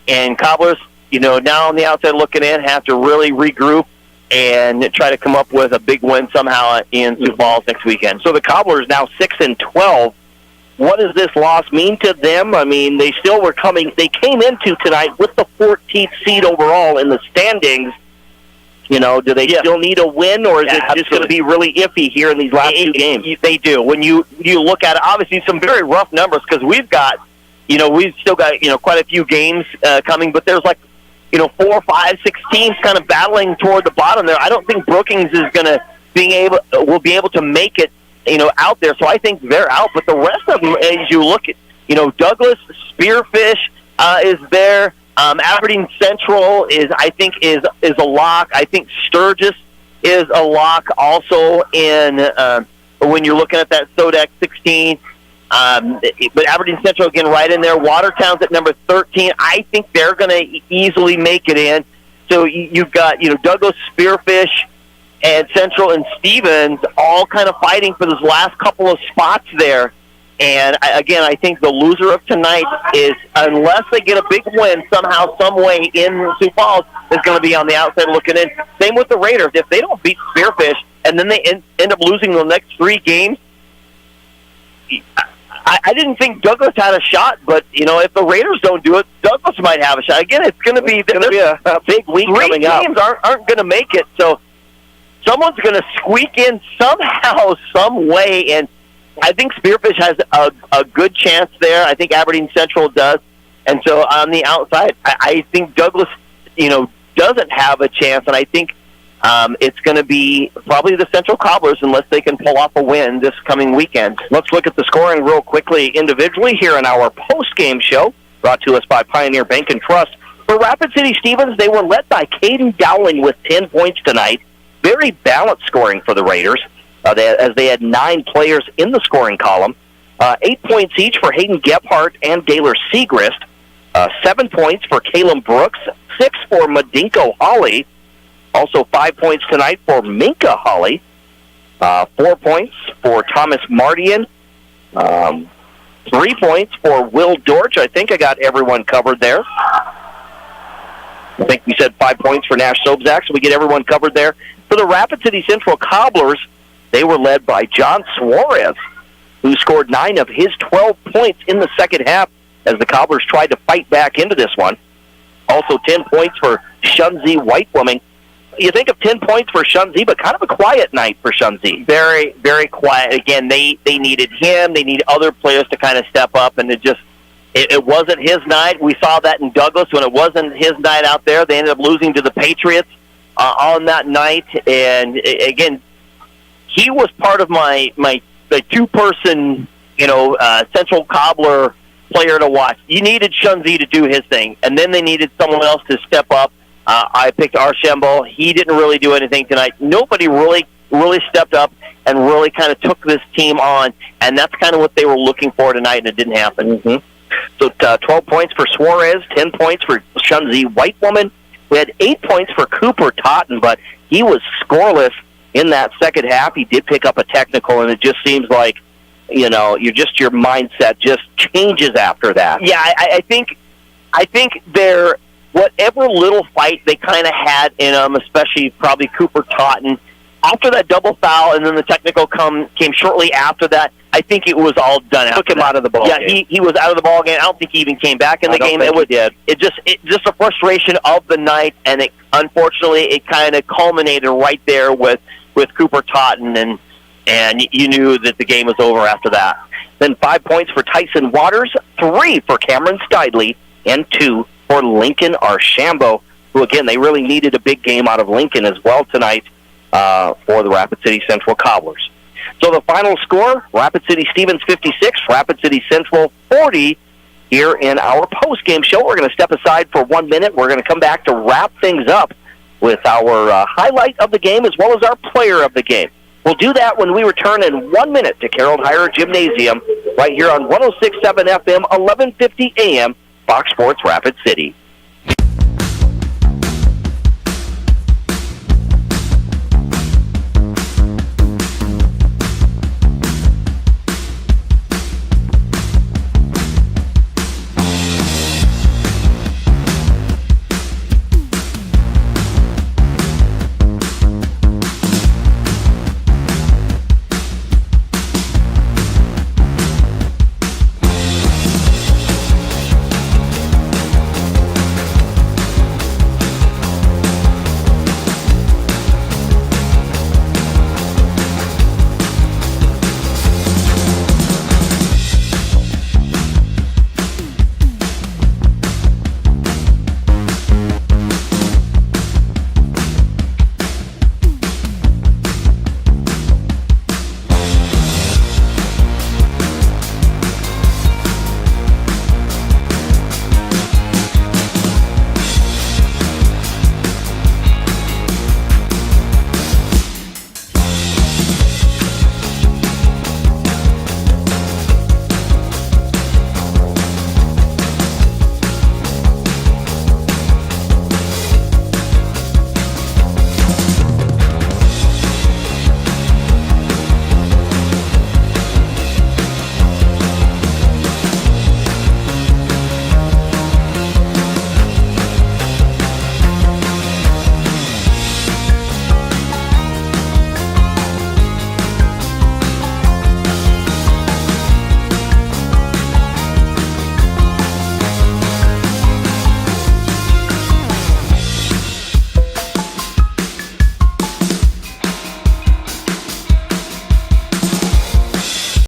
and Cobblers. Now on the outside looking in, have to really regroup and try to come up with a big win somehow in Sioux Falls next weekend. So the Cobblers now 6-12. What does this loss mean to them? I mean, they still were coming. They came into tonight with the 14th seed overall in the standings. Do they still need a win, or is it just going to be really iffy here in these last two games? They do. When you look at it, obviously some very rough numbers because we've still got quite a few games coming, but there's 4, 5, 6 teams kind of battling toward the bottom there. I don't think Brookings is will be able to make it, out there. So I think they're out. But the rest of them, as you look at, Douglas, Spearfish is there. Aberdeen Central is a lock. I think Sturgis is a lock also in when you're looking at that SODEC 16. But Aberdeen Central, again, right in there. Watertown's at number 13. I think they're going to easily make it in. So you've got, Douglas, Spearfish, and Central and Stevens all kind of fighting for those last couple of spots there. And, again, I think the loser of tonight is, unless they get a big win somehow, some way in Sioux Falls, is going to be on the outside looking in. Same with the Raiders. If they don't beat Spearfish and then they end up losing the next 3 games, I didn't think Douglas had a shot, but, if the Raiders don't do it, Douglas might have a shot. Again, it's going to be a big week coming up. 3 teams aren't going to make it, so someone's going to squeak in somehow, some way, and I think Spearfish has a good chance there. I think Aberdeen Central does. And so on the outside, I think Douglas, doesn't have a chance, and I think it's going to be probably the Central Cobblers unless they can pull off a win this coming weekend. Let's look at the scoring real quickly individually here in our post-game show, brought to us by Pioneer Bank and Trust. For Rapid City Stevens, they were led by Caden Dowling with 10 points tonight. Very balanced scoring for the Raiders, as they had 9 players in the scoring column. 8 points each for Hayden Gephardt and Gaylor Segrist. 7 points for Caleb Brooks. 6 for Madinko Hawley. Also 5 points tonight for Minka Hawley. 4 points for Thomas Mardian. 3 points for Will Dortch. I think I got everyone covered there. I think we said 5 points for Nash Sobzak, so we get everyone covered there. For the Rapid City Central Cobblers, they were led by John Suarez, who scored 9 of his 12 points in the second half as the Cobblers tried to fight back into this one. Also 10 points for Shunzi Whitewoman. You think of 10 points for Shunzi, but kind of a quiet night for Shunzi. Very, very quiet. Again, they needed him. They need other players to kind of step up, and it wasn't his night. We saw that in Douglas when it wasn't his night out there. They ended up losing to the Patriots on that night. And, again, he was part of my 2-person, Central Cobbler player to watch. You needed Shunzi to do his thing, and then they needed someone else to step up. I picked Archambault. He didn't really do anything tonight. Nobody really stepped up and really kind of took this team on, and that's kind of what they were looking for tonight, and it didn't happen. So 12 points for Suarez, 10 points for Shunzi Whitewoman. We had 8 points for Cooper Totten, but he was scoreless in that second half. He did pick up a technical, and it just seems like, your mindset just changes after that. Yeah, I think they're, whatever little fight they kind of had in them, especially probably Cooper Totten, after that double foul and then the technical came shortly after that, I think it was all done. Took him out of the ball game. Yeah, he was out of the ball game. I don't think he even came back in the game. It just a frustration of the night, and unfortunately it kind of culminated right there with Cooper Totten, and you knew that the game was over after that. Then 5 points for Tyson Waters, 3 for Cameron Stidley, and 2 for Lincoln Archambault, who, again, they really needed a big game out of Lincoln as well tonight for the Rapid City Central Cobblers. So the final score, Rapid City Stevens 56, Rapid City Central 40. here in our post-game show. We're going to step aside for 1 minute. We're going to come back to wrap things up with our highlight of the game as well as our player of the game. We'll do that when we return in 1 minute to Carroll Higher Gymnasium right here on 106.7 FM, 1150 AM, Fox Sports Rapid City.